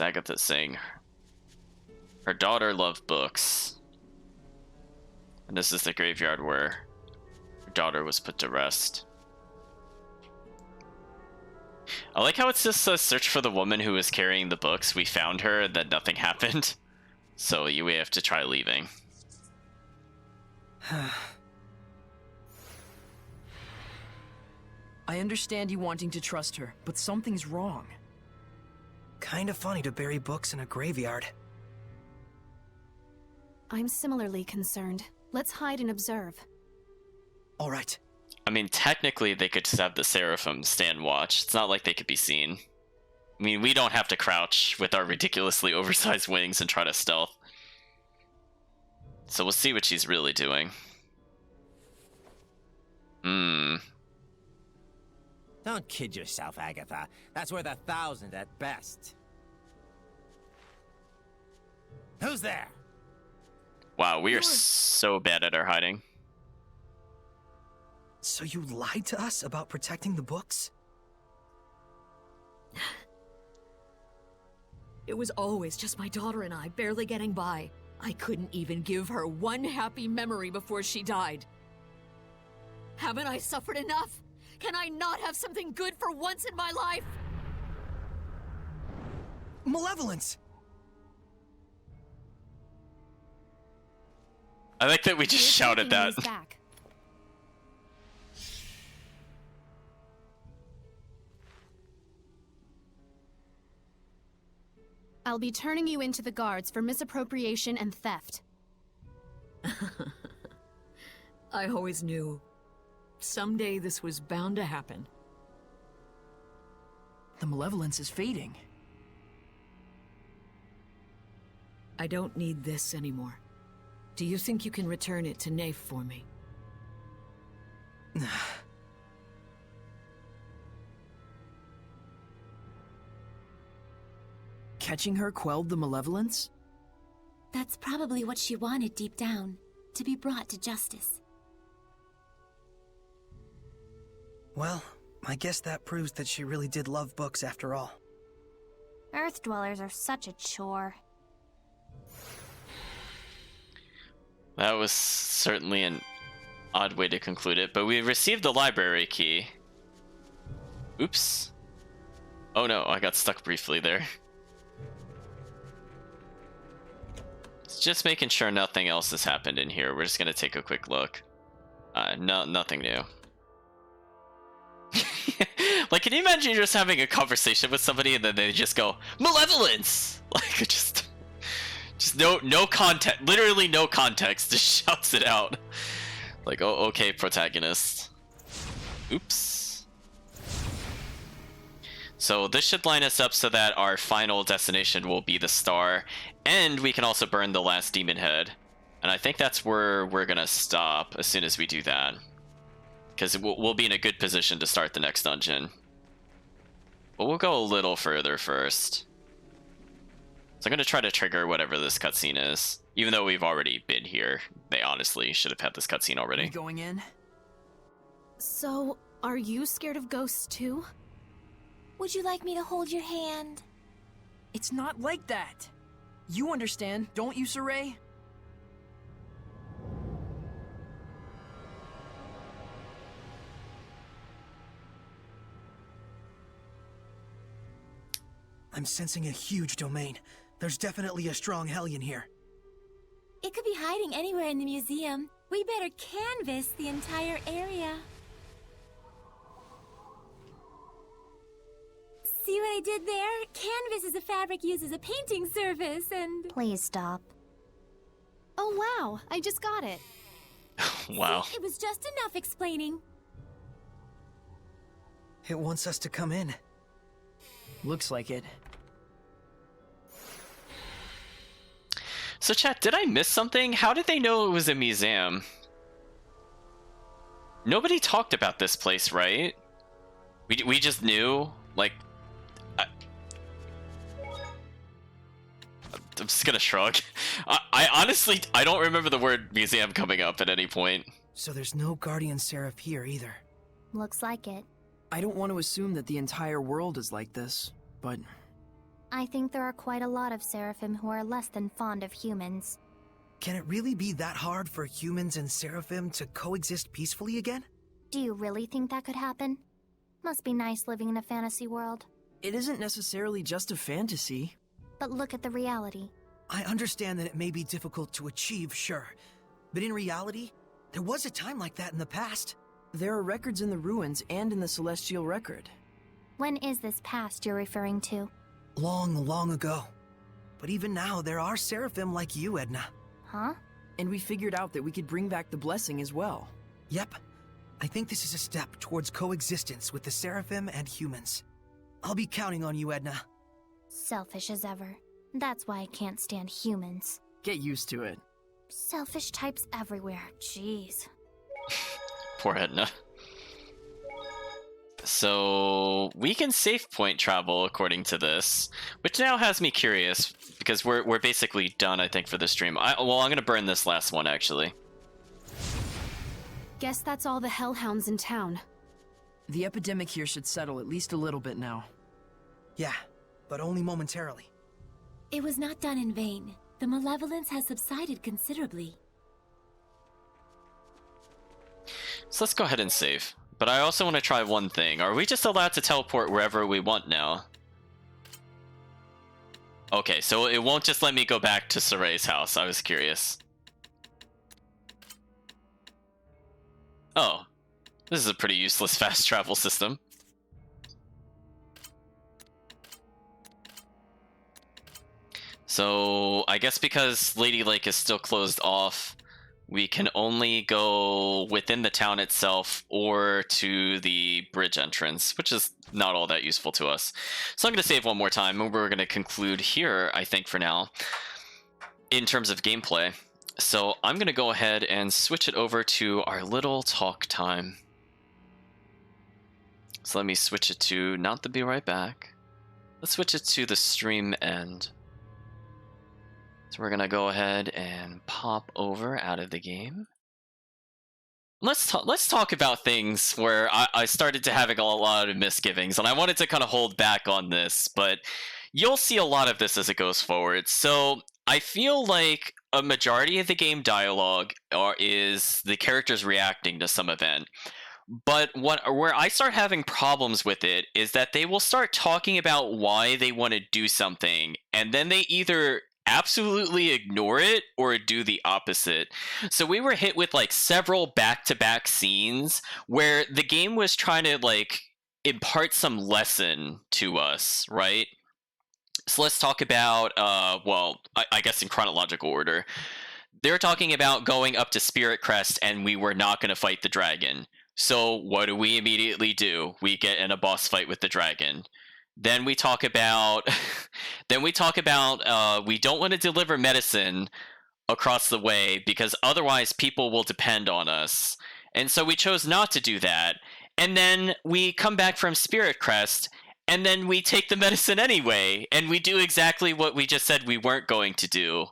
Agatha's saying her daughter loved books. And this is the graveyard where her daughter was put to rest. I like how it's just a search for the woman who was carrying the books. We found her and then nothing happened. So we have to try leaving. I understand you wanting to trust her, but something's wrong. Kinda funny to bury books in a graveyard. I'm similarly concerned. Let's hide and observe. All right. I mean, technically, they could just have the Seraphim stand watch. It's not like they could be seen. I mean, we don't have to crouch with our ridiculously oversized wings and try to stealth. So we'll see what she's really doing. Don't kid yourself, Agatha. That's worth 1,000 at best. Who's there? Wow, we are so bad at our hiding. So you lied to us about protecting the books? It was always just my daughter and I barely getting by. I couldn't even give her one happy memory before she died. Haven't I suffered enough? Can I not have something good for once in my life? Malevolence! I like that we just shouted that. Back. I'll be turning you into the guards for misappropriation and theft. I always knew. Someday this was bound to happen. The malevolence is fading. I don't need this anymore. Do you think you can return it to Nafe for me? Catching her quelled the malevolence? That's probably what she wanted deep down, to be brought to justice. Well, I guess that proves that she really did love books after all. Earth dwellers are such a chore. That was certainly an odd way to conclude it, but we received the library key. Oops. Oh no, I got stuck briefly there. Just making sure nothing else has happened in here. We're just gonna take a quick look. No, nothing new. Like, can you imagine you're just having a conversation with somebody and then they just go, "Malevolence!" Like, just no context, literally no context, just shouts it out. Like, oh, okay, protagonist. Oops. So this should line us up so that our final destination will be the star, and we can also burn the last demon head. And I think that's where we're gonna stop as soon as we do that, because we'll be in a good position to start the next dungeon. But we'll go a little further first. So I'm gonna try to trigger whatever this cutscene is, even though we've already been here. They honestly should have had this cutscene already. Are we going in? So, are you scared of ghosts too? Would you like me to hold your hand? It's not like that. You understand, don't you, Saray? I'm sensing a huge domain. There's definitely a strong Hellion here. It could be hiding anywhere in the museum. We better canvass the entire area. See what I did there? Canvas is a fabric used as a painting surface, and... Please stop. Oh wow, I just got it. Wow. See, it was just enough explaining. It wants us to come in. Looks like it. So chat, did I miss something? How did they know it was a museum? Nobody talked about this place, right? We just knew, like... I'm just gonna shrug. I honestly, I don't remember the word museum coming up at any point. So there's no Guardian Seraph here either. Looks like it. I don't want to assume that the entire world is like this, but... I think there are quite a lot of Seraphim who are less than fond of humans. Can it really be that hard for humans and Seraphim to coexist peacefully again? Do you really think that could happen? Must be nice living in a fantasy world. It isn't necessarily just a fantasy. But look at the reality. I understand that it may be difficult to achieve, sure. But in reality, there was a time like that in the past. There are records in the ruins and in the Celestial Record. When is this past you're referring to? Long, long ago. But even now, there are Seraphim like you, Edna. Huh? And we figured out that we could bring back the blessing as well. Yep. I think this is a step towards coexistence with the Seraphim and humans. I'll be counting on you, Edna. Selfish as ever. That's why I can't stand humans. Get used to it. Selfish types everywhere. Jeez. Poor Edna. So we can save point travel according to this, which now has me curious because we're basically done, I think, for the stream. Well, I'm gonna burn this last one actually. Guess that's all the hellhounds in town. The epidemic here should settle at least a little bit now. Yeah, but only momentarily. It was not done in vain. The malevolence has subsided considerably. So let's go ahead and save. But I also want to try one thing. Are we just allowed to teleport wherever we want now? Okay, so it won't just let me go back to Saray's house. I was curious. Oh, this is a pretty useless fast travel system. So I guess because Lady Lake is still closed off, we can only go within the town itself or to the bridge entrance, which is not all that useful to us. So I'm going to save one more time, and we're going to conclude here, I think, for now, in terms of gameplay. So I'm going to go ahead and switch it over to our little talk time. So let me switch it to not the be right back. Let's switch it to the stream end. So we're going to go ahead and pop over out of the game. Let's talk about things where I started to having a lot of misgivings, and I wanted to kind of hold back on this, but you'll see a lot of this as it goes forward. So I feel like a majority of the game dialogue is the characters reacting to some event. But where I start having problems with it is that they will start talking about why they want to do something, and then they either absolutely ignore it or do the opposite. So we were hit with like several back-to-back scenes where the game was trying to like impart some lesson to us, right? So let's talk about well, I guess in chronological order. They're talking about going up to Spirit Crest and we were not going to fight the dragon. So what do we immediately do? We get in a boss fight with the dragon. Then we talk about we don't want to deliver medicine across the way because otherwise people will depend on us. And so we chose not to do that. And then we come back from Spirit Crest and then we take the medicine anyway and we do exactly what we just said we weren't going to do.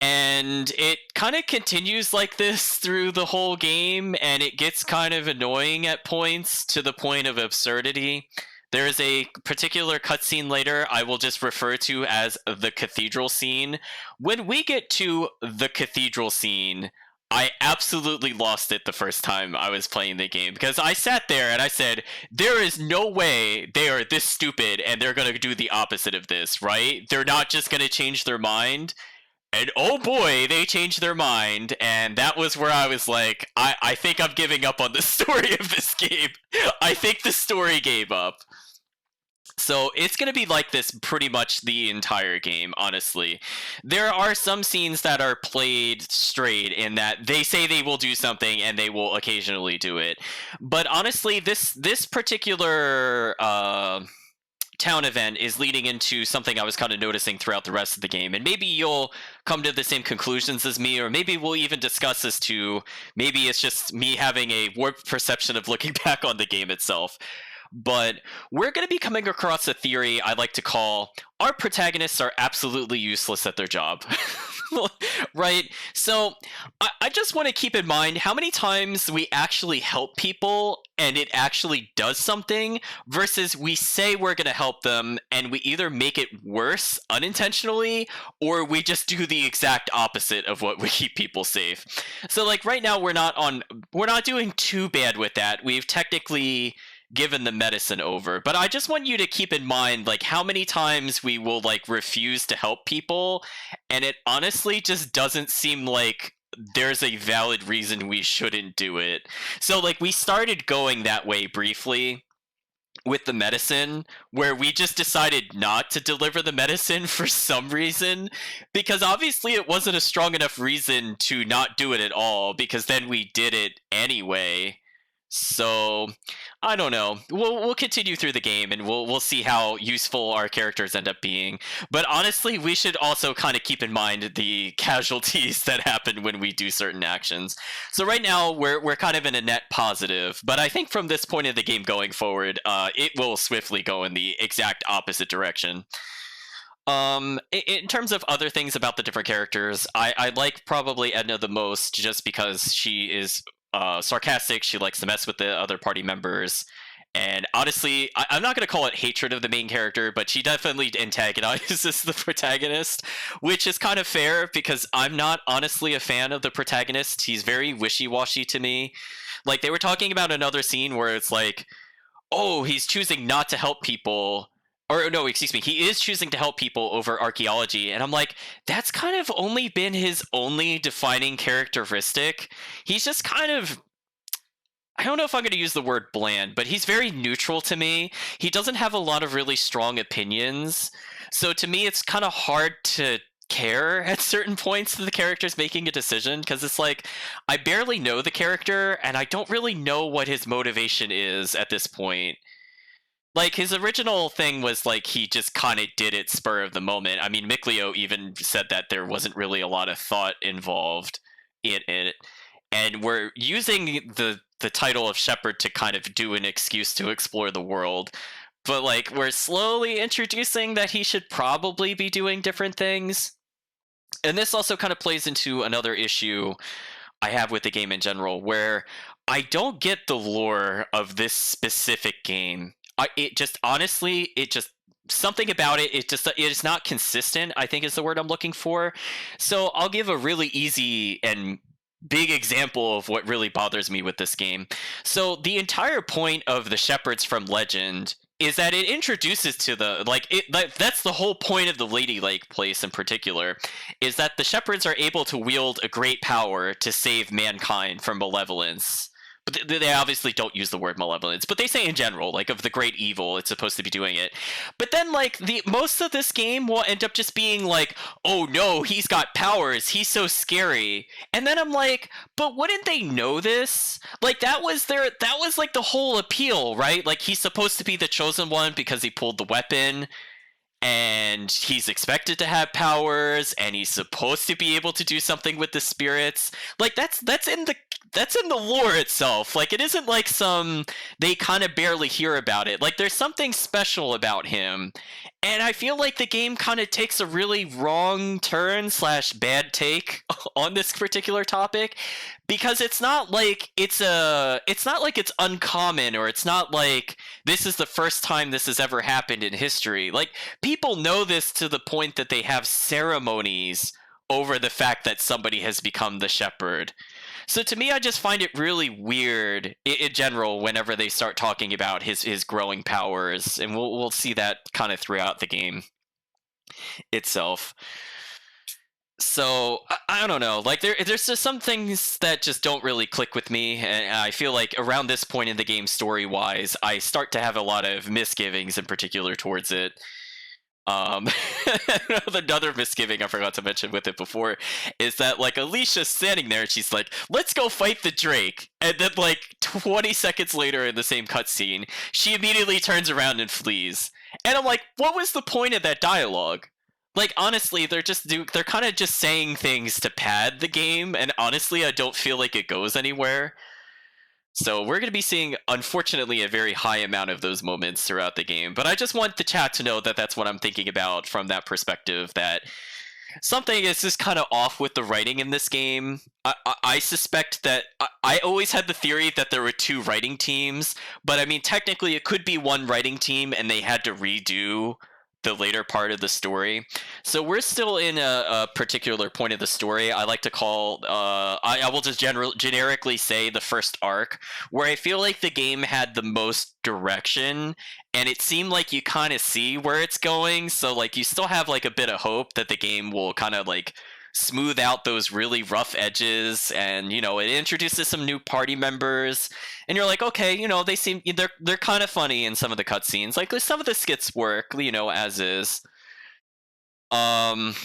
And it kind of continues like this through the whole game, and it gets kind of annoying at points to the point of absurdity. There is a particular cutscene later I will just refer to as the cathedral scene. When we get to the cathedral scene, I absolutely lost it the first time I was playing the game because I sat there and I said, there is no way they are this stupid and they're going to do the opposite of this, right? They're not just going to change their mind. And oh boy, they changed their mind, and that was where I was like, I think I'm giving up on the story of this game. I think the story gave up. So it's going to be like this pretty much the entire game, honestly. There are some scenes that are played straight in that they say they will do something and they will occasionally do it. But honestly, this particular town event is leading into something I was kind of noticing throughout the rest of the game. And maybe you'll come to the same conclusions as me, or maybe we'll even discuss this too. Maybe it's just me having a warped perception of looking back on the game itself. But we're going to be coming across a theory I like to call our protagonists are absolutely useless at their job. Right? So I just want to keep in mind how many times we actually help people and it actually does something versus we say we're going to help them and we either make it worse unintentionally or we just do the exact opposite of what we keep people safe. So like right now we're not doing too bad with that. We've technically given the medicine over, but I just want you to keep in mind like how many times we will like refuse to help people and it honestly just doesn't seem like there's a valid reason we shouldn't do it. So like we started going that way briefly with the medicine where we just decided not to deliver the medicine for some reason because obviously it wasn't a strong enough reason to not do it at all because then we did it anyway. So I don't know. We'll continue through the game and we'll see how useful our characters end up being. But honestly, we should also kind of keep in mind the casualties that happen when we do certain actions. So right now we're kind of in a net positive, but I think from this point of the game going forward, it will swiftly go in the exact opposite direction. In terms of other things about the different characters, I like probably Edna the most just because she is sarcastic. She likes to mess with the other party members. And honestly, I'm not going to call it hatred of the main character, but she definitely antagonizes the protagonist, which is kind of fair because I'm not honestly a fan of the protagonist. He's very wishy-washy to me. Like, they were talking about another scene where it's like, oh, he's choosing not to help people. Or no, excuse me, he is choosing to help people over archaeology. And I'm like, that's kind of only been his only defining characteristic. He's just kind of, I don't know if I'm going to use the word bland, but he's very neutral to me. He doesn't have a lot of really strong opinions. So to me, it's kind of hard to care at certain points that the character's making a decision because it's like, I barely know the character and I don't really know what his motivation is at this point. Like, his original thing was, like, he just kind of did it spur of the moment. I mean, Mikleo even said that there wasn't really a lot of thought involved in it. And we're using the title of Shepherd to kind of do an excuse to explore the world. But, like, we're slowly introducing that he should probably be doing different things. And this also kind of plays into another issue I have with the game in general, where I don't get the lore of this specific game. It just something about it, it is not consistent, I think is the word I'm looking for. So I'll give a really easy and big example of what really bothers me with this game. So the entire point of the Shepherds from Legend is that it introduces to the that's the whole point of the Lady Lake place in particular, is that the Shepherds are able to wield a great power to save mankind from malevolence. But they obviously don't use the word malevolence, but they say in general, like, of the great evil, it's supposed to be doing it. But then, like, the most of this game will end up just being like, oh no, he's got powers, he's so scary. And then I'm like, but wouldn't they know this? Like, that was like the whole appeal, right? Like, he's supposed to be the chosen one because he pulled the weapon, and he's expected to have powers, and he's supposed to be able to do something with the spirits. Like, that's in the lore itself. Like, it isn't like they kind of barely hear about it. Like, there's something special about him, and I feel like the game kind of takes a really wrong turn / bad take on this particular topic, because it's not like it's uncommon, or it's not like this is the first time this has ever happened in history. Like, people know this to the point that they have ceremonies over the fact that somebody has become the shepherd. So to me, I just find it really weird in general whenever they start talking about his growing powers, and we'll see that kind of throughout the game itself. So I don't know, like, there's just some things that just don't really click with me, and I feel like around this point in the game, story wise, I start to have a lot of misgivings in particular towards it. Another misgiving I forgot to mention with it before is that, like, Alicia's standing there and she's like, let's go fight the Drake, and then, like, 20 seconds later in the same cutscene, she immediately turns around and flees. And I'm like, what was the point of that dialogue? Like, honestly, they're kind of just saying things to pad the game, and honestly, I don't feel like it goes anywhere. So we're going to be seeing, unfortunately, a very high amount of those moments throughout the game. But I just want the chat to know that that's what I'm thinking about from that perspective, that something is just kind of off with the writing in this game. I suspect that I always had the theory that there were 2 writing teams, but I mean, technically it could be 1 writing team and they had to redo the later part of the story. So we're still in a particular point of the story I like to call, I will just generically say, the first arc, where I feel like the game had the most direction, and it seemed like you kind of see where it's going. So, like, you still have, like, a bit of hope that the game will kind of, like, smooth out those really rough edges, and, you know, it introduces some new party members, and you're like, okay, you know, they're kind of funny in some of the cutscenes. Like, some of the skits work, you know, as is. But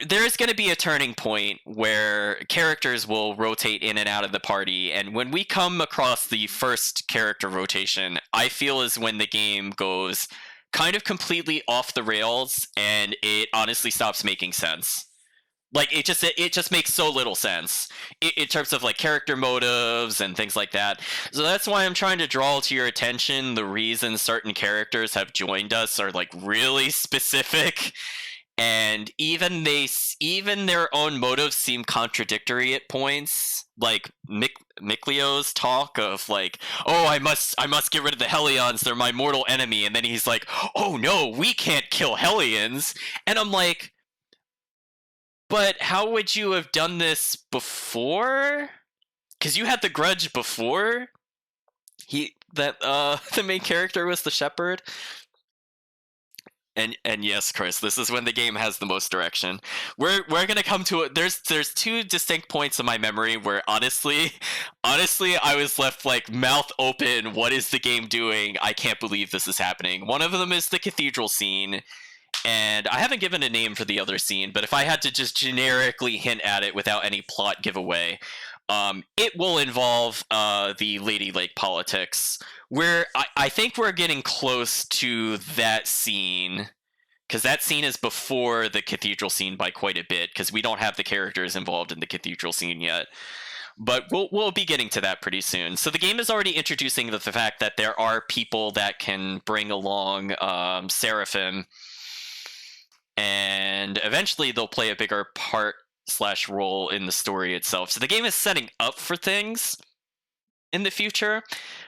there's going to be a turning point where characters will rotate in and out of the party, and when we come across the first character rotation, I feel is when the game goes kind of completely off the rails, and it honestly stops making sense. Like, it just makes so little sense in terms of, like, character motives and things like that. So that's why I'm trying to draw to your attention the reasons certain characters have joined us are, like, really specific, and even their own motives seem contradictory at points. Like Miklio's talk of, like, oh, I must get rid of the Hellions, they're my mortal enemy, and then he's like, oh no, we can't kill Hellions, and I'm like, but how would you have done this before? Because you had the grudge before the main character was the shepherd. And yes, Chris, this is when the game has the most direction. We're gonna come to it. There's 2 distinct points in my memory where honestly, I was left, like, mouth open. What is the game doing? I can't believe this is happening. One of them is the cathedral scene, and I haven't given a name for the other scene, but if I had to just generically hint at it without any plot giveaway, it will involve the Lady Lake politics, where I think we're getting close to that scene, because that scene is before the cathedral scene by quite a bit, because we don't have the characters involved in the cathedral scene yet. But we'll be getting to that pretty soon. So the game is already introducing the fact that there are people that can bring along Seraphim, and eventually they'll play a bigger part / role in the story itself. So the game is setting up for things in the future,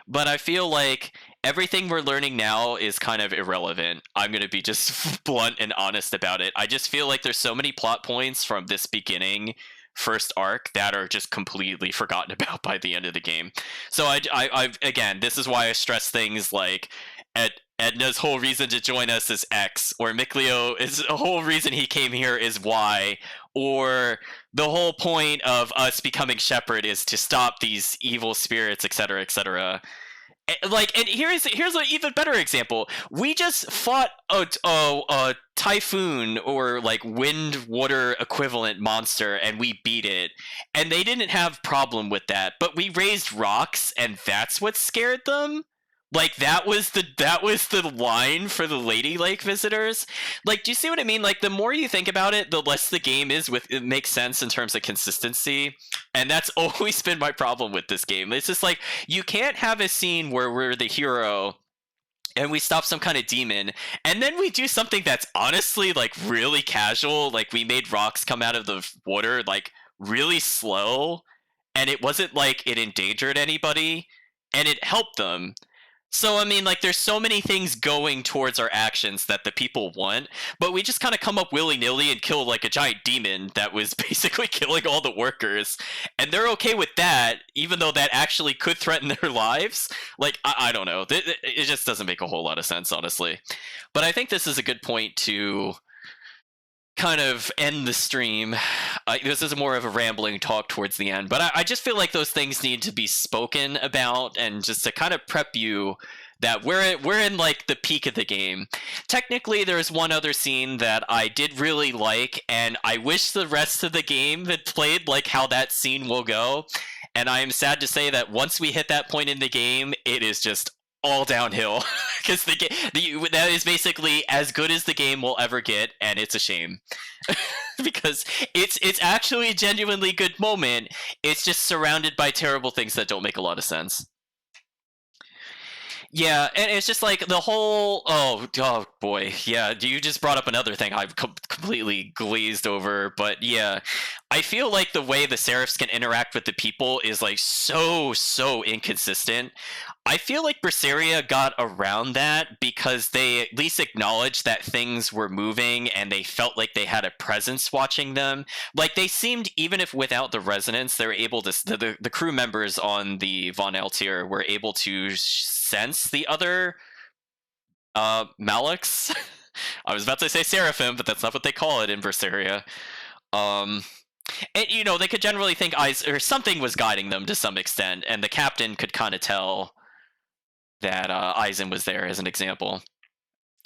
but I feel like everything we're learning now is kind of irrelevant. I'm going to be just blunt and honest about it. I just feel like there's so many plot points from this beginning first arc that are just completely forgotten about by the end of the game. So again, this is why I stress things like Edna's whole reason to join us is X, or Mikleo is the whole reason he came here is Y, or the whole point of us becoming Shepherd is to stop these evil spirits, etc., etc. Like, and here's an even better example. We just fought a typhoon or like wind water equivalent monster, and we beat it. And they didn't have problem with that, but we raised rocks, and that's what scared them. Like that was the line for the Lady Lake visitors. Like, do you see what I mean? Like, the more you think about it, the less the game is with it makes sense in terms of consistency. And that's always been my problem with this game. It's just like you can't have a scene where we're the hero and we stop some kind of demon, and then we do something that's honestly like really casual. Like, we made rocks come out of the water like really slow, and it wasn't like it endangered anybody, and it helped them. So, I mean, like, there's so many things going towards our actions that the people want, but we just kind of come up willy-nilly and kill, like, a giant demon that was basically killing all the workers, and they're okay with that, even though that actually could threaten their lives. Like, I don't know. It just doesn't make a whole lot of sense, honestly. But I think this is a good point to kind of end the stream. This is more of a rambling talk towards the end, but I just feel like those things need to be spoken about, and just to kind of prep you that we're in like the peak of the game. Technically, there's one other scene that I did really like, and I wish the rest of the game had played like how that scene will go. And I am sad to say that once we hit that point in the game, it is just all downhill, because that is basically as good as the game will ever get, and it's a shame. Because it's actually a genuinely good moment. It's just surrounded by terrible things that don't make a lot of sense. Yeah, and it's just like the whole oh boy, yeah, you just brought up another thing I've completely glazed over, but yeah, I feel like the way the Seraphs can interact with the people is like so inconsistent. I feel like Berseria got around that because they at least acknowledged that things were moving, and they felt like they had a presence watching them. Like, they seemed, even if without the resonance, they were able to, the crew members on the Von Altier were able to sense the other Malix. I was about to say Seraphim, but that's not what they call it in Berseria. And, you know, they could generally think eyes or something was guiding them to some extent, and the captain could kind of tell that Aizen was there, as an example.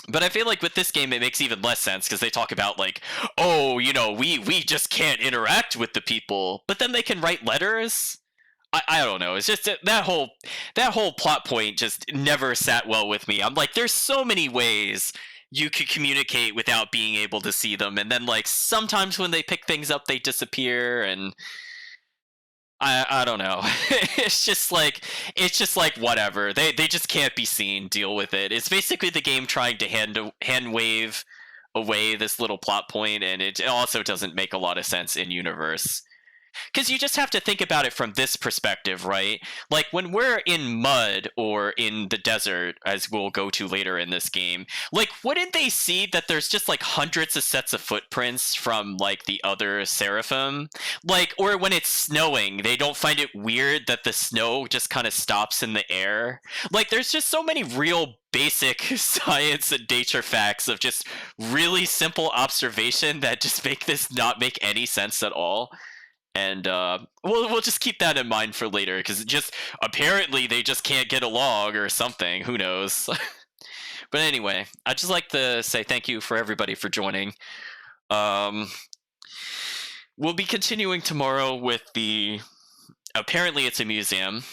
But I feel like with this game, it makes even less sense, because they talk about like, oh, you know, we just can't interact with the people, but then they can write letters. I don't know. It's just that whole plot point just never sat well with me. I'm like, there's so many ways you could communicate without being able to see them, and then like sometimes when they pick things up, they disappear, and I don't know. It's just like whatever. They just can't be seen. Deal with it. It's basically the game trying to hand wave away this little plot point, and it also doesn't make a lot of sense in universe. Because you just have to think about it from this perspective, right? Like, when we're in mud or in the desert, as we'll go to later in this game, like, wouldn't they see that there's just like hundreds of sets of footprints from like the other Seraphim? Like, or when it's snowing, they don't find it weird that the snow just kind of stops in the air? Like, there's just so many real basic science and nature facts of just really simple observation that just make this not make any sense at all. And we'll just keep that in mind for later, because just apparently they just can't get along or something. Who knows? But anyway, I'd just like to say thank you for everybody for joining. We'll be continuing tomorrow with apparently it's a museum,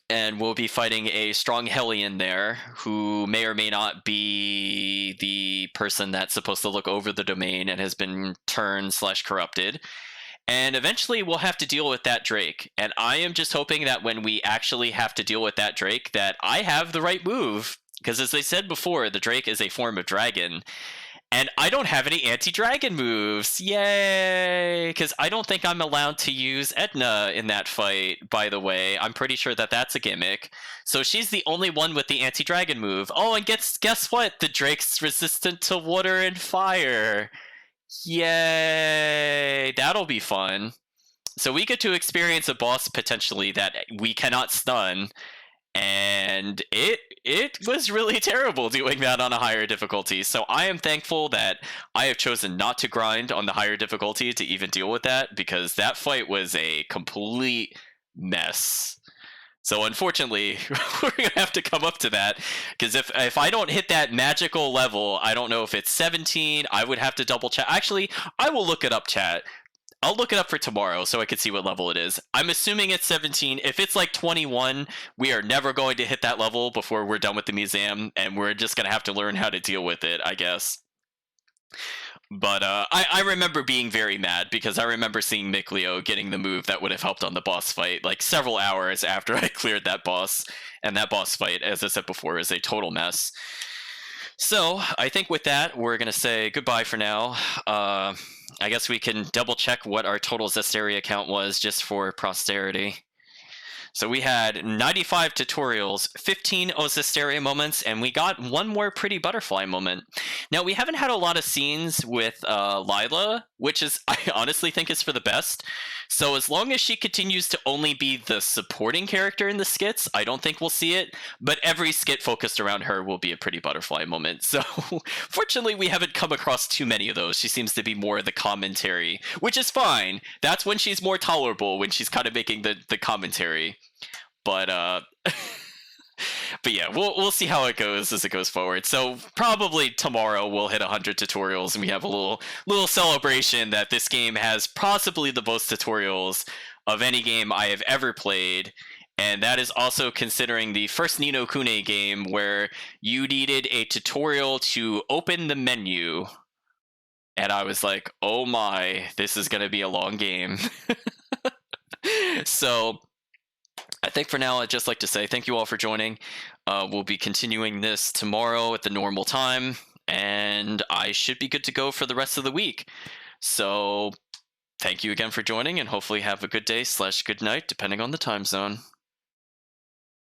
and we'll be fighting a strong Hellion there, who may or may not be the person that's supposed to look over the domain and has been turned/corrupted. And eventually we'll have to deal with that Drake. And I am just hoping that when we actually have to deal with that Drake, that I have the right move. Because as they said before, the Drake is a form of dragon. And I don't have any anti-dragon moves. Yay! Because I don't think I'm allowed to use Edna in that fight, by the way. I'm pretty sure that that's a gimmick. So she's the only one with the anti-dragon move. Oh, and guess what? The Drake's resistant to water and fire. Yay! That'll be fun. So we get to experience a boss potentially that we cannot stun, and it was really terrible doing that on a higher difficulty. So I am thankful that I have chosen not to grind on the higher difficulty to even deal with that, because that fight was a complete mess. So unfortunately, we're gonna have to come up to that, because if I don't hit that magical level, I don't know if it's 17. I would have to double check. Actually, I will look it up, chat. I'll look it up for tomorrow so I can see what level it is. I'm assuming it's 17. If it's like 21, we are never going to hit that level before we're done with the museum, and we're just going to have to learn how to deal with it, I guess. But I remember being very mad, because I remember seeing Mikleo getting the move that would have helped on the boss fight like several hours after I cleared that boss. And that boss fight, as I said before, is a total mess. So I think with that, we're going to say goodbye for now. I guess we can double check what our total Zestiria count was just for posterity. So we had 95 tutorials, 15 Zestiria moments, and we got one more pretty butterfly moment. Now, we haven't had a lot of scenes with Lila, which is, I honestly think is for the best. So as long as she continues to only be the supporting character in the skits, I don't think we'll see it. But every skit focused around her will be a pretty butterfly moment. So fortunately, we haven't come across too many of those. She seems to be more the commentary, which is fine. That's when she's more tolerable, when she's kind of making the commentary. But but yeah, we'll see how it goes as it goes forward. So probably tomorrow we'll hit 100 tutorials, and we have a little celebration that this game has possibly the most tutorials of any game I have ever played. And that is also considering the first Ni no Kuni game, where you needed a tutorial to open the menu. And I was like, oh my, this is going to be a long game. So I think for now, I'd just like to say thank you all for joining. We'll be continuing this tomorrow at the normal time, and I should be good to go for the rest of the week. So thank you again for joining, and hopefully have a good day / good night, depending on the time zone.